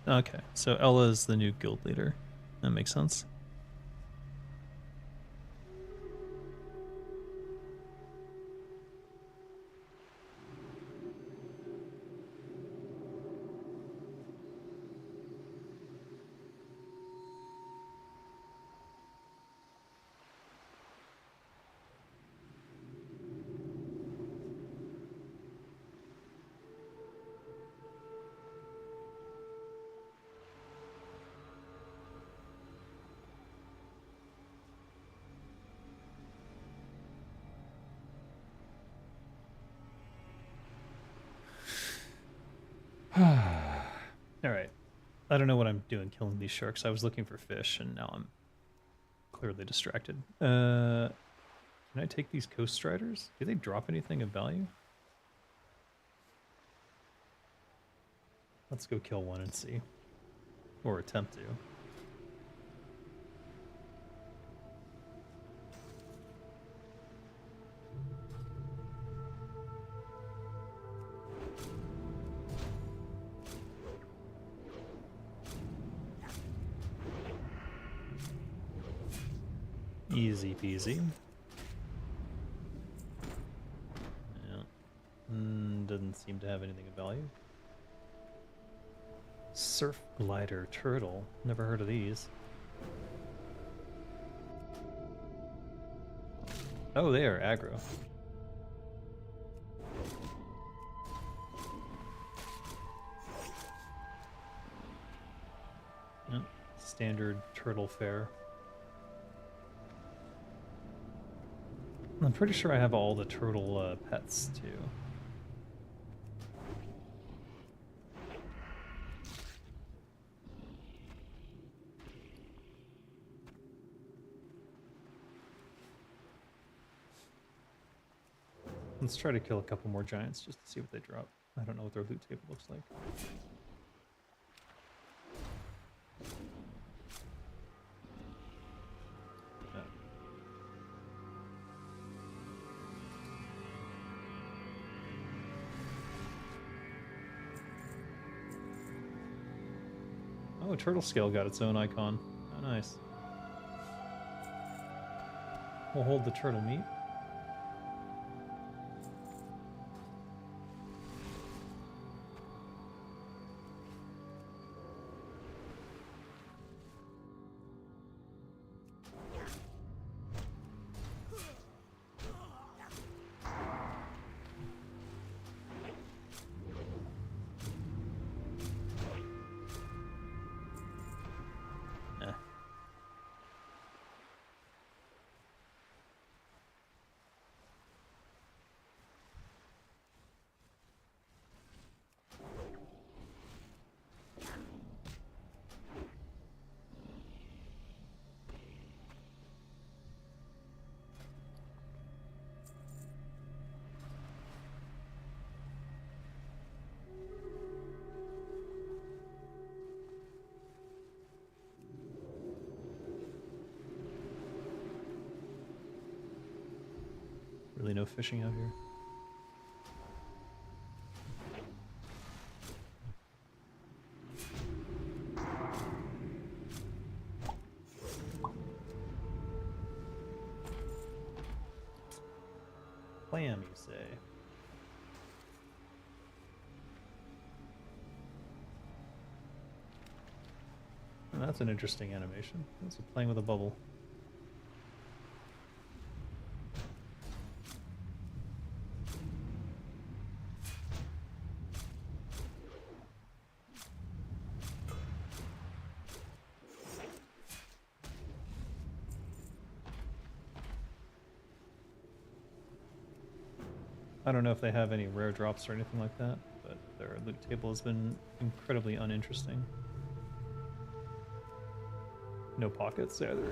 Okay, so Ella is the new guild leader. That makes sense. All right. I don't know what I'm doing killing these sharks. I was looking for fish, and now I'm clearly distracted. Can I take these coast striders? Do they drop anything of value? Let's go kill one and see. Or attempt to. Easy peasy. Yeah. Doesn't seem to have anything of value. Surf glider turtle. Never heard of these. Oh, they are aggro. Yep. Standard turtle fare. I'm pretty sure I have all the turtle pets too. Let's try to kill a couple more giants just to see what they drop. I don't know what their loot table looks like. Yeah. Oh, turtle scale got its own icon. Oh, nice. We'll hold the turtle meat. Eh. Really no fishing out here. Clam, you say? Oh, that's an interesting animation. That's playing with a bubble. I don't know if they have any rare drops or anything like that, but their loot table has been incredibly uninteresting. No pockets either.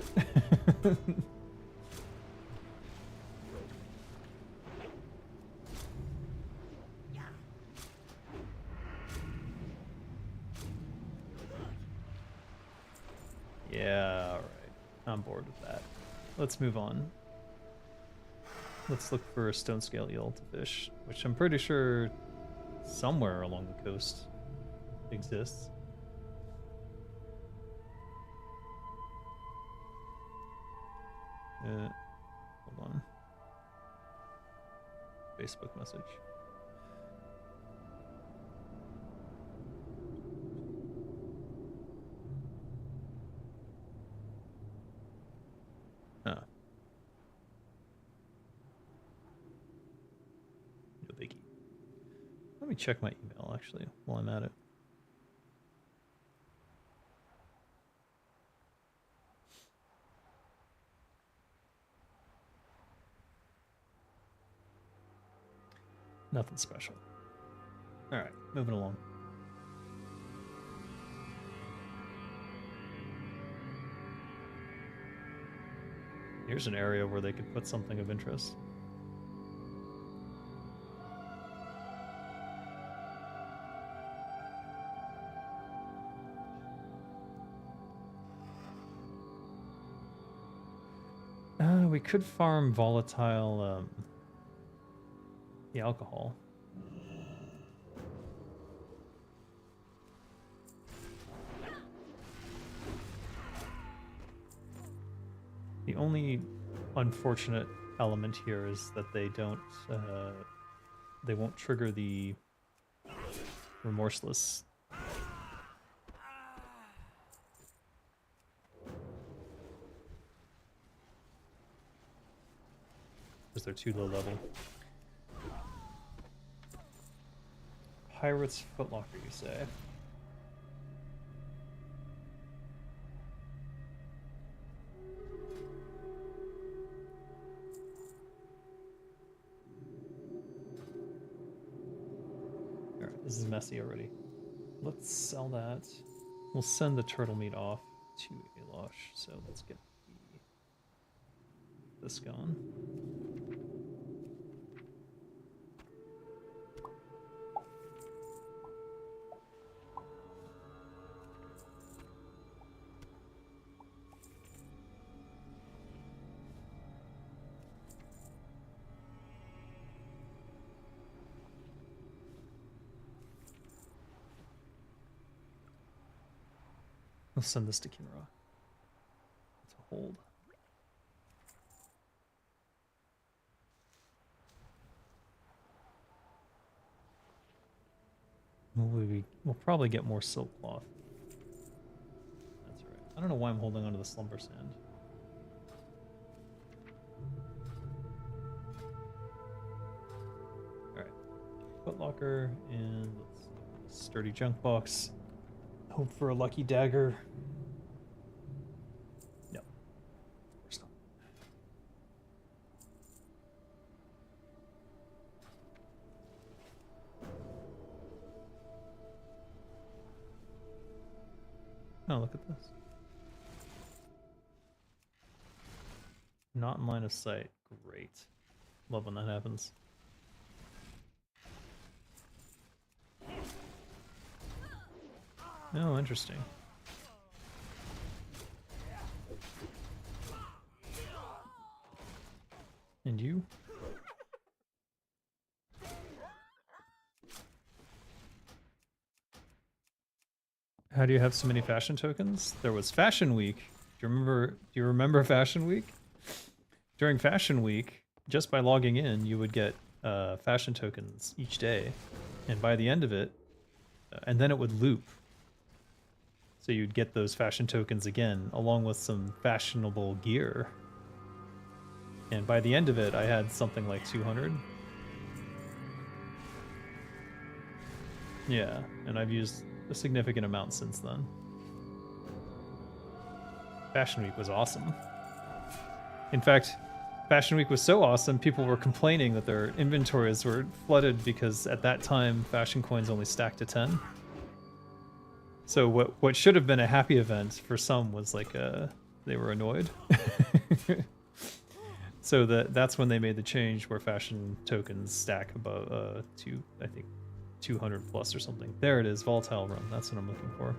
Yeah, alright. I'm bored with that. Let's move on. Let's look for a stone scale eel to fish, which I'm pretty sure somewhere along the coast exists. Hold on. Facebook message. Huh. No biggie. Let me check my email actually while I'm at it. Nothing special. Alright, moving along. Here's an area where they could put something of interest. We could farm volatile, the alcohol. The only unfortunate element here is that they don't, they won't trigger the remorseless. Because they're too low level. Pirate's Footlocker, you say? Alright, this is messy already. Let's sell that. We'll send the turtle meat off to Alosh, so let's get this going. We'll send this to Kinra. It's a hold. We'll probably get more silk cloth. That's right. I don't know why I'm holding onto the slumber sand. Alright. Footlocker and let's sturdy junk box. Hope for a lucky dagger. No. Of course not. Oh, look at this. Not in line of sight. Great. Love when that happens. Oh, interesting. And you? How do you have so many fashion tokens? There was Fashion Week. Do you remember Fashion Week? During Fashion Week, just by logging in, you would get fashion tokens each day. And by the end of it, and then it would loop. So you'd get those fashion tokens again, along with some fashionable gear. And by the end of it, I had something like 200. Yeah, and I've used a significant amount since then. Fashion Week was awesome. In fact, Fashion Week was so awesome, people were complaining that their inventories were flooded because at that time, fashion coins only stacked to 10. So what should have been a happy event for some was like they were annoyed. So that's when they made the change where fashion tokens stack above to I think 200 plus or something. There it is, volatile run. That's what I'm looking for.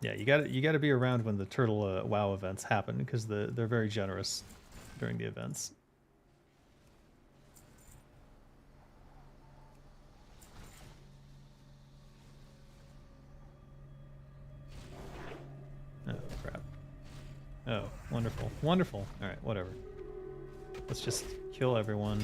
Yeah, you gotta be around when the turtle WoW events happen because they're very generous during the events. Oh crap! Oh, wonderful, wonderful. All right, whatever. Let's just kill everyone.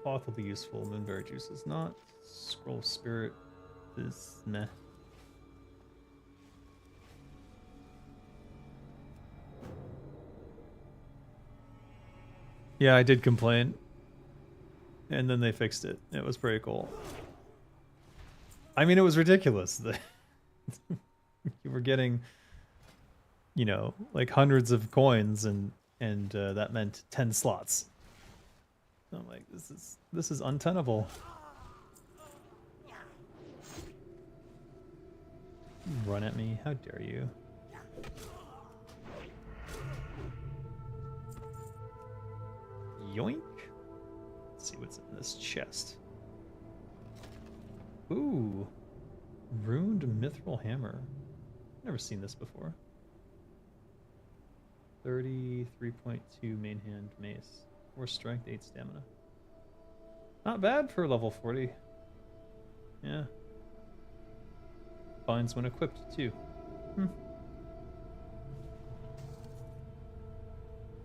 Cloth will be useful. Moonberry juice is not. Scroll of spirit is meh. Yeah, I did complain. And then they fixed it. It was pretty cool. I mean, it was ridiculous. You were getting, you know, like hundreds of coins, and that meant 10 slots. I'm like, this is untenable. Run at me? How dare you? Yoink. Let's see what's in this chest. Ooh. Ruined mithril hammer. Never seen this before. 33.2 main hand mace. 4 strength, 8 stamina. Not bad for level 40. Yeah. Binds when equipped too.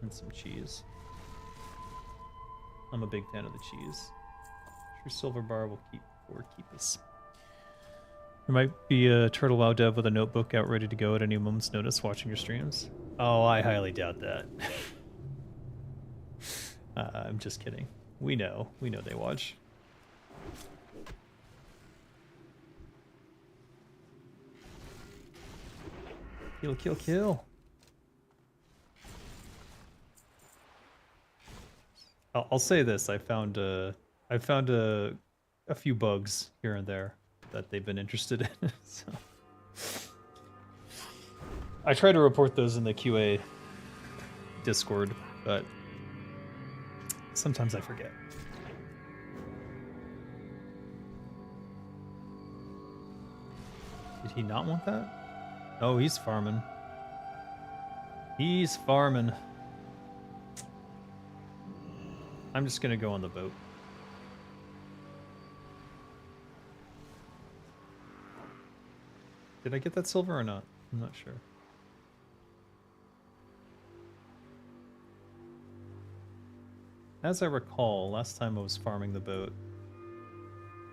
And some cheese. I'm a big fan of the cheese. True silver bar will keep us. There might be a Turtle WoW dev with a notebook out ready to go at any moment's notice watching your streams. Oh, I highly doubt that. I'm just kidding. We know they watch. Kill, kill, kill. I'll say this: I found a few bugs here and there that they've been interested in. So I try to report those in the QA Discord, but sometimes I forget. Did he not want that? Oh, he's farming. He's farming. I'm just gonna go on the boat. Did I get that silver or not? I'm not sure. As I recall, last time I was farming the boat,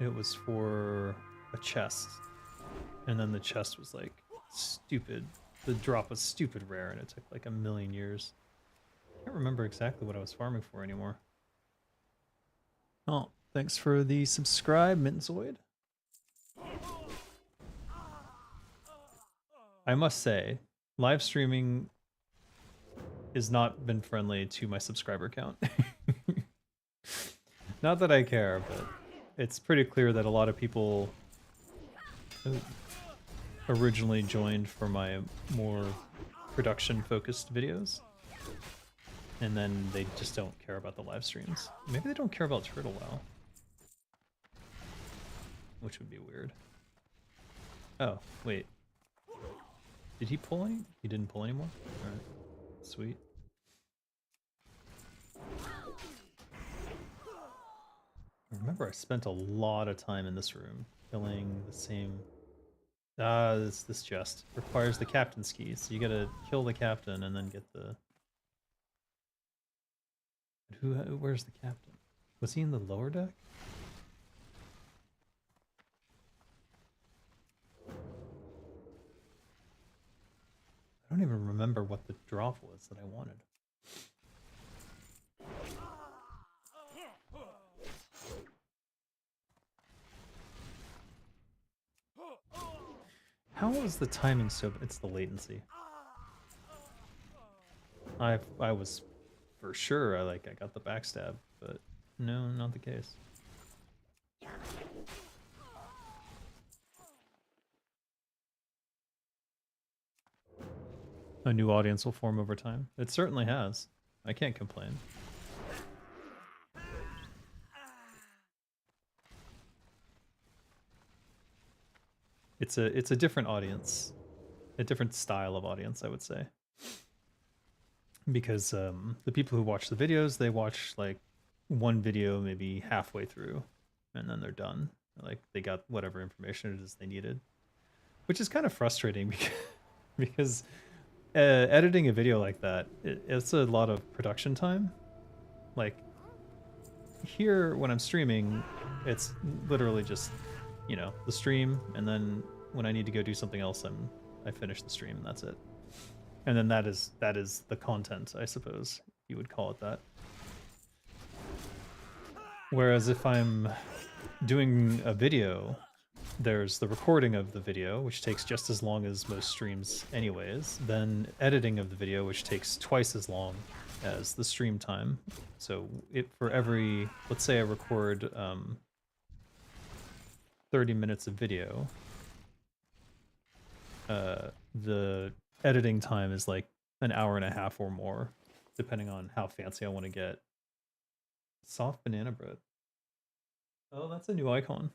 it was for a chest. And then the chest was like stupid. The drop was stupid rare and it took like a million years. I can't remember exactly what I was farming for anymore. Oh, thanks for the subscribe, Minzoid. I must say, live streaming has not been friendly to my subscriber count. Not that I care, but it's pretty clear that a lot of people originally joined for my more production-focused videos. And then they just don't care about the live streams. Maybe they don't care about Turtle WoW. Which would be weird. Oh, wait. Did he pull any? He didn't pull anymore? Alright. Sweet. Remember, I spent a lot of time in this room killing the same... this chest requires the captain's key, so you gotta kill the captain and then get the... Where's the captain? Was he in the lower deck? I don't even remember what the drop was that I wanted. How is the timing so? It's the latency. I was for sure I got the backstab, but no, not the case. A new audience will form over time. It certainly has. I can't complain. It's a different audience, a different style of audience, I would say. Because the people who watch the videos, they watch like one video maybe halfway through, and then they're done. Like they got whatever information it is they needed, which is kind of frustrating because editing a video like that, it's a lot of production time. Like here when I'm streaming, it's literally just, you know, the stream, and then when I need to go do something else, I finish the stream and that's it. And then that is the content, I suppose you would call it that. Whereas if I'm doing a video, there's the recording of the video, which takes just as long as most streams anyways, then editing of the video, which takes twice as long as the stream time. So for every, let's say I record 30 minutes of video, the editing time is like an hour and a half or more, depending on how fancy I want to get. Soft banana bread. Oh, that's a new icon.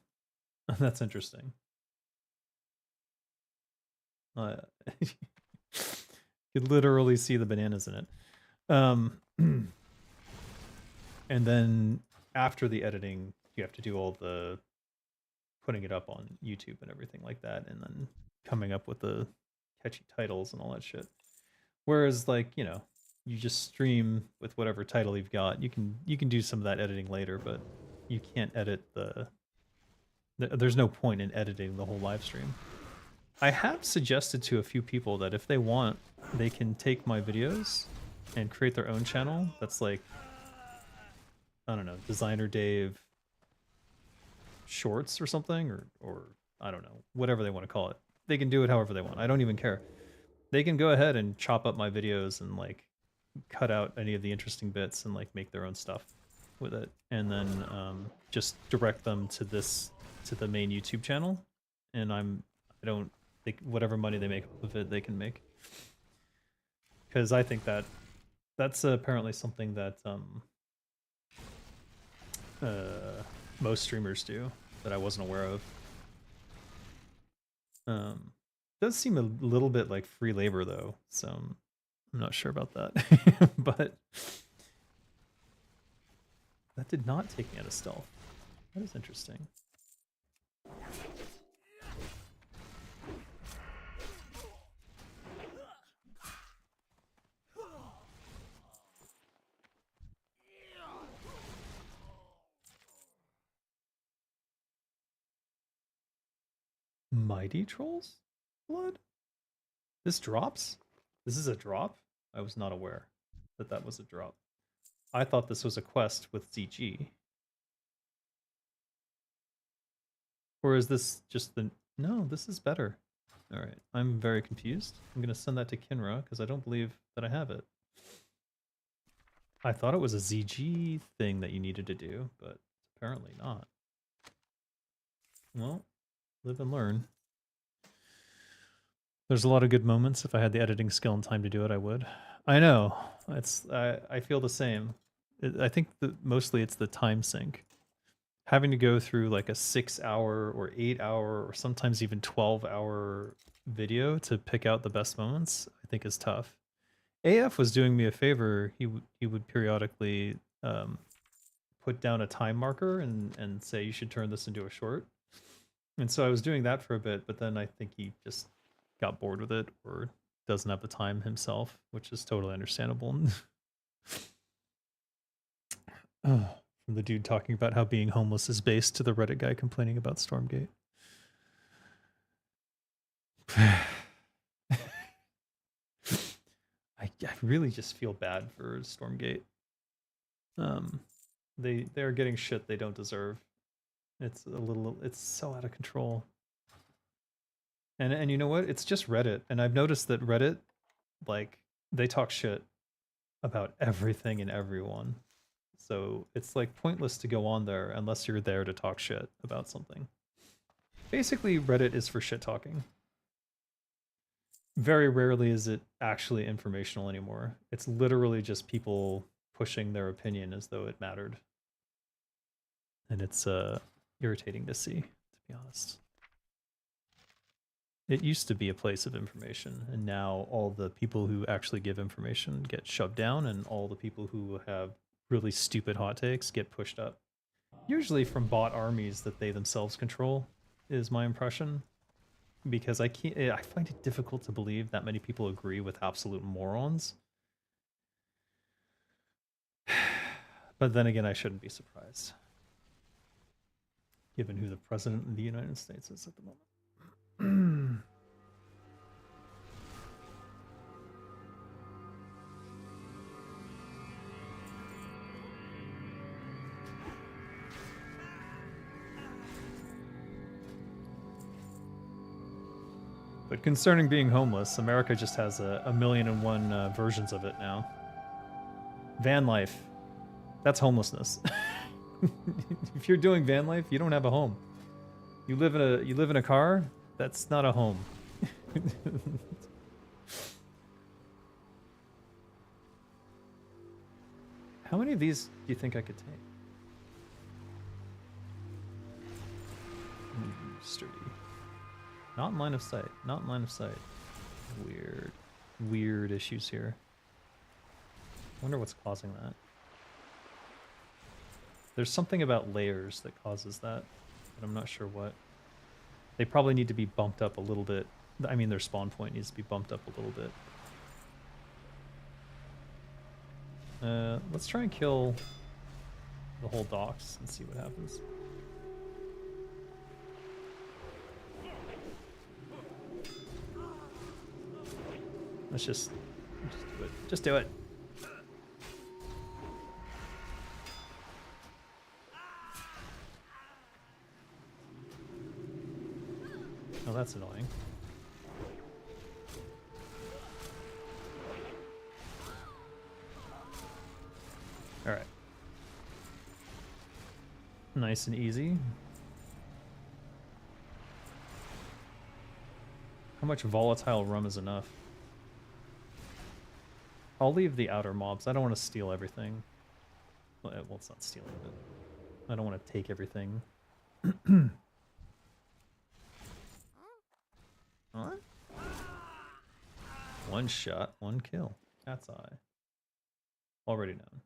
That's interesting. You could literally see the bananas in it. And then after the editing, you have to do all the putting it up on YouTube and everything like that, and then coming up with the catchy titles and all that shit. Whereas, like, you know, you just stream with whatever title you've got. You can do some of that editing later, but you can't edit there's no point in editing the whole live stream. I have suggested to a few people that if they want, they can take my videos and create their own channel that's like, I don't know, Designer Dave Shorts or something, or I don't know, whatever they want to call it. They can do it however they want. I don't even care. They can go ahead and chop up my videos and like cut out any of the interesting bits and like make their own stuff with it, and then just direct them to the main YouTube channel, and I don't think whatever money they make off of it they can make, because I think that's apparently something that most streamers do that I wasn't aware of. Does seem a little bit like free labor though, so I'm not sure about that. But that did not take me out of stealth. That is interesting. Mighty Trolls blood? This drops? This is a drop? I was not aware that was a drop. I thought this was a quest with ZG. Or is this just the... No, this is better. Alright, I'm very confused. I'm going to send that to Kinra because I don't believe that I have it. I thought it was a ZG thing that you needed to do, but apparently not. Well, live and learn. There's a lot of good moments. If I had the editing skill and time to do it, I would. I know. I feel the same. I think mostly it's the time sink. Having to go through like a 6-hour or 8-hour or sometimes even 12-hour video to pick out the best moments, I think is tough. AF was doing me a favor. He would periodically put down a time marker and say you should turn this into a short. And so I was doing that for a bit, but then I think he just got bored with it or doesn't have the time himself, which is totally understandable. Oh, from the dude talking about how being homeless is based to the Reddit guy complaining about Stormgate. I really just feel bad for Stormgate. They're getting shit they don't deserve. It's so out of control. And you know what? It's just Reddit, and I've noticed that Reddit, like, they talk shit about everything and everyone. So it's like pointless to go on there unless you're there to talk shit about something. Basically, Reddit is for shit talking. Very rarely is it actually informational anymore. It's literally just people pushing their opinion as though it mattered. And it's irritating to see, to be honest. It used to be a place of information, and now all the people who actually give information get shoved down, and all the people who have really stupid hot takes get pushed up. Usually from bot armies that they themselves control, is my impression. Because I find it difficult to believe that many people agree with absolute morons. But then again, I shouldn't be surprised, given who the president of the United States is at the moment. But concerning being homeless, America just has a million and one versions of it now. Van life, that's homelessness. If you're doing van life, you don't have a home. You live in a car, that's not a home. How many of these do you think I could take? Sturdy. Not in line of sight. Not in line of sight. Weird issues here. I wonder what's causing that. There's something about layers that causes that, but I'm not sure what. They probably need to be bumped up a little bit. I mean, their spawn point needs to be bumped up a little bit. Let's try and kill the whole docks and see what happens. Let's just do it. Just do it. Oh, that's annoying. All right. Nice and easy. How much volatile rum is enough? I'll leave the outer mobs. I don't want to steal everything. Well, it's not stealing, but I don't want to take everything. Huh? One shot, one kill. Cat's eye. Already known.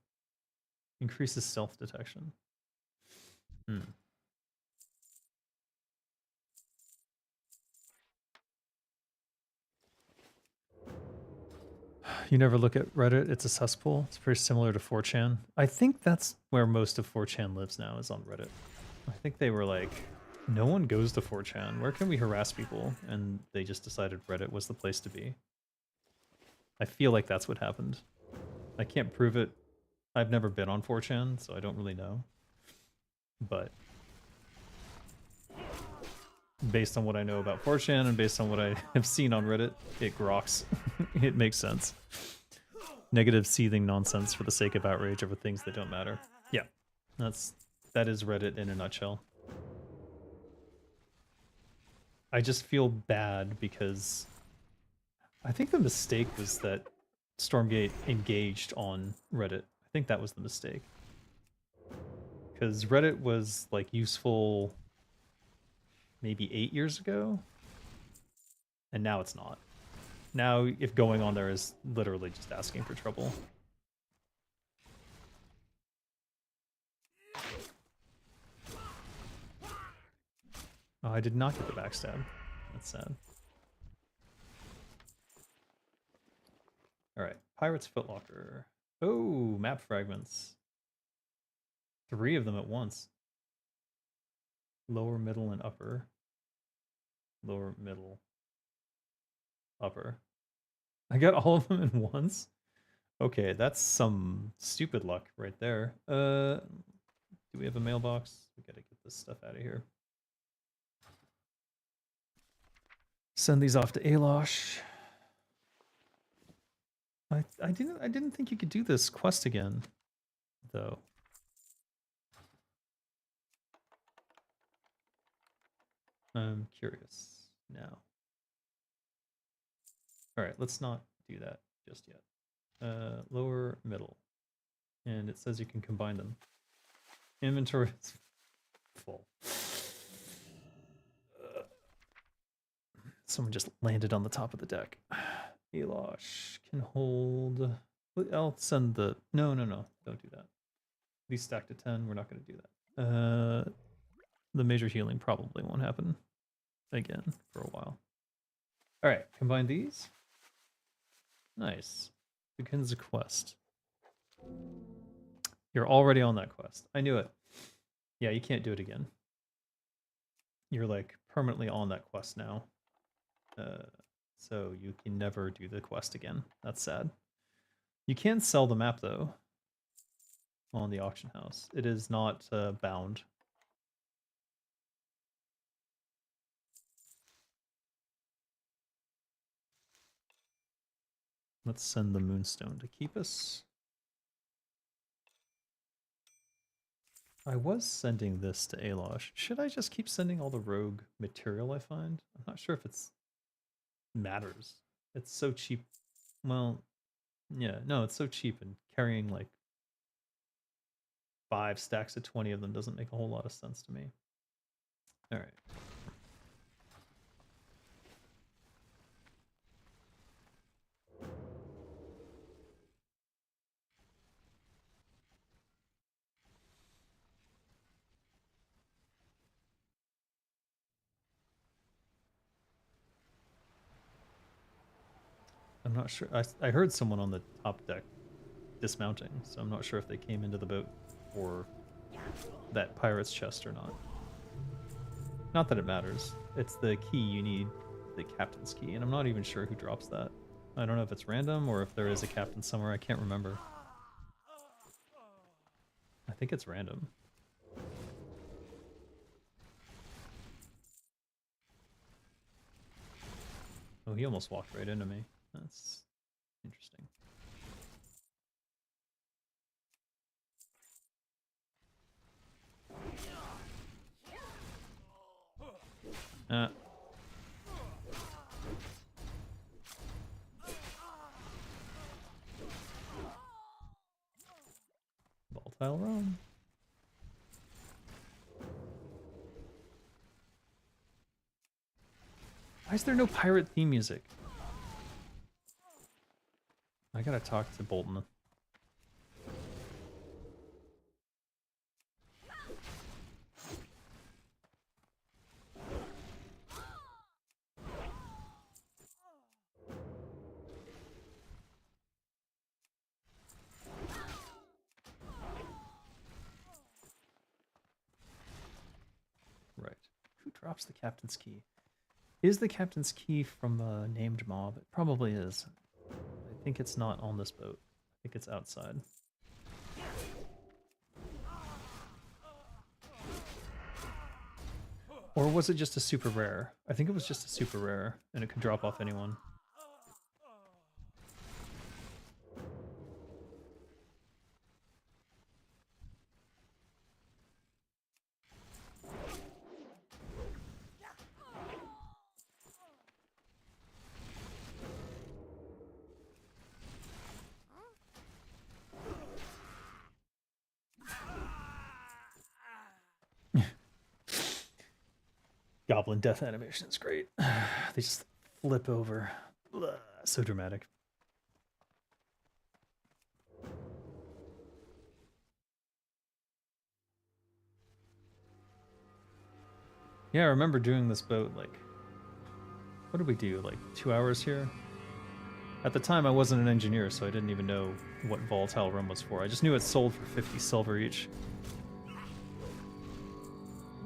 Increases self-detection. You never look at Reddit, it's a cesspool. It's very similar to 4chan. I think that's where most of 4chan lives now, is on Reddit. I think they were like, no one goes to 4chan. Where can we harass people? And they just decided Reddit was the place to be. I feel like that's what happened. I can't prove it. I've never been on 4chan, so I don't really know. But based on what I know about 4chan and based on what I have seen on Reddit, it groks. It makes sense. Negative seething nonsense for the sake of outrage over things that don't matter. Yeah, that is Reddit in a nutshell. I just feel bad because I think the mistake was that Stormgate engaged on Reddit. I think that was the mistake. Because Reddit was like useful maybe 8 years ago, and now it's not. Now, if going on there is literally just asking for trouble. Oh, I did not get the backstab. That's sad. Alright, Pirate's Footlocker. Oh, map fragments. 3 of them at once. Lower, middle, and upper. Lower, middle, upper. I got all of them at once? Okay, that's some stupid luck right there. Do we have a mailbox? We gotta get this stuff out of here. Send these off to Alosh. I didn't think you could do this quest again, though. I'm curious now. All right, let's not do that just yet. Lower middle, and it says you can combine them. Inventory is full. Someone just landed on the top of the deck. Alosh can hold. I'll send the. No, don't do that. These stacked to 10. We're not going to do that. The major healing probably won't happen again for a while. All right, combine these. Nice. Begins a quest. You're already on that quest. I knew it. Yeah, you can't do it again. You're like permanently on that quest now. So you can never do the quest again. That's sad. You can sell the map though on the auction house. It is not bound. Let's send the Moonstone to keep us. I was sending this to Alosh. Should I just keep sending all the rogue material I find? I'm not sure if it's matters. It's so cheap. Well, yeah, no, it's so cheap, and carrying like 5 stacks of 20 of them doesn't make a whole lot of sense to me. All right. I'm not sure. I heard someone on the top deck dismounting, so I'm not sure if they came into the boat for that pirate's chest or not. Not that it matters. It's the key you need, the captain's key, and I'm not even sure who drops that. I don't know if it's random or if there is a captain somewhere. I can't remember. I think it's random. Oh, he almost walked right into me. That's interesting. Volatile Rome. Why is there no pirate theme music? I gotta talk to Bolton. Right. Who drops the captain's key? Is the captain's key from a named mob? It probably is. I think it's not on this boat. I think it's outside. Or was it just a super rare? I think it was just a super rare, and it could drop off anyone. Goblin death animation is great. They just flip over. Blah, so dramatic. Yeah, I remember doing this boat, like, what did we do, like 2 hours here? At the time, I wasn't an engineer, so I didn't even know what Volatile Rum was for. I just knew it sold for 50 silver each.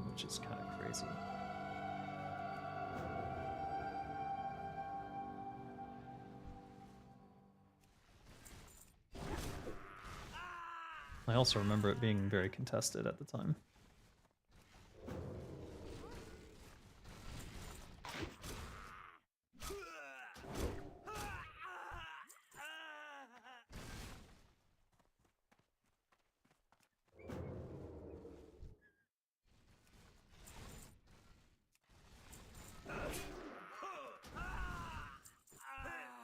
Which is kind of crazy. I also remember it being very contested at the time.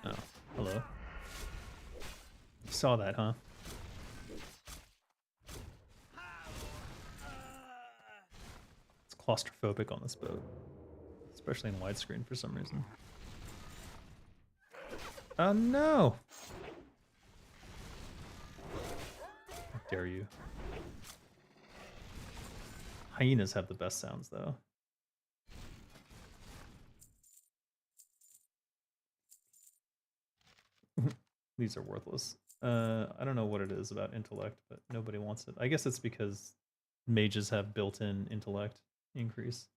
Oh, hello. You saw that, huh? It's claustrophobic on this boat, especially in widescreen for some reason. Oh no! How dare you? Hyenas have the best sounds, though. These are worthless. I don't know what it is about intellect, but nobody wants it. I guess it's because mages have built-in intellect increase.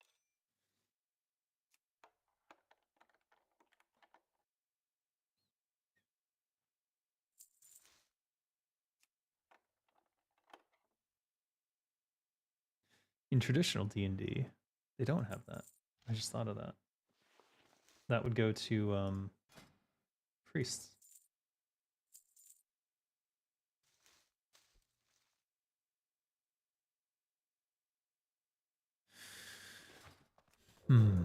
In traditional D&D, they don't have that. I just thought of that. That would go to priests. Hmm.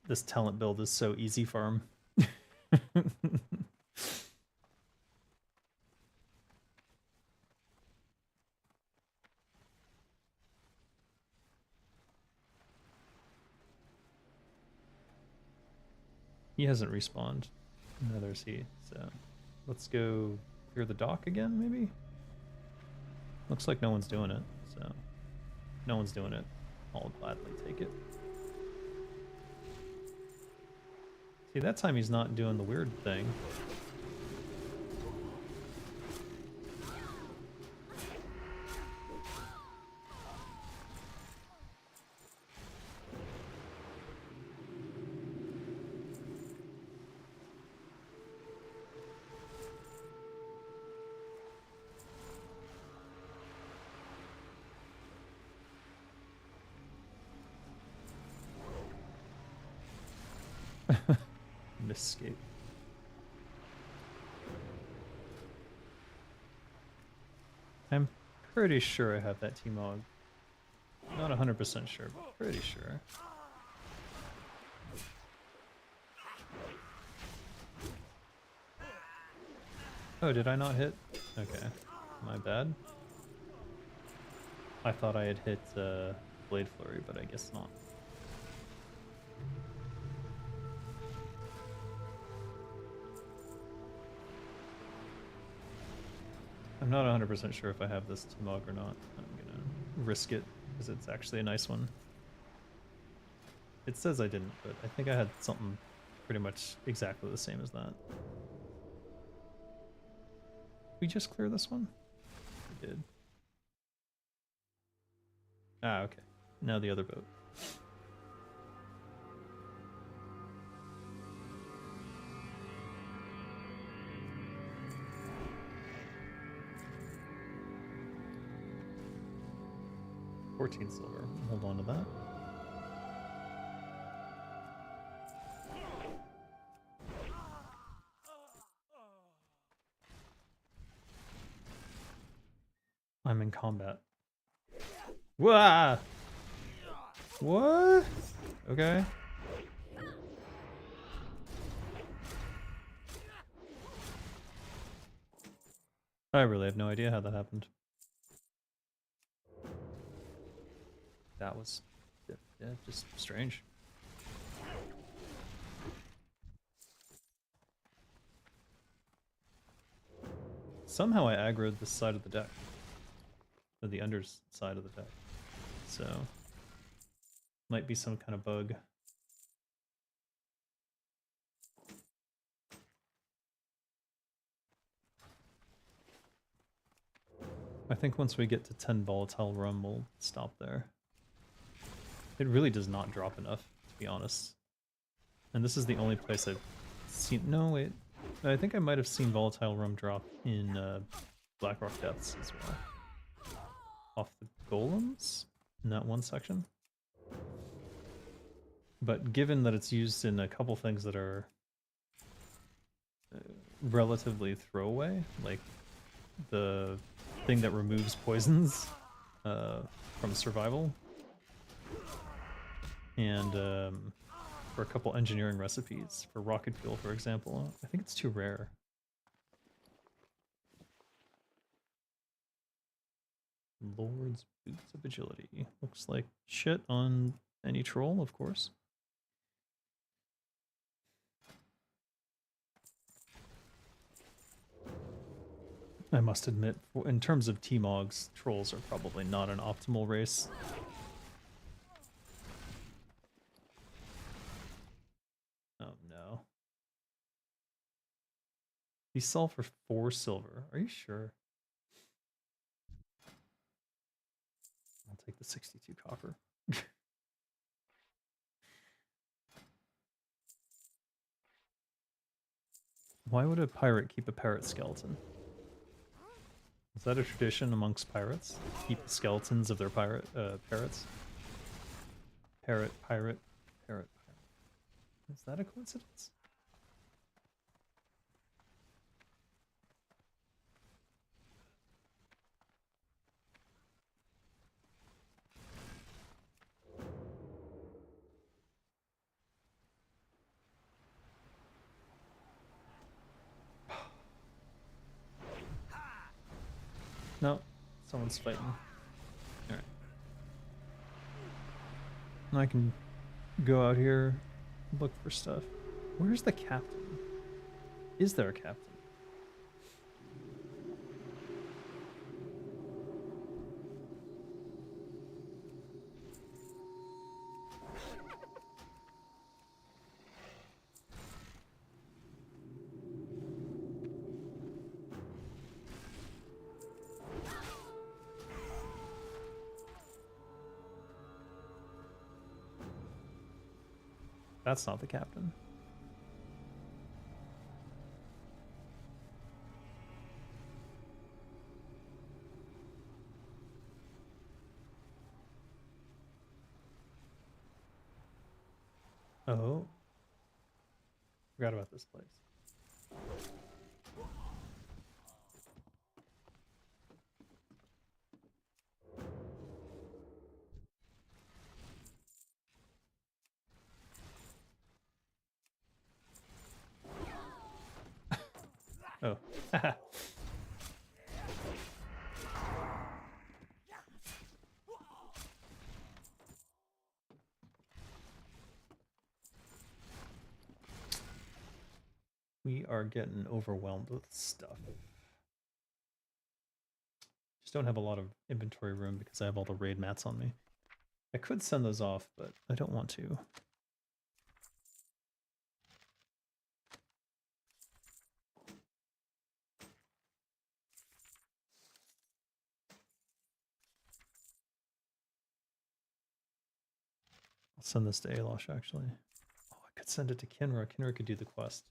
This talent build is so easy farm. He hasn't respawned. Neither is he. So let's go clear the dock again, maybe? Looks like no one's doing it, so no one's doing it. I'll gladly take it. See, that time he's not doing the weird thing. Escape. I'm pretty sure I have that T-Mog. Not 100% sure, but pretty sure. Oh, did I not hit? Okay, my bad. I thought I had hit Blade Flurry, but I guess not. I'm not 100% sure if I have this T-Mog or not. I'm gonna risk it, because it's actually a nice one. It says I didn't, but I think I had something pretty much exactly the same as that. We just clear this one? We did. Ah, okay. Now the other boat. $14 silver. Hold on to that. I'm in combat. Wah! What? Okay. I really have no idea how that happened. That was, yeah, just strange. Somehow I aggroed this side of the deck. Or the underside of the deck. So, might be some kind of bug. I think once we get to 10 volatile rum, we'll stop there. It really does not drop enough, to be honest. And this is the only place I've seen... No, wait. I think I might have seen volatile rum drop in Blackrock Depths as well. Off the golems? In that one section. But given that it's used in a couple things that are relatively throwaway, like the thing that removes poisons from survival, and for a couple engineering recipes, for rocket fuel for example, I think it's too rare. Lord's Boots of Agility. Looks like shit on any troll, of course. I must admit, in terms of T-Mogs, trolls are probably not an optimal race. Oh no. These sell for 4 silver. Are you sure? I'll take the 62 copper. Why would a pirate keep a parrot skeleton? Is that a tradition amongst pirates? Keep the skeletons of their parrots? Parrot, pirate, parrot, pirate. Is that a coincidence? No, someone's fighting. Alright. I can go out here, look for stuff. Where's the captain? Is there a captain? That's not the captain. Oh. Forgot about this place. Oh. We are getting overwhelmed with stuff. Just don't have a lot of inventory room because I have all the raid mats on me. I could send those off, but I don't want to. I'll send this to Alosh, actually. Oh, I could send it to Kinra. Kinra could do the quest.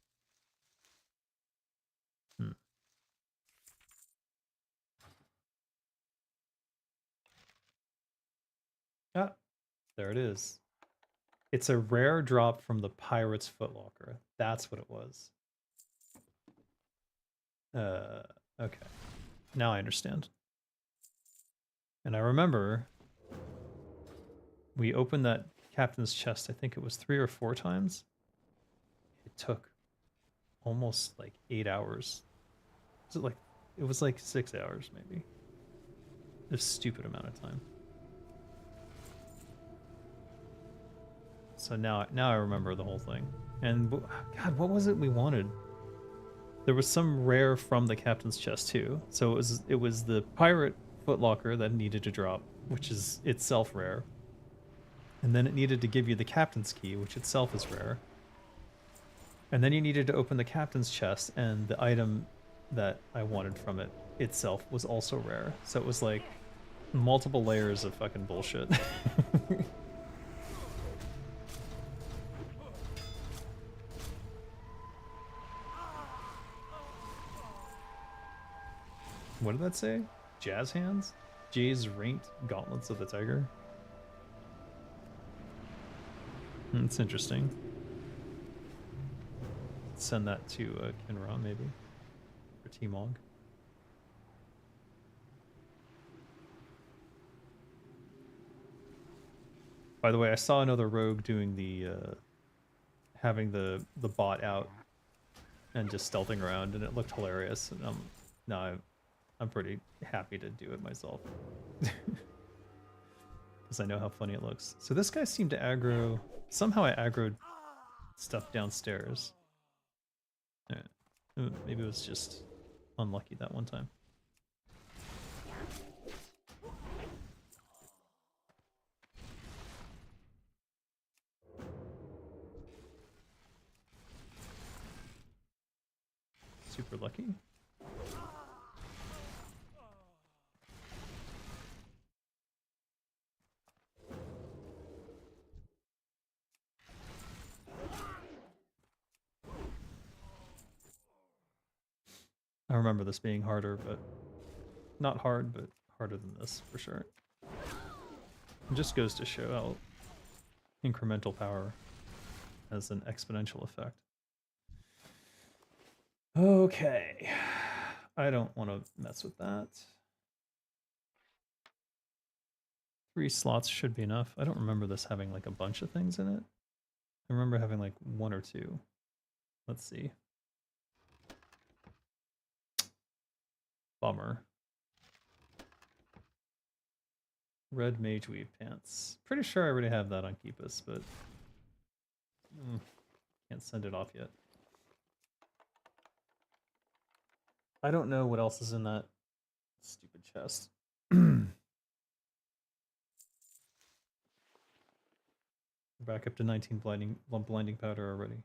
Ah, there it is. It's a rare drop from the Pirate's Footlocker. That's what it was. Okay. Now I understand. And I remember we opened that captain's chest, I think it was 3 or 4 times. It took almost like 8 hours. It was like 6 hours maybe. A stupid amount of time. So now I remember the whole thing. And God, what was it we wanted? There was some rare from the captain's chest too. So it was the pirate footlocker that needed to drop, which is itself rare. And then it needed to give you the captain's key, which itself is rare. And then you needed to open the captain's chest, and the item that I wanted from it itself was also rare. So it was like multiple layers of fucking bullshit. What did that say? Jazz hands? Jay's ranked gauntlets of the tiger? That's interesting. Send that to Kinra maybe. Or T-Mog. By the way, I saw another rogue doing the having the bot out and just stealthing around, and it looked hilarious. And I'm pretty happy to do it myself because I know how funny it looks. So this guy seemed to aggro. Somehow I aggroed stuff downstairs. Maybe it was just unlucky that one time. Super lucky. I remember this being harder, but not hard, but harder than this for sure. It just goes to show how incremental power has an exponential effect. Okay. I don't want to mess with that. 3 slots should be enough. I don't remember this having like a bunch of things in it. I remember having like 1 or 2. Let's see. Bummer. Red mage weave pants. Pretty sure I already have that on Keepus, but can't send it off yet. I don't know what else is in that stupid chest. We're back up to 19 blinding powder already.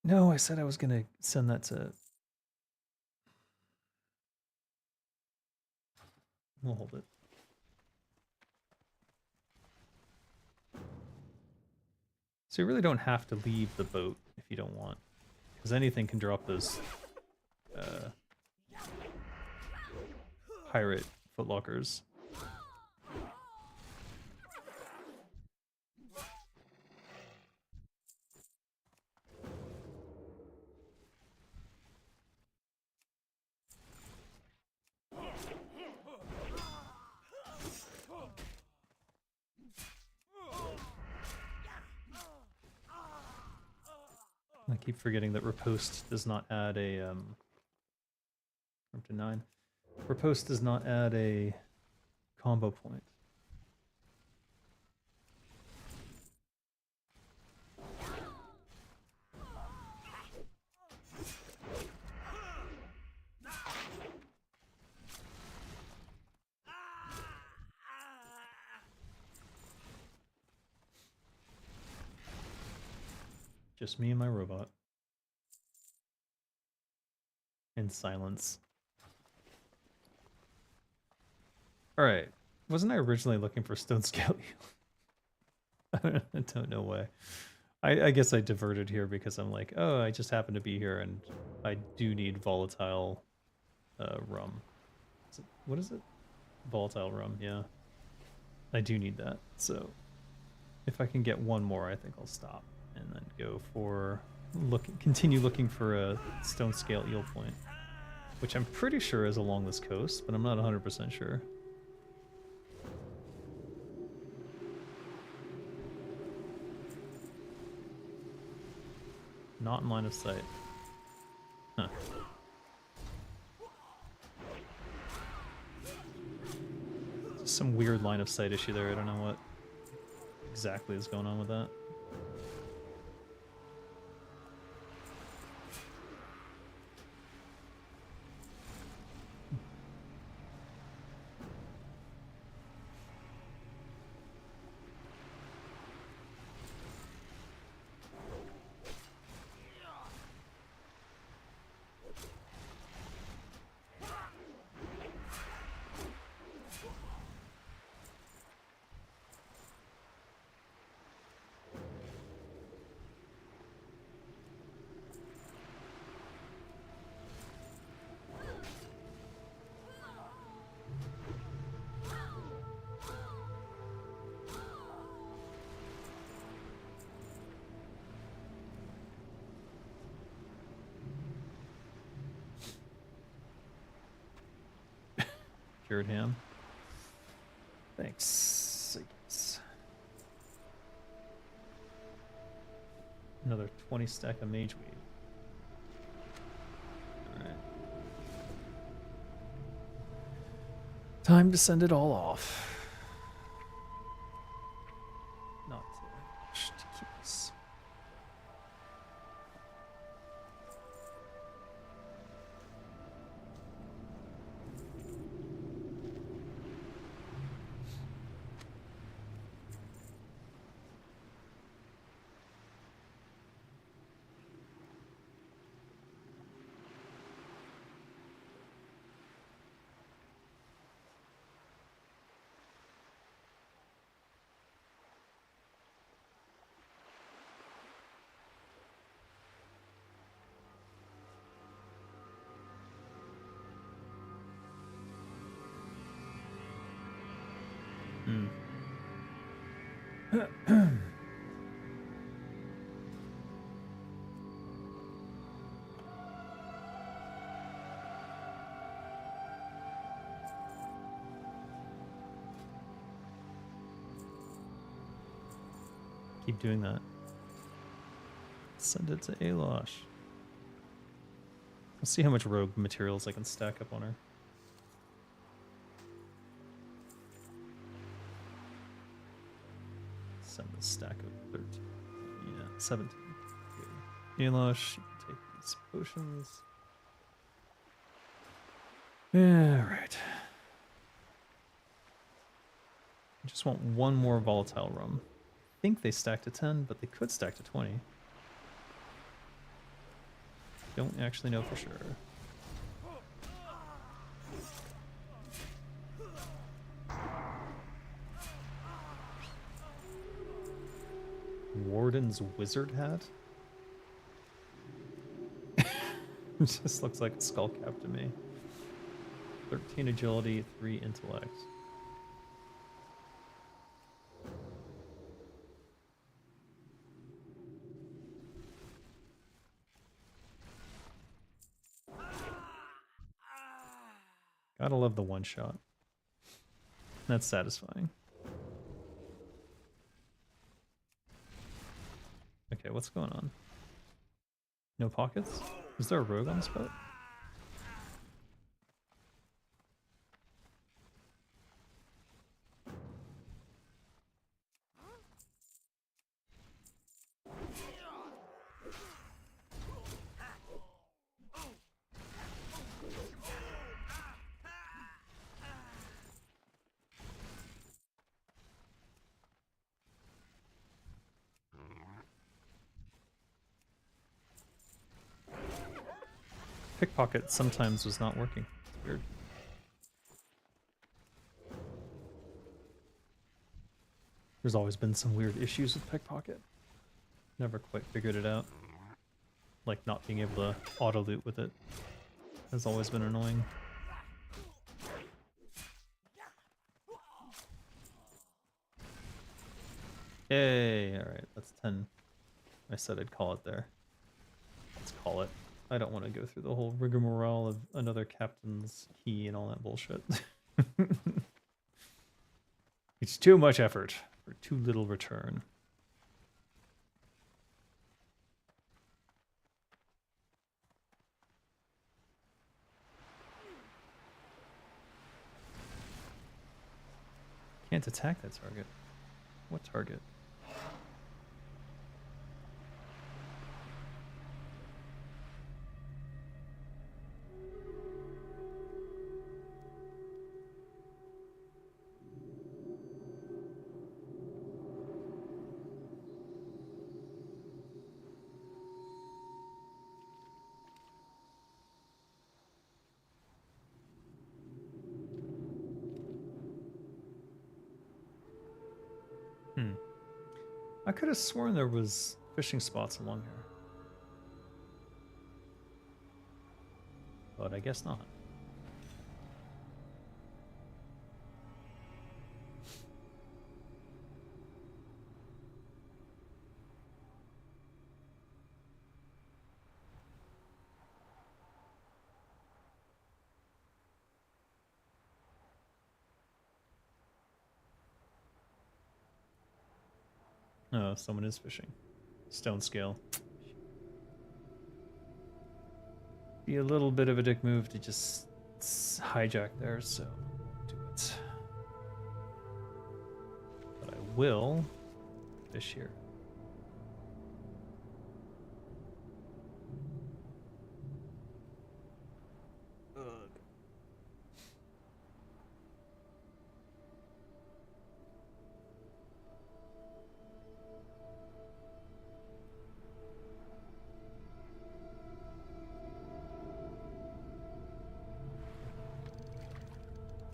No, I said I was gonna send that to. We'll hold it. So you really don't have to leave the boat if you don't want, because anything can drop those pirate footlockers. I keep forgetting that riposte does not add a up to 9. Riposte does not add a combo point. Just me and my robot. In silence. Alright. Wasn't I originally looking for stone scale? I don't know why. I guess I diverted here because I'm like, oh, I just happen to be here and I do need volatile rum. What is it? Volatile rum, yeah. I do need that. So if I can get 1 more, I think I'll stop and then go for continue looking for a stone scale eel point, which I'm pretty sure is along this coast, but I'm not 100% sure. Not in line of sight. Huh. Some weird line of sight issue there. I don't know what exactly is going on with that. cured ham. Thanks. I guess. Another 20 stack of mage weed. Alright. Time to send it all off. Not to keep this. Keep doing that. Send it to Alosh. Let's see how much rogue materials I can stack up on her. Send the stack of 13. Yeah, 17. Good. Alosh, you can take these potions. Yeah, right. I just want one more volatile rum. I think they stack to 10, but they could stack to 20. Don't actually know for sure. Warden's wizard hat? It just looks like a skull cap to me. 13 agility, 3 intellect. Gotta love the one shot. That's satisfying. Okay, what's going on? No pockets? Is there a rogue on the spot? Pickpocket sometimes was not working. It's weird. There's always been some weird issues with pickpocket. Never quite figured it out. Like not being able to auto loot with it has always been annoying. Yay, alright, that's 10. I said I'd call it there. Let's call it. I don't want to go through the whole rigmarole of another captain's key and all that bullshit. It's too much effort for too little return. Can't attack that target. What target? I could have sworn there was fishing spots along here. But I guess not. Oh, someone is fishing. Stone scale. Be a little bit of a dick move to just hijack there, so do it. But I will fish here. Ugh.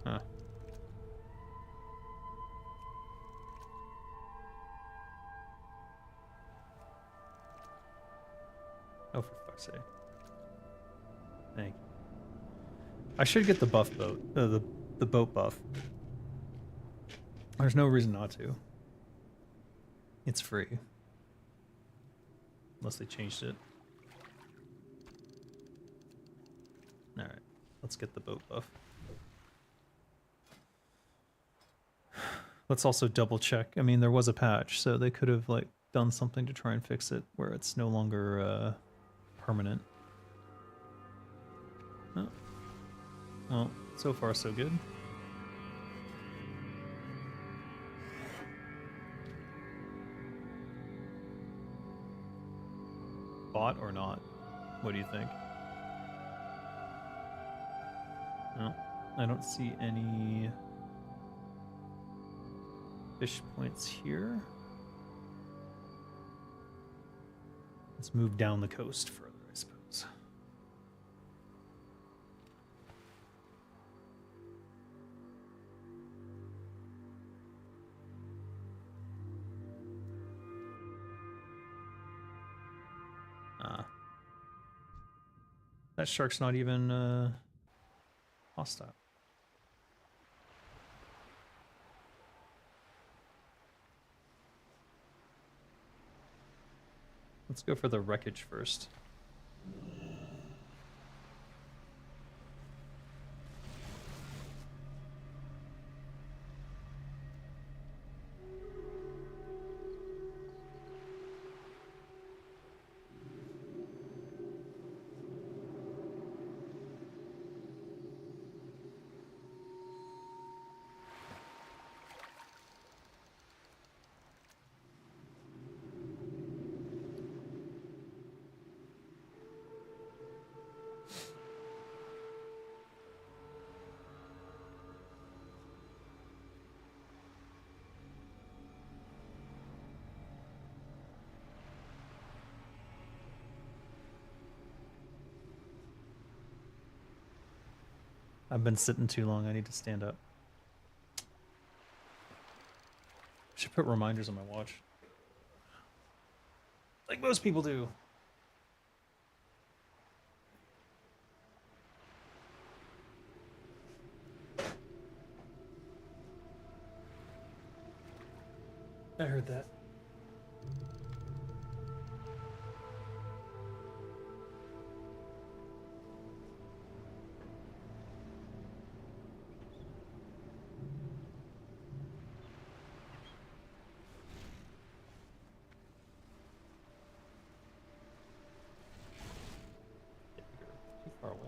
Huh. Oh, for fuck's sake. Thank you. I should get the buff boat. The boat buff. There's no reason not to. It's free. Unless they changed it. Alright. Let's get the boat buff. Let's also double check. I mean, there was a patch, so they could have like done something to try and fix it where it's no longer permanent. Oh. Well, so far so good. Bot or not? What do you think? No, I don't see any fish points here. Let's move down the coast further, I suppose. That shark's not even hostile. Let's go for the wreckage first. I've been sitting too long. I need to stand up. Should put reminders on my watch. Like most people do. I heard that. Too far away.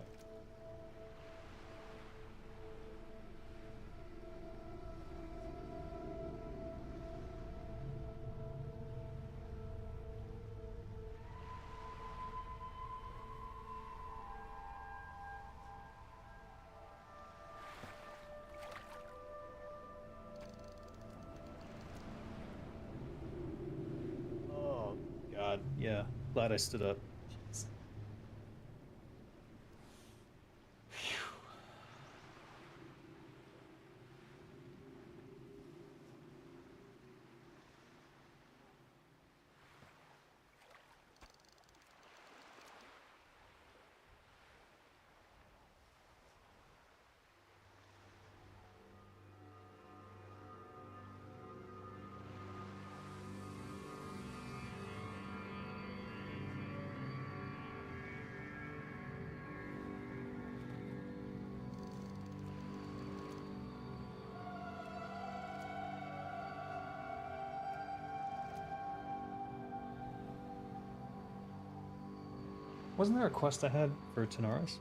Oh God, yeah. Glad I stood up. Jeez. Wasn't there a quest I had for Tanaris?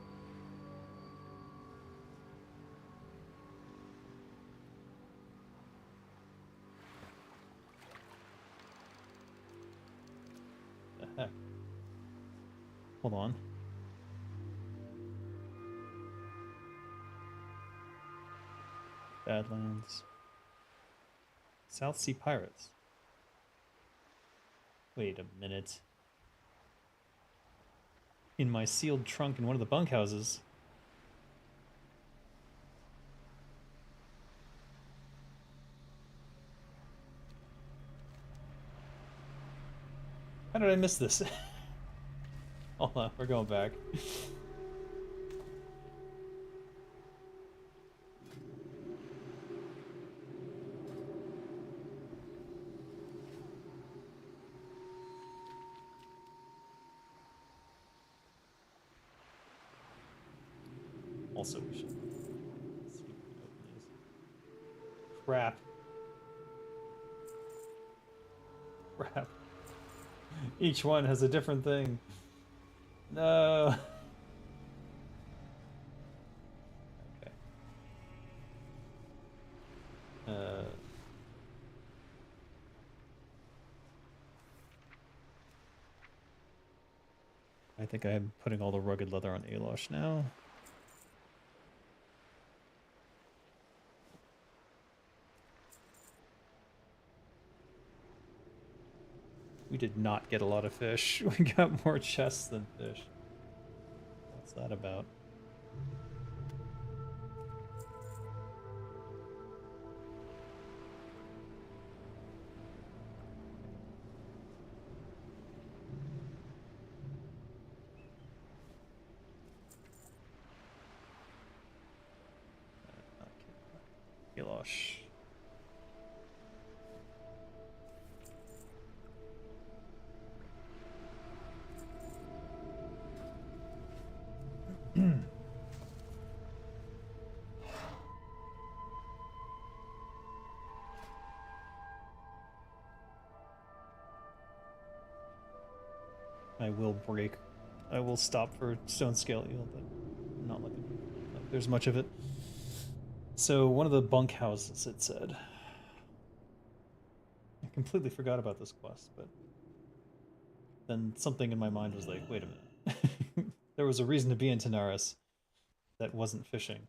The heck? Hold on. Badlands. South Sea Pirates. Wait a minute. In my sealed trunk in one of the bunkhouses. How did I miss this? Hold on, we're going back. Also, we should see if we can open these. Crap. Crap. Each one has a different thing. No. Okay. I think I'm putting all the rugged leather on Alosh now. We did not get a lot of fish. We got more chests than fish. What's that about? Okay. Alosh. I will stop for stone scale eel, but I'm not looking like there's much of it. So one of the bunkhouses, it said. I completely forgot about this quest, but then something in my mind was like, wait a minute. There was a reason to be in Tanaris that wasn't fishing.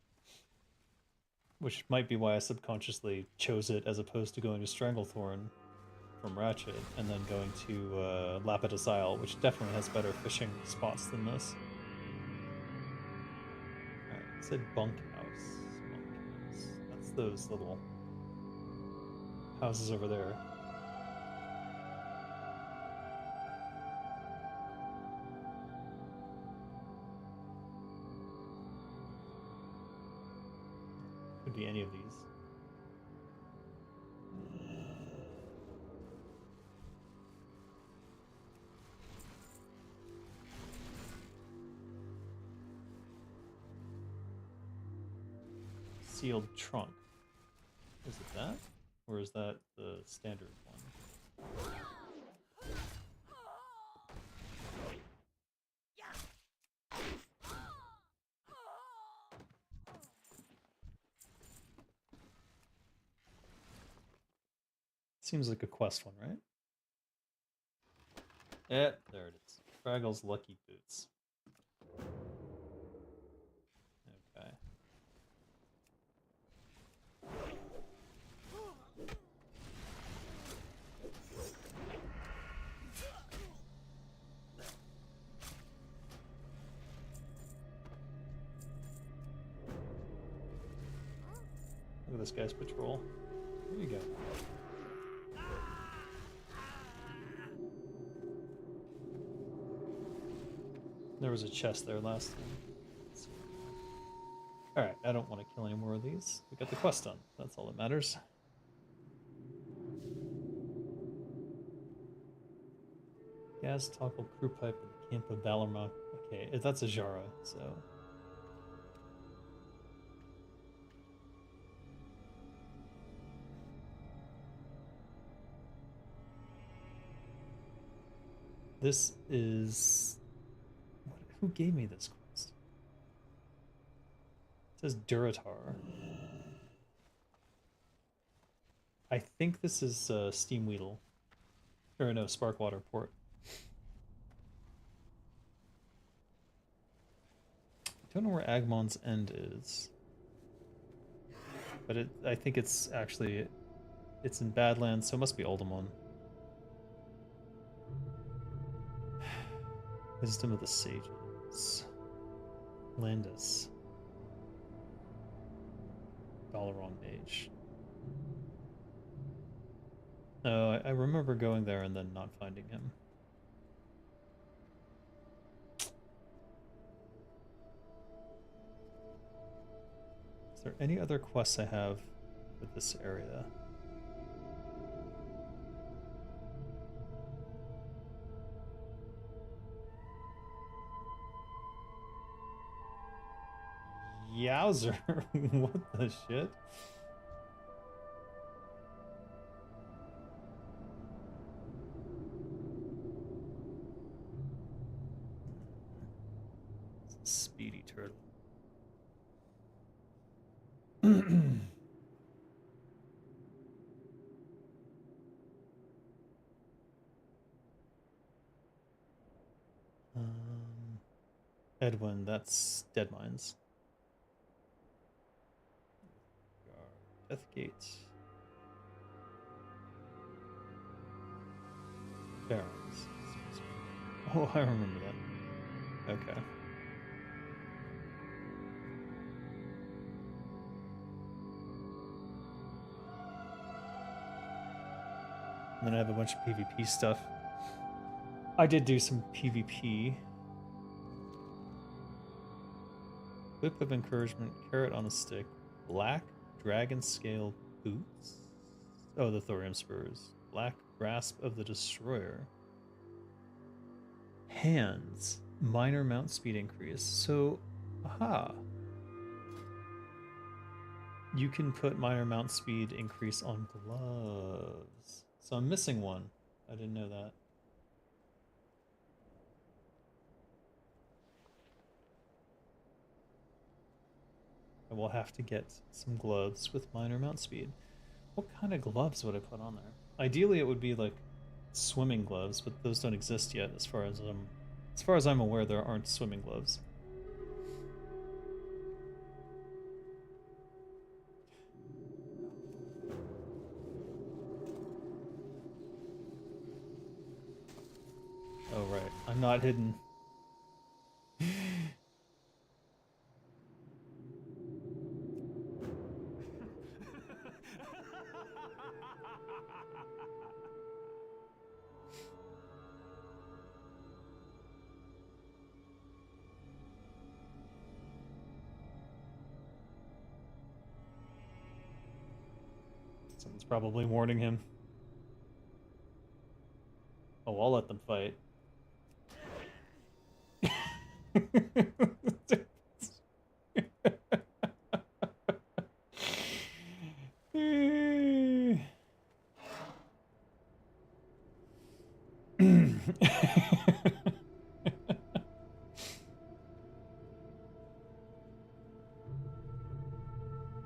Which might be why I subconsciously chose it as opposed to going to Stranglethorn from Ratchet, and then going to Lapidus Isle, which definitely has better fishing spots than this. Alright, it said bunkhouse. Bunkhouse. That's those little houses over there. Could be any of these. Sealed trunk. Is it that? Or is that the standard one? Seems like a quest one, right? Yeah, there it is. Fraggle's Lucky Boots. Okay. Look at this guy's patrol. There you go. There was a chest there last time. Alright, I don't want to kill any more of these. We got the quest done. That's all that matters. Gas toggle crew pipe in the camp of Valarmok. Okay, that's a Jara, so... This is... Who gave me this quest? It says Duratar. I think this is Steam Weedle. Or no, Sparkwater Port. I don't know where Agmon's End is. But I think it's actually, it's in Badlands, so it must be Oldemon. Wisdom of the Sages. Landis. Dalaran Mage. Oh, I remember going there and then not finding him. Is there any other quests I have with this area? Yowzer! What the shit? Speedy turtle. Edwin, that's Dead Mines. Deathgate. Barrens. Oh, I remember that. Okay. And then I have a bunch of PvP stuff. I did do some PvP. Whip of Encouragement, Carrot on a Stick, Black Dragon Scale Boots. Oh, the Thorium Spurs. Black Grasp of the Destroyer. Hands. Minor mount speed increase. So, aha. You can put minor mount speed increase on gloves. So I'm missing one. I didn't know that. I will have to get some gloves with minor mount speed. What kind of gloves would I put on there? Ideally, it would be like swimming gloves, but those don't exist yet. As far as I'm aware, there aren't swimming gloves. Oh right, I'm not hidden. Someone's probably warning him. Oh, I'll let them fight.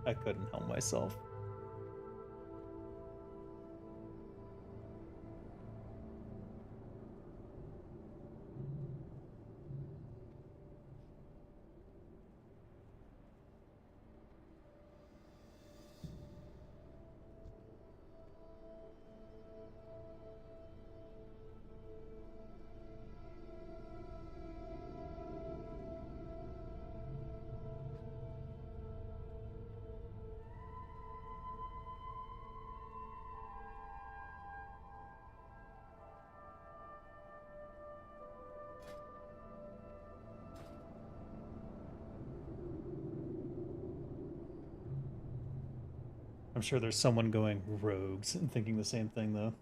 I couldn't help myself. I'm sure there's someone going rogues and thinking the same thing, though.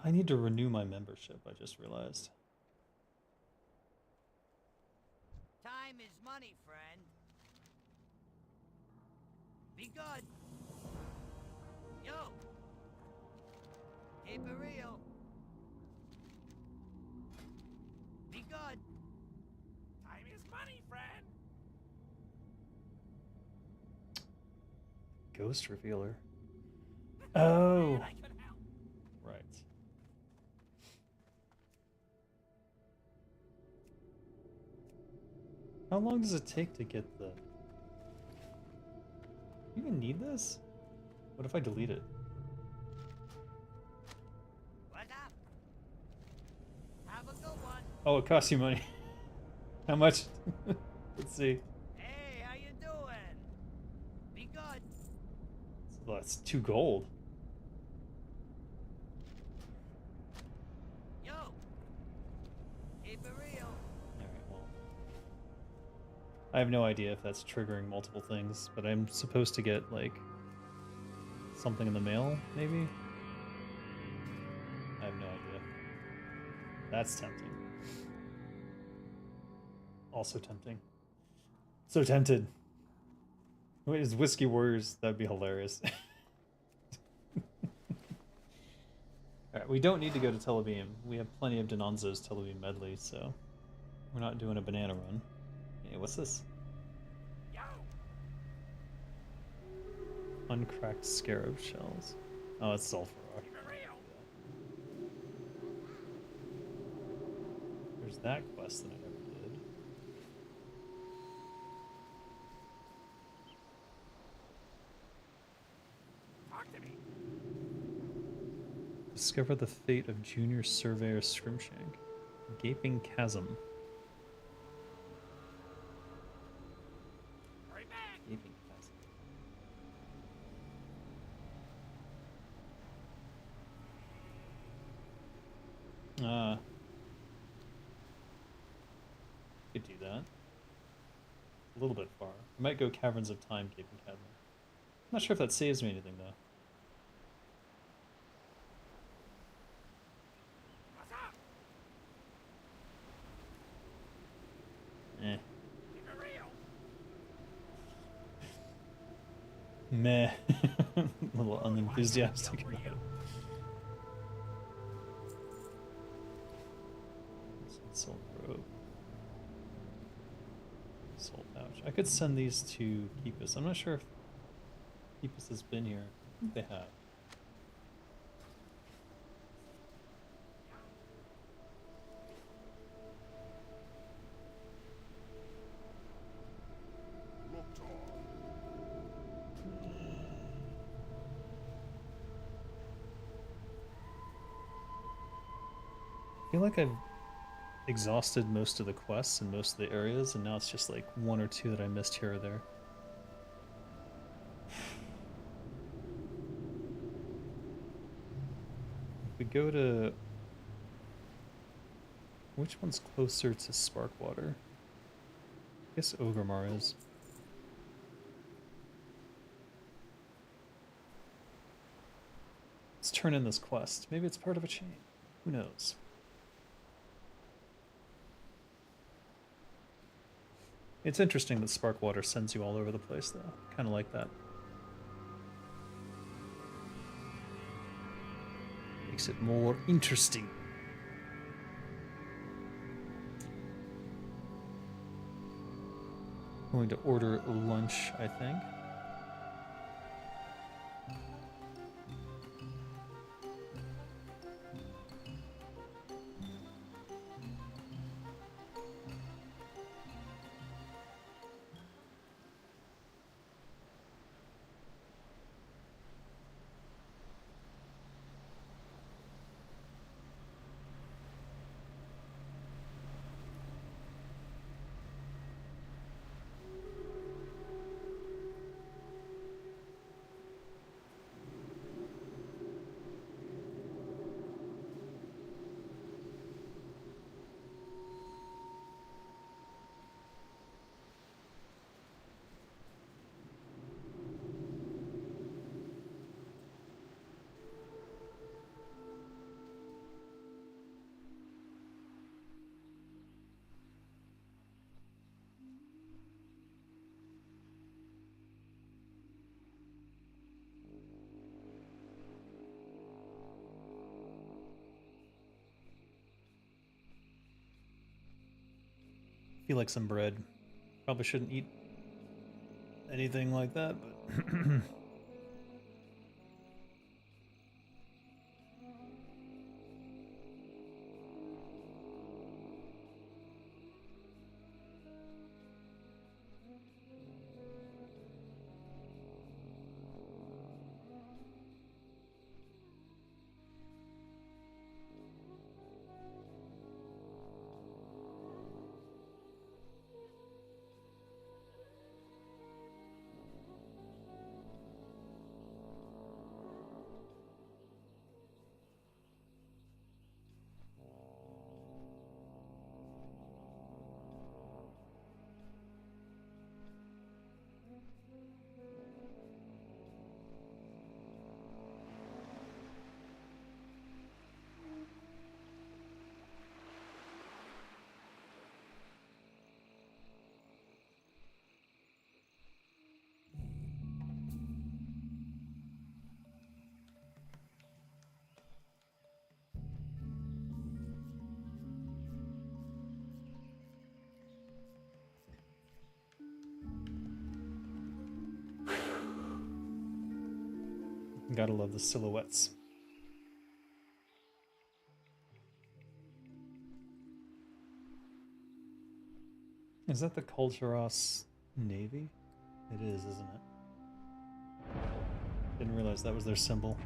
I need to renew my membership, I just realized. Time is money, friend. Be good. Keep it real. Be good. Time is money, friend. Ghost revealer. Oh, I can help. right. How long does it take to get the... You even need this? What if I delete it? What's up? Have a good one. Oh, it costs you money. How much? Let's see. Hey, how you doing? Be good. So that's 2 gold. Yo. Keep it real. Alright, well. I have no idea if that's triggering multiple things, but I'm supposed to get, like, something in the mail, maybe? I have no idea. That's tempting. Also tempting. So tempted. Wait, is Whiskey Warriors? That'd be hilarious. Alright, we don't need to go to Telebeam. We have plenty of Denonzo's Telebeam medley, so we're not doing a banana run. Hey, what's this? Yo. Uncracked scarab shells. Oh, it's sulfur rock. Keep it real. There's that quest that I never did. Talk to me. Discover the fate of Junior Surveyor Scrimshank. Gaping Chasm. Hurry back. Gaping Chasm. Could do that. A little bit far. I might go Caverns of Time, Gaping Chasm. I'm not sure if that saves me anything though. What's up? Eh. Keep it real. Meh. A little unenthusiastic about it. Soul robe. Soul pouch. I could send these to Keepus. I'm not sure if Keepus has been here. I think they have. I feel like I've exhausted most of the quests and most of the areas, and now it's just like 1 or 2 that I missed here or there. If we go to... Which one's closer to Sparkwater? I guess Ogremar is. Let's turn in this quest. Maybe it's part of a chain. Who knows? It's interesting that Sparkwater sends you all over the place, though. Kind of like that. Makes it more interesting. Going to order lunch, I think. feel like some bread. Probably shouldn't eat anything like that, but gotta love the silhouettes. Is that the Kulturas Navy? It is, isn't it? Didn't realize that was their symbol.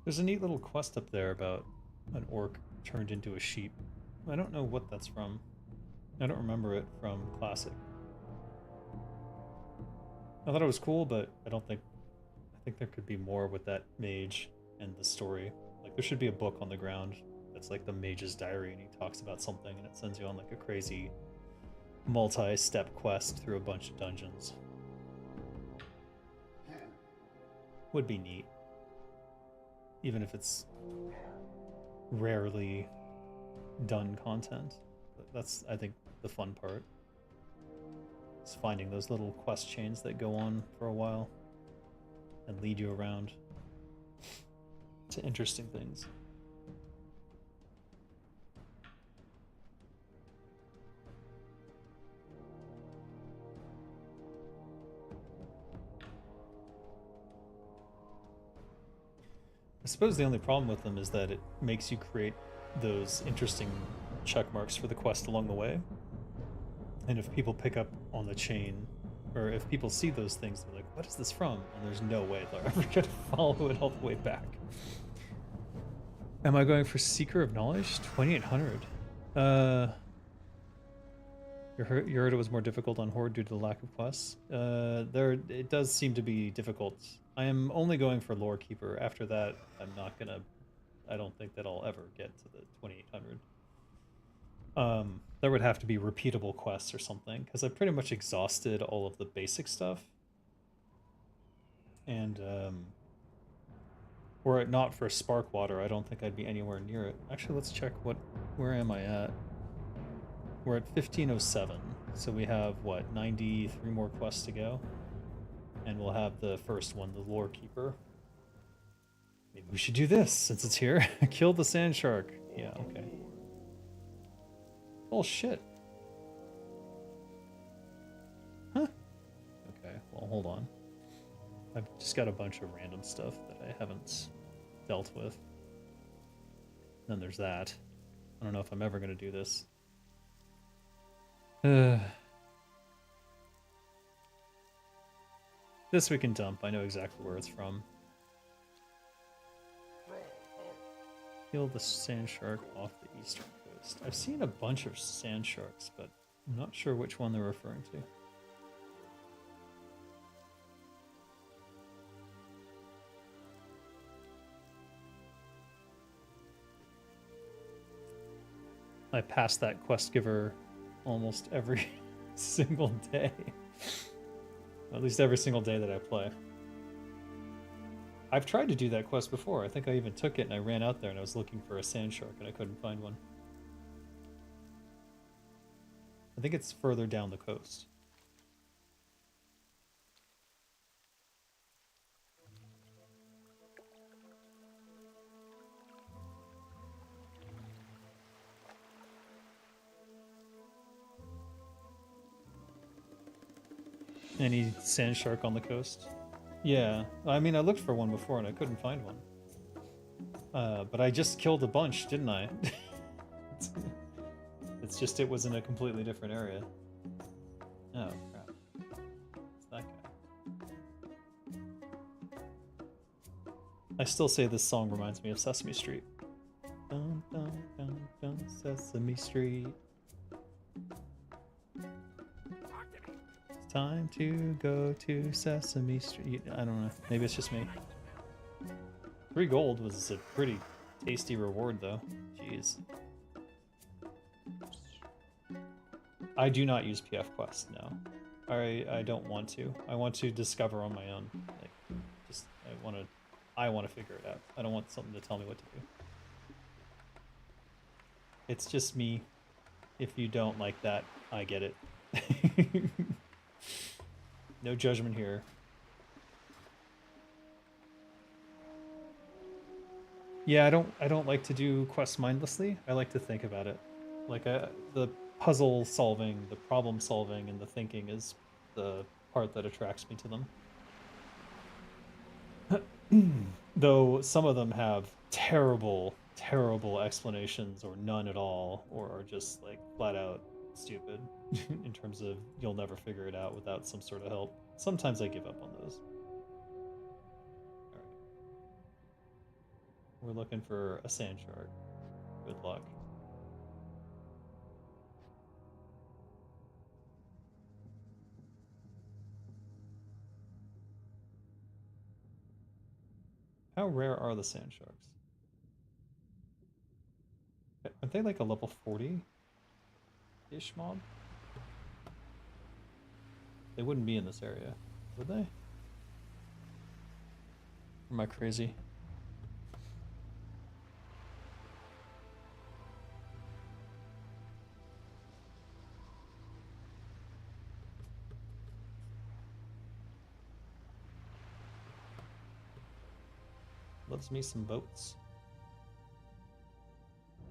There's a neat little quest up there about an orc turned into a sheep. I don't know what that's from. I don't remember it from Classic. I thought it was cool, but I think there could be more with that mage and the story. Like, there should be a book on the ground that's like the mage's diary, and he talks about something, and it sends you on like a crazy multi-step quest through a bunch of dungeons. Would be neat. Even if it's rarely done content. But that's, I think, the fun part. Is finding those little quest chains that go on for a while and lead you around to interesting things. I suppose the only problem with them is that it makes you create those interesting check marks for the quest along the way. And if people pick up on the chain, or if people see those things, they're like, what is this from? And there's no way they're ever going to follow it all the way back. Am I going for Seeker of Knowledge? 2800. You heard it was more difficult on Horde due to the lack of quests. It does seem to be difficult. I am only going for Lore Keeper. After that, I don't think that I'll ever get to the 2800. There would have to be repeatable quests or something, because I've pretty much exhausted all of the basic stuff. And, were it not for Sparkwater, I don't think I'd be anywhere near it. Actually, let's check where am I at? We're at 1507, so we have, what, 93 more quests to go? And we'll have the first one, the Lore Keeper. Maybe we should do this, since it's here. Kill the sand shark. Yeah, okay. Oh, shit. Huh. Okay, well, hold on. I've just got a bunch of random stuff that I haven't dealt with. Then there's that. I don't know if I'm ever going to do this. This we can dump. I know exactly where it's from. Kill the sand shark off the eastern coast. I've seen a bunch of sand sharks, but I'm not sure which one they're referring to. I pass that quest giver almost every single day. At least every single day that I play. I've tried to do that quest before. I think I even took it and I ran out there and I was looking for a sand shark and I couldn't find one. I think it's further down the coast. Any sand shark on the coast? Yeah, I mean, I looked for one before and I couldn't find one. But I just killed a bunch, didn't I? It's just it was in a completely different area. Oh, crap. It's that guy. I still say this song reminds me of Sesame Street. Dun, dun, dun, dun, Sesame Street. It's time to go to Sesame Street. I don't know. Maybe it's just me. 3 gold was a pretty tasty reward, though. Jeez. I do not use PF Quest, no. I don't want to. I want to discover on my own. Like, just I want to figure it out. I don't want something to tell me what to do. It's just me. If you don't like that, I get it. No judgment here. Yeah, I don't like to do quests mindlessly. I like to think about it. Like the puzzle solving, the problem solving, and the thinking is the part that attracts me to them. Though some of them have terrible, terrible explanations or none at all, or are just like flat out stupid in terms of you'll never figure it out without some sort of help. Sometimes I give up on those. Alright. We're looking for a sand shark. Good luck. How rare are the sand sharks? Aren't they like a level 40-ish mob? They wouldn't be in this area, would they? Or am I crazy? Loves me some boats.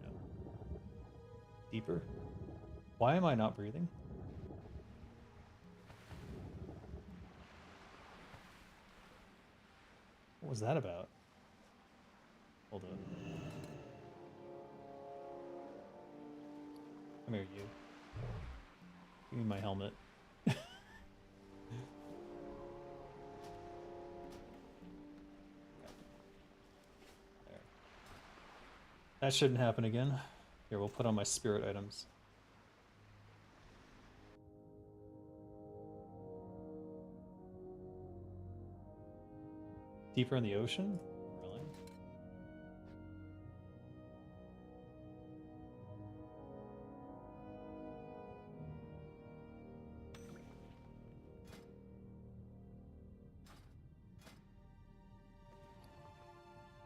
No. Deeper? Why am I not breathing? What was that about? Hold on. Come here, you. Give me my helmet. That shouldn't happen again. Here, we'll put on my spirit items. Deeper in the ocean? Really?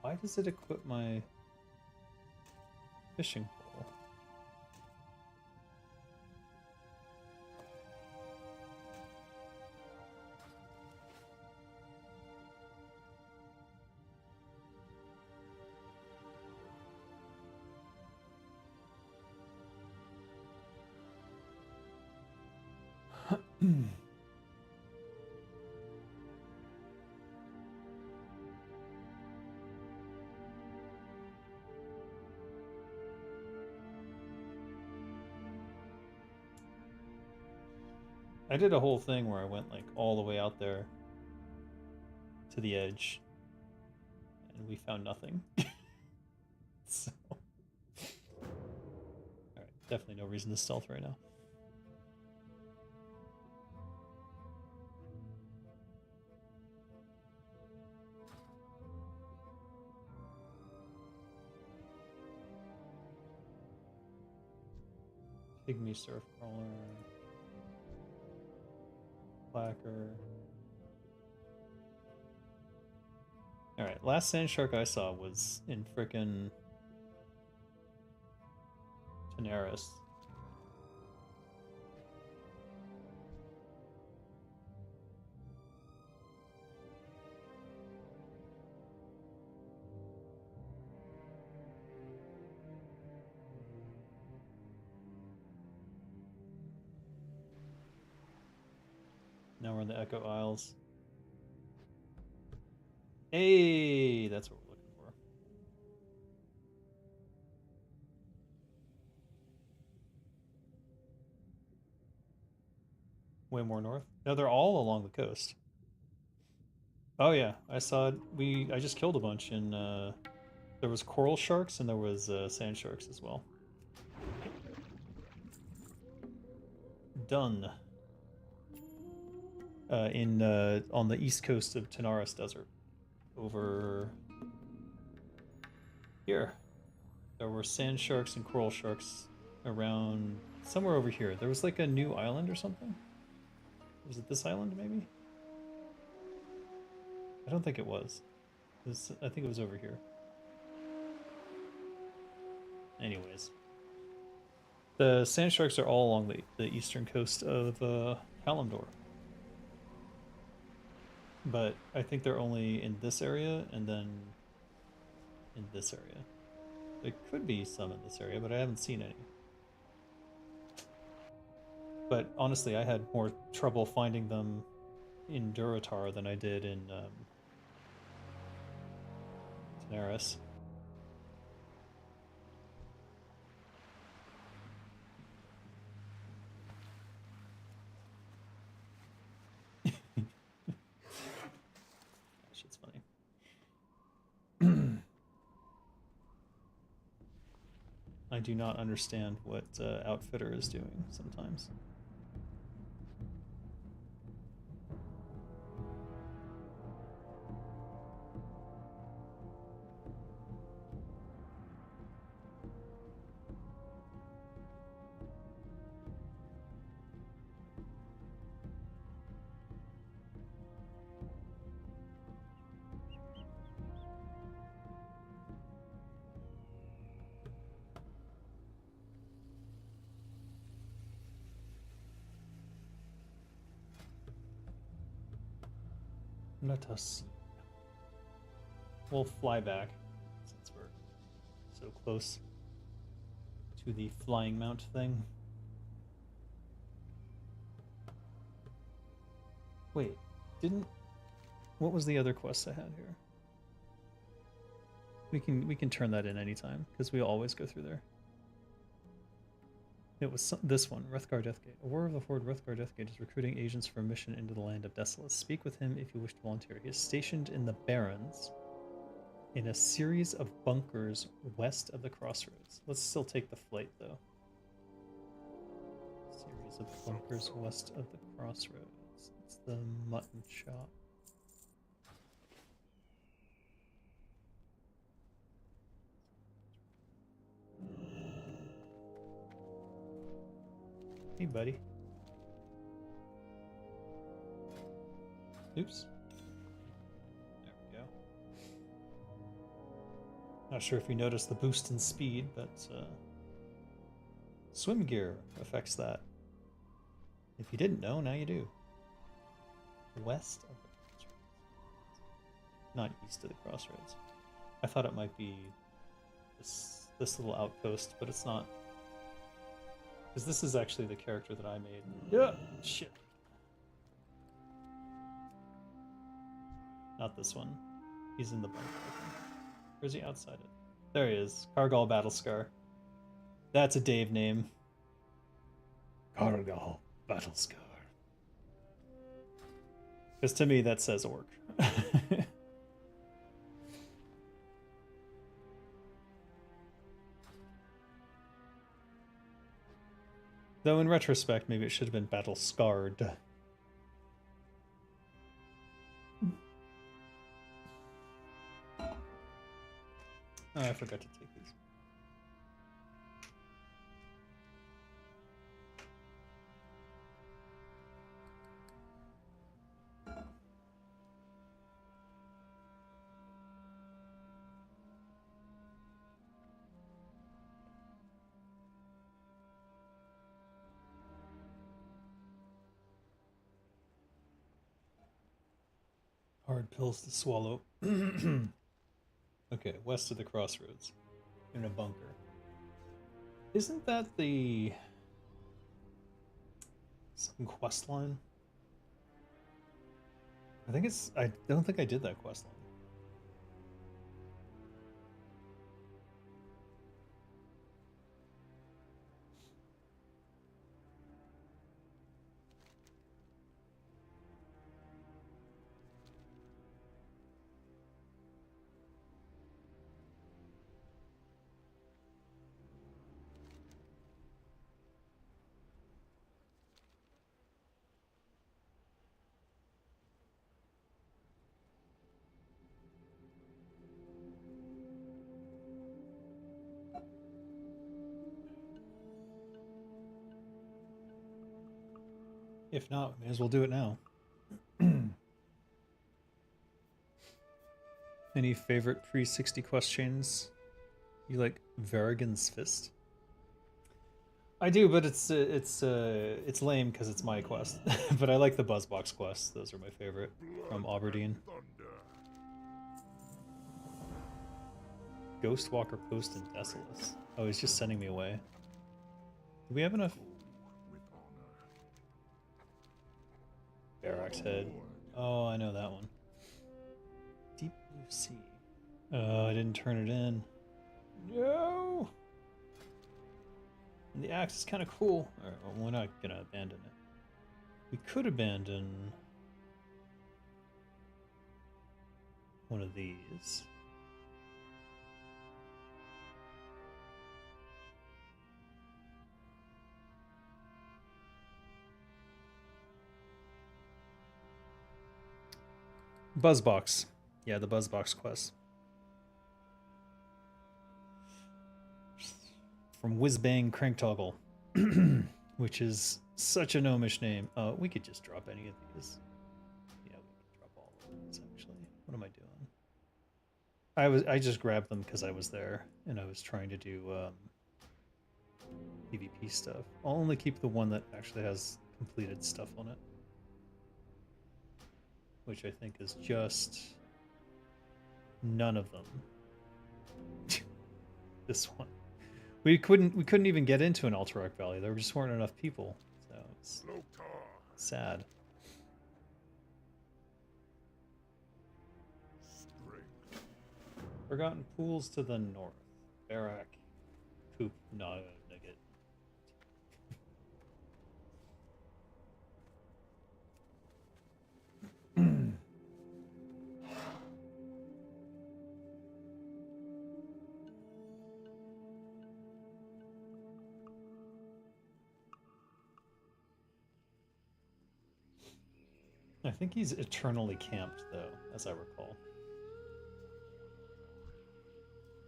Why does it equip my fishing pole? I did a whole thing where I went like all the way out there to the edge, and we found nothing. So, all right, definitely no reason to stealth right now. Pygmy surf crawler, clacker. All right, last sand shark I saw was in frickin' Daenerys. Now we're in the Echo Isles. Hey, that's what we're looking for. Way more north. No, they're all along the coast. Oh yeah, I saw it. I just killed a bunch, and there was coral sharks and there was sand sharks as well. Done. On the east coast of Tanaris Desert, over here. There were sand sharks and coral sharks around somewhere over here. There was like a new island or something. Was it this island maybe? I don't think it was. I think it was over here. Anyways, the sand sharks are all along the eastern coast of Kalimdor. But I think they're only in this area and then in this area. There could be some in this area, but I haven't seen any. But honestly, I had more trouble finding them in Durotar than I did in Daenerys. Shit's funny. I do not understand what Outfitter is doing sometimes. Let us see. We'll fly back since we're so close to the flying mount thing. Wait, what was the other quest I had here? We can turn that in anytime because we always go through there. It was this one, Rethgar Deathgate. A War of the Horde Rethgar Deathgate is recruiting agents for a mission into the Land of Desolate. Speak with him if you wish to volunteer. He is stationed in the Barrens in a series of bunkers west of the crossroads. Let's still take the flight, though. Series of bunkers west of the crossroads. It's the mutton shop. Hey, buddy. Oops. There we go. Not sure if you noticed the boost in speed, but swim gear affects that. If you didn't know, now you do. West of the crossroads. Not east of the crossroads. I thought it might be this little outpost, but it's not. Because this is actually the character that I made. Yeah, shit. Not this one. He's in the bunker. Or is he outside it? There he is. Kargal Battlescar. That's a Dave name. Kargal Battlescar. Because to me, that says orc. Though in retrospect, maybe it should have been battle scarred. Oh, I forgot to take these. Hard pills to swallow. Okay, west of the crossroads. In a bunker. Isn't that the some quest line? I think it's I don't think I did that quest line. If not, may as well do it now. Any favorite pre-60 quest chains? You like Varigan's Fist? I do, but it's lame because it's my quest. But I like the Buzzbox quests; those are my favorite from Aberdeen. Ghostwalker Post and Desolus. Oh, he's just sending me away. Do we have enough? Barracks Head. Oh, I know that one. Deep Blue Sea. Oh, I didn't turn it in. No! And the axe is kind of cool. Alright, well, we're not gonna abandon it. We could abandon one of these. Buzzbox. Yeah, the Buzzbox quest. From Whizbang Cranktoggle, which is such a gnomish name. We could just drop any of these. Yeah, we could drop all of these, actually. What am I doing? I just grabbed them because I was there, and I was trying to do PvP stuff. I'll only keep the one that actually has completed stuff on it. Which I think is just none of them. This one. We couldn't even get into an Alterac Valley. There just weren't enough people. So it's sad. Forgotten Pools to the north. Barak. Coop. No, Nugget. I think he's eternally camped, though, as I recall.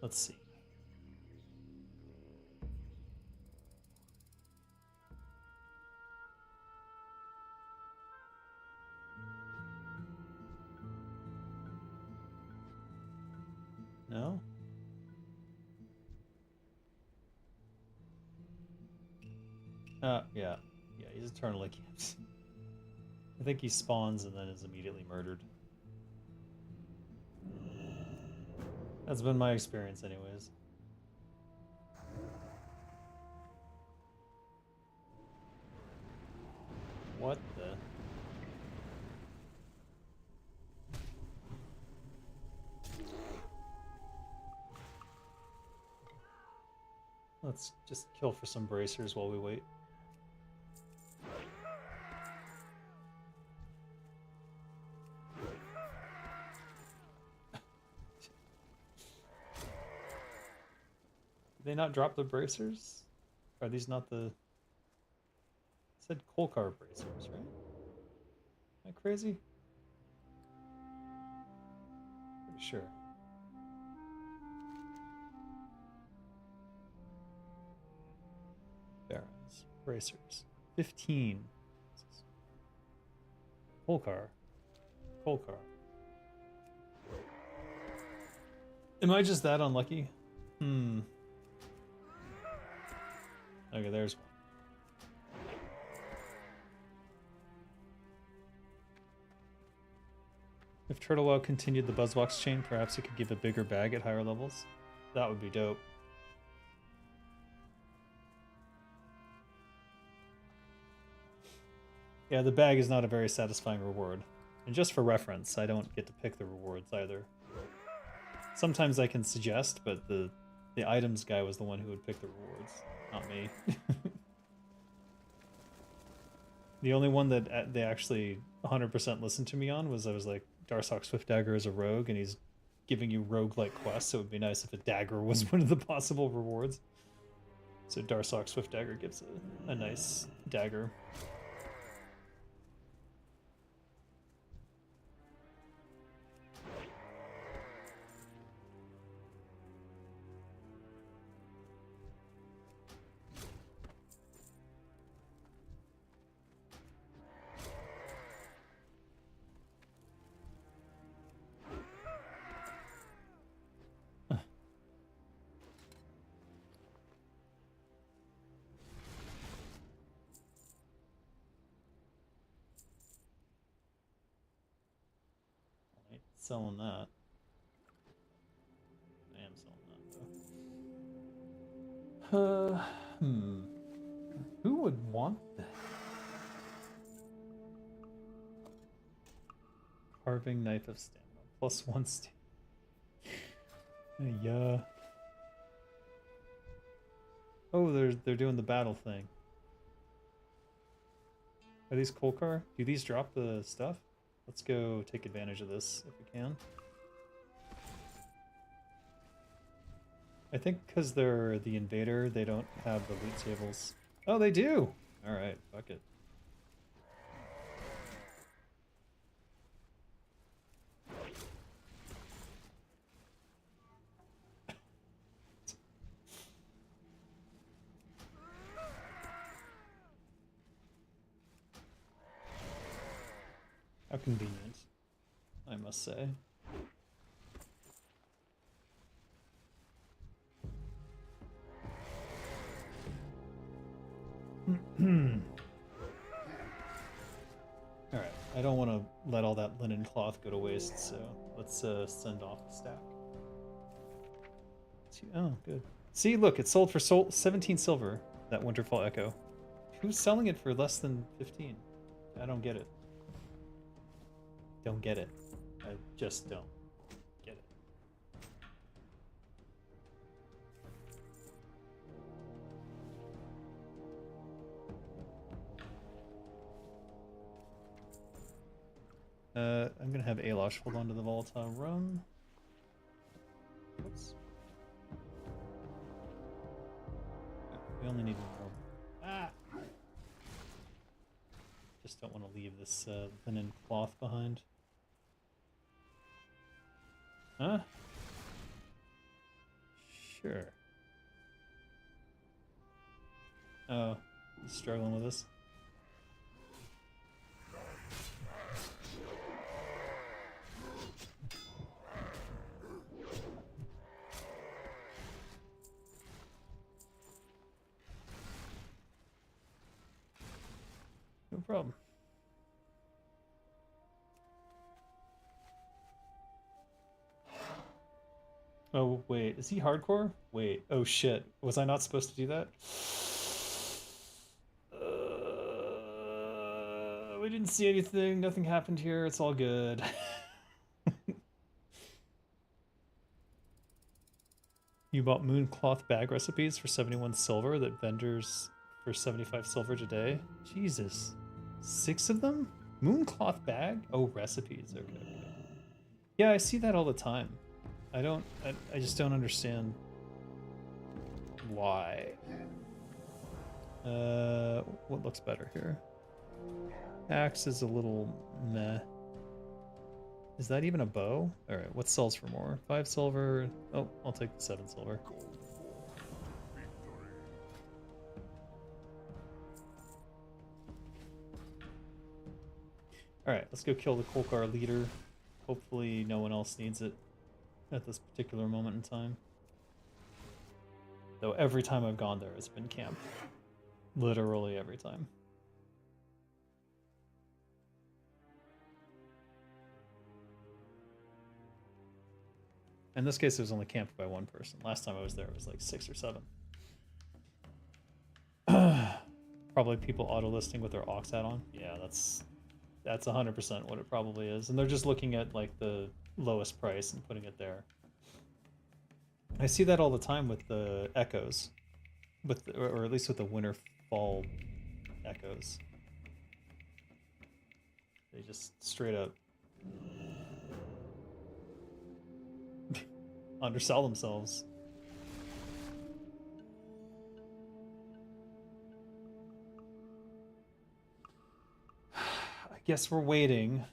Let's see. No? Yeah. Yeah, he's eternally camped. I think he spawns and then is immediately murdered. That's been my experience anyways. What the? Let's just kill for some bracers while we wait. they not drop the bracers? Are these not the... It said Kolkar bracers, right? Am I crazy? Pretty sure. Barons. Bracers. 15. Kolkar. Kolkar. Am I just that unlucky? Hmm. Okay, there's one. If Turtle WoW continued the Buzzbox chain, perhaps it could give a bigger bag at higher levels. That would be dope. Yeah, the bag is not a very satisfying reward. And just for reference, I don't get to pick the rewards either. Sometimes I can suggest, but the items guy was the one who would pick the rewards, not me. The only one that they actually 100% listened to me on was I was like, Darsok Swift Dagger is a rogue, and he's giving you rogue-like quests, so it would be nice if a dagger was one of the possible rewards. So Darsok Swift Dagger gives a nice dagger. Selling that. I am selling that though. Who would want that? Carving Knife of Stamina. +1 stamina. Yeah. Oh, they're doing the battle thing. Are these Kolkar? Do these drop the stuff? Let's go take advantage of this if we can. I think because they're the invader, they don't have the loot tables. Oh, they do! Alright, fuck it. How convenient, I must say. Alright, I don't want to let all that linen cloth go to waste, so let's send off the stack. Oh, good. See, look, it sold for 17 silver, that Winterfall Echo. Who's selling it for less than 15? I don't get it. Don't get it. I just don't get it. I'm gonna have Alosh hold on to the volatile rum. Oops. We only need one more. Ah! Just don't want to leave this linen cloth behind. Huh? Sure. Oh, he's struggling with this. No problem. Oh, wait, is he hardcore? Wait, oh shit, was I not supposed to do that? We didn't see anything, nothing happened here, it's all good. You bought mooncloth bag recipes for 71 silver that vendors for 75 silver today? Jesus. 6 of them? Mooncloth bag? Oh, recipes, okay. Yeah, I see that all the time. I just don't understand Why? What looks better here? Axe is a little meh. Is that even a bow? Alright, what sells for more? 5 silver. Oh, I'll take the 7 silver. Alright, let's go kill the Kolkar leader. Hopefully no one else needs it at this particular moment in time. Though every time I've gone there, it's been camp. Literally every time. In this case, it was only camped by one person. Last time I was there, it was like 6 or 7. Probably people auto-listing with their Ox hat on. Yeah, that's 100% what it probably is. And they're just looking at like the lowest price and putting it there. I see that all the time with the echoes, with the, or at least with the winter fall echoes. They just straight up undersell themselves. I guess we're waiting.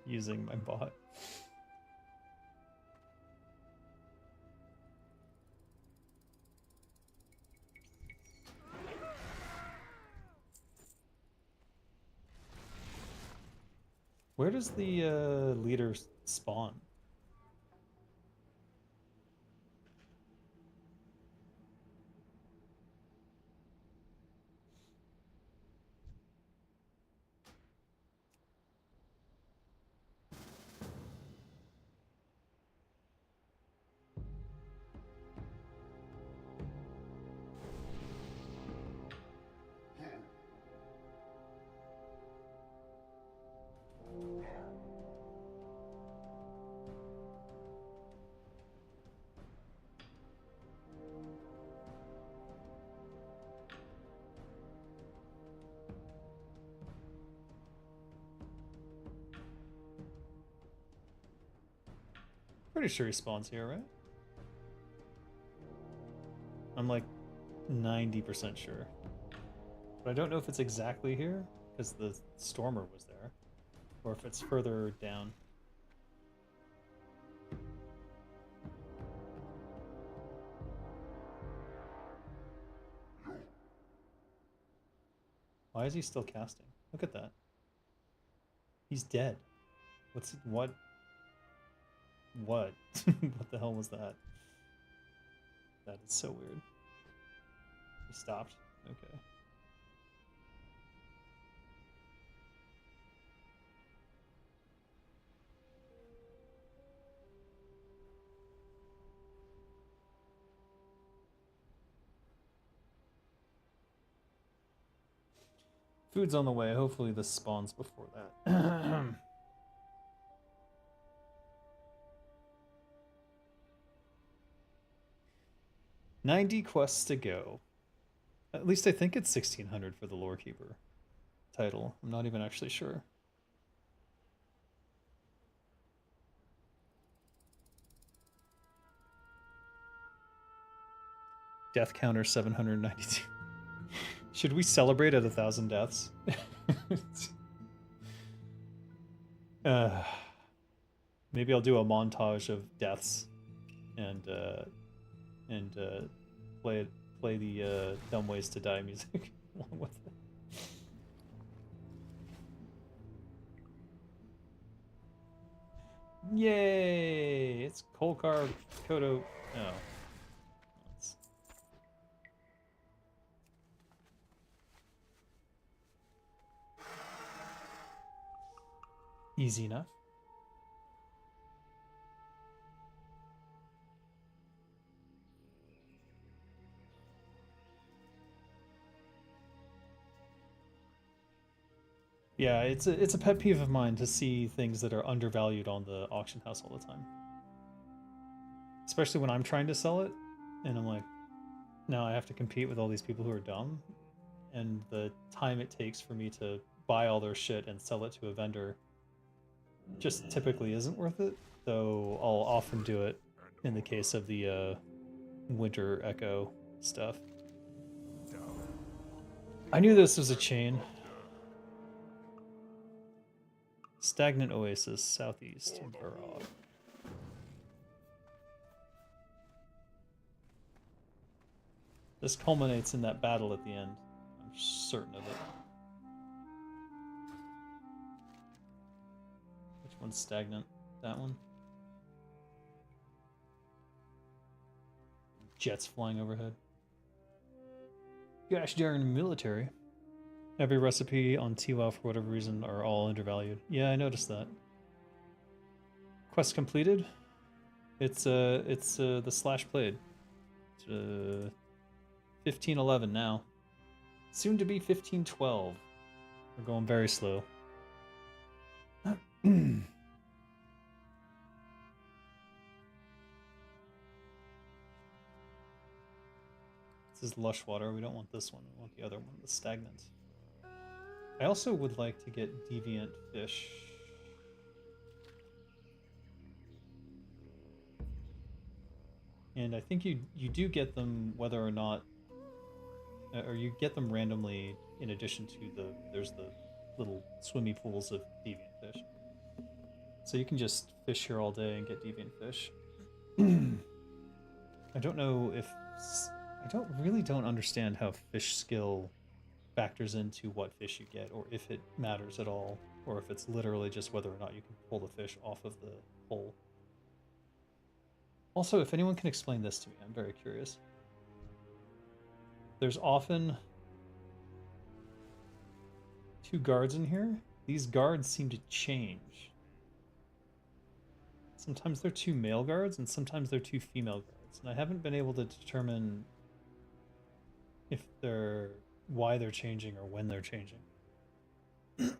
Using my bot. Where does the leader spawn? Pretty sure he spawns here, right? I'm like 90% sure. But I don't know if it's exactly here, because the Stormer was there, or if it's further down. Why is he still casting? Look at that. He's dead. What? What? What the hell was that? That is so weird. He stopped? Okay. Food's on the way. Hopefully this spawns before that. 90 quests to go. At least I think it's 1600 for the Lore Keeper title. I'm not even actually sure. Death counter 792. Should we celebrate at 1,000 deaths? Maybe I'll do a montage of deaths and play the Dumb Ways to Die music along with it. Yay! It's Kolkar Kodo. Oh. That's... Easy enough. Yeah, it's a pet peeve of mine to see things that are undervalued on the auction house all the time. Especially when I'm trying to sell it, and I'm like, now I have to compete with all these people who are dumb, and the time it takes for me to buy all their shit and sell it to a vendor just typically isn't worth it, though I'll often do it in the case of the Winter Echo stuff. I knew this was a chain. Stagnant Oasis, southeast, Barog. This culminates in that battle at the end. I'm certain of it. Which one's stagnant? That one? Jets flying overhead. Gosh darn military. Every recipe on TWoW for whatever reason are all undervalued. Yeah, I noticed that. Quest completed. It's the slash played. It's 1511 now. Soon to be 1512. We're going very slow. This is lush water. We don't want this one. We want the other one, the stagnant. I also would like to get deviant fish. And I think you do get them whether or not, or you get them randomly in addition to there's the little swimmy pools of deviant fish. So you can just fish here all day and get deviant fish. I don't know if, I really don't understand how fish skill factors into what fish you get, or if it matters at all, or if it's literally just whether or not you can pull the fish off of the hole. Also, if anyone can explain this to me, I'm very curious. There's often 2 guards in here. These guards seem to change. Sometimes they're 2 male guards, and sometimes they're 2 female guards. And I haven't been able to determine if they're why they're changing or when they're changing.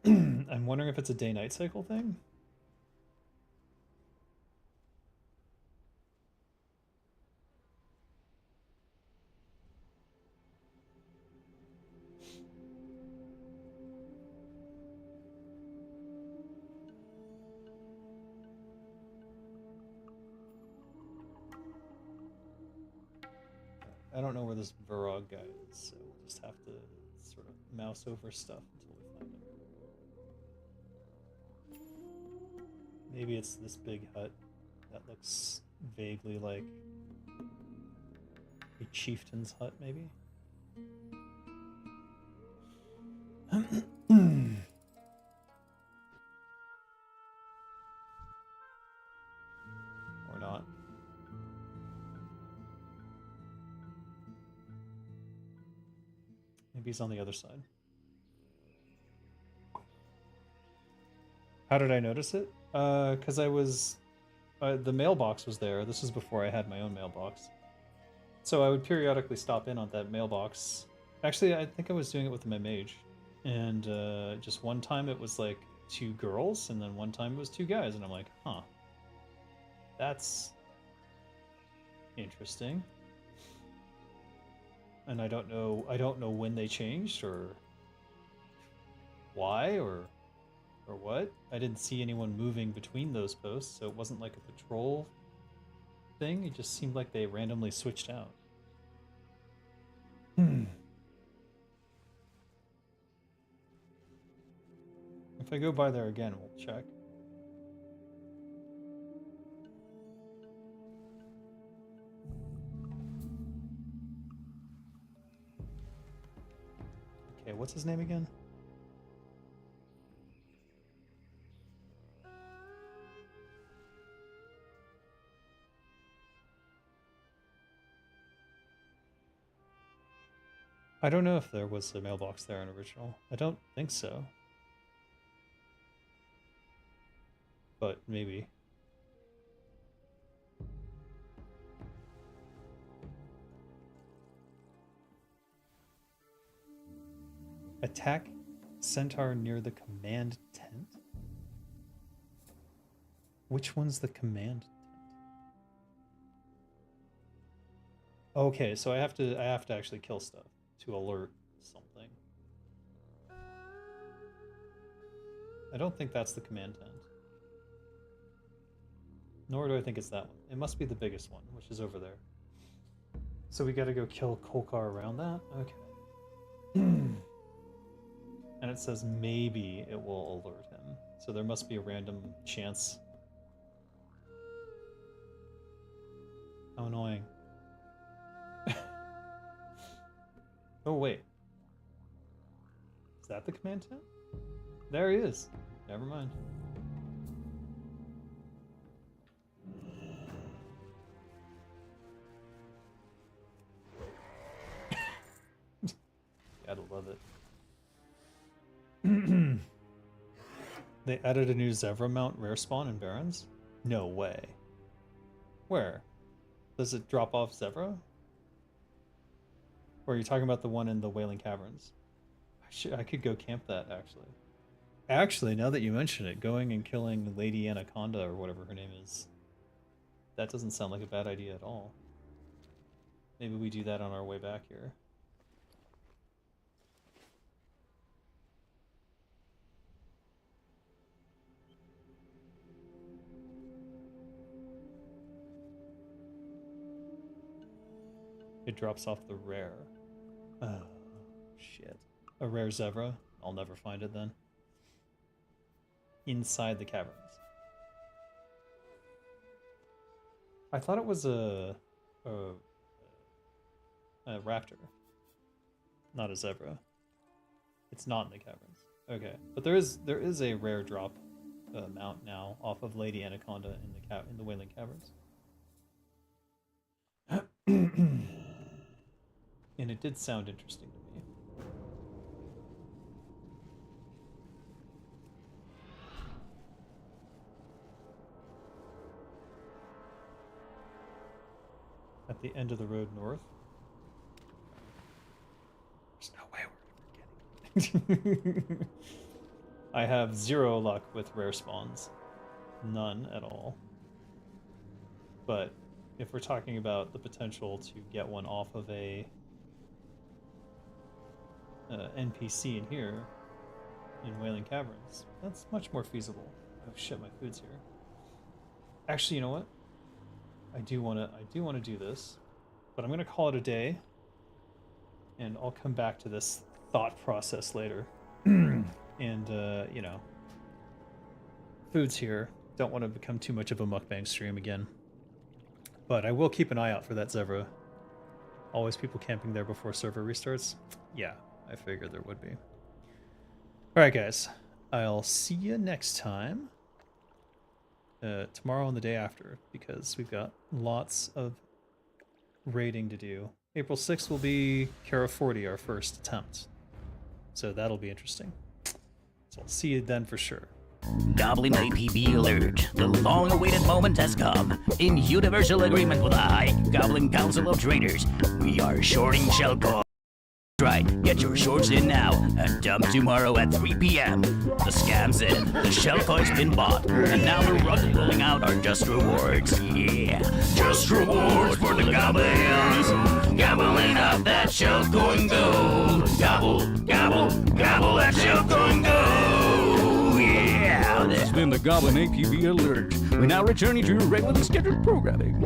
I'm wondering if it's a day-night cycle thing. I don't know where this Varog guy is, so we'll just have to sort of mouse over stuff until we find him. Maybe it's this big hut that looks vaguely like a chieftain's hut, maybe? Or not. Maybe he's on the other side. How did I notice it? Because I was... the mailbox was there. This was before I had my own mailbox. So I would periodically stop in on that mailbox. Actually, I think I was doing it with my mage. And just one time it was like 2 girls, and then one time it was 2 guys. And I'm like, huh. That's interesting. And I don't know when they changed or why or what. I didn't see anyone moving between those posts, so it wasn't like a patrol thing. It just seemed like they randomly switched out. If I go by there again, we'll check. Okay, what's his name again? I don't know if there was a mailbox there in original. I don't think so. But maybe. Attack centaur near the command tent? Which one's the command tent? Okay, so I have to actually kill stuff to alert something. I don't think that's the command tent. Nor do I think it's that one. It must be the biggest one, which is over there. So we gotta go kill Kolkar around that? Okay. And it says maybe it will alert him. So there must be a random chance. How annoying. Oh, wait. Is that the command tent? There he is. Never mind. Gotta love it. They added a new Zevra mount rare spawn in Barrens? No way. Where? Does it drop off Zevra? Or are you talking about the one in the Wailing Caverns? I could go camp that, actually. Actually, now that you mention it, going and killing Lady Anaconda, or whatever her name is, that doesn't sound like a bad idea at all. Maybe we do that on our way back here. It drops off the rare. Oh, shit. A rare Zevra? I'll never find it then. Inside the caverns. I thought it was a raptor. Not a zebra. It's not in the caverns. Okay, but there is a rare drop mount now off of Lady Anaconda in the Wailing Caverns. And it did sound interesting to me. At the end of the road north. There's no way we're getting. I have 0 luck with rare spawns. None at all. But if we're talking about the potential to get one off of a NPC in here, in Wailing Caverns, that's much more feasible. Oh shit, my food's here. Actually, you know what? I do want to do this, but I'm gonna call it a day, and I'll come back to this thought process later. And you know, food's here. Don't want to become too much of a mukbang stream again, but I will keep an eye out for that Zevra. Always people camping there before server restarts. Yeah, I figured there would be. All right, guys. I'll see you next time. Tomorrow and the day after, because we've got lots of raiding to do. April 6th will be AQ40, our first attempt. So that'll be interesting. So I'll see you then for sure. Goblin APB alert. The long-awaited moment has come. In universal agreement with the High Goblin Council of Traders, we are shorting shell coin. Right, get your shorts in now and dump tomorrow at 3 p.m. The scam's in, the shell coin's been bought, and now we're rolling out our just rewards. Yeah, just rewards for the goblins. Gobbling up that shell coin gold. Gobble, gobble, gobble that shell coin gold. Yeah. This has been the Goblin APB alert. We now return you to your regularly scheduled programming.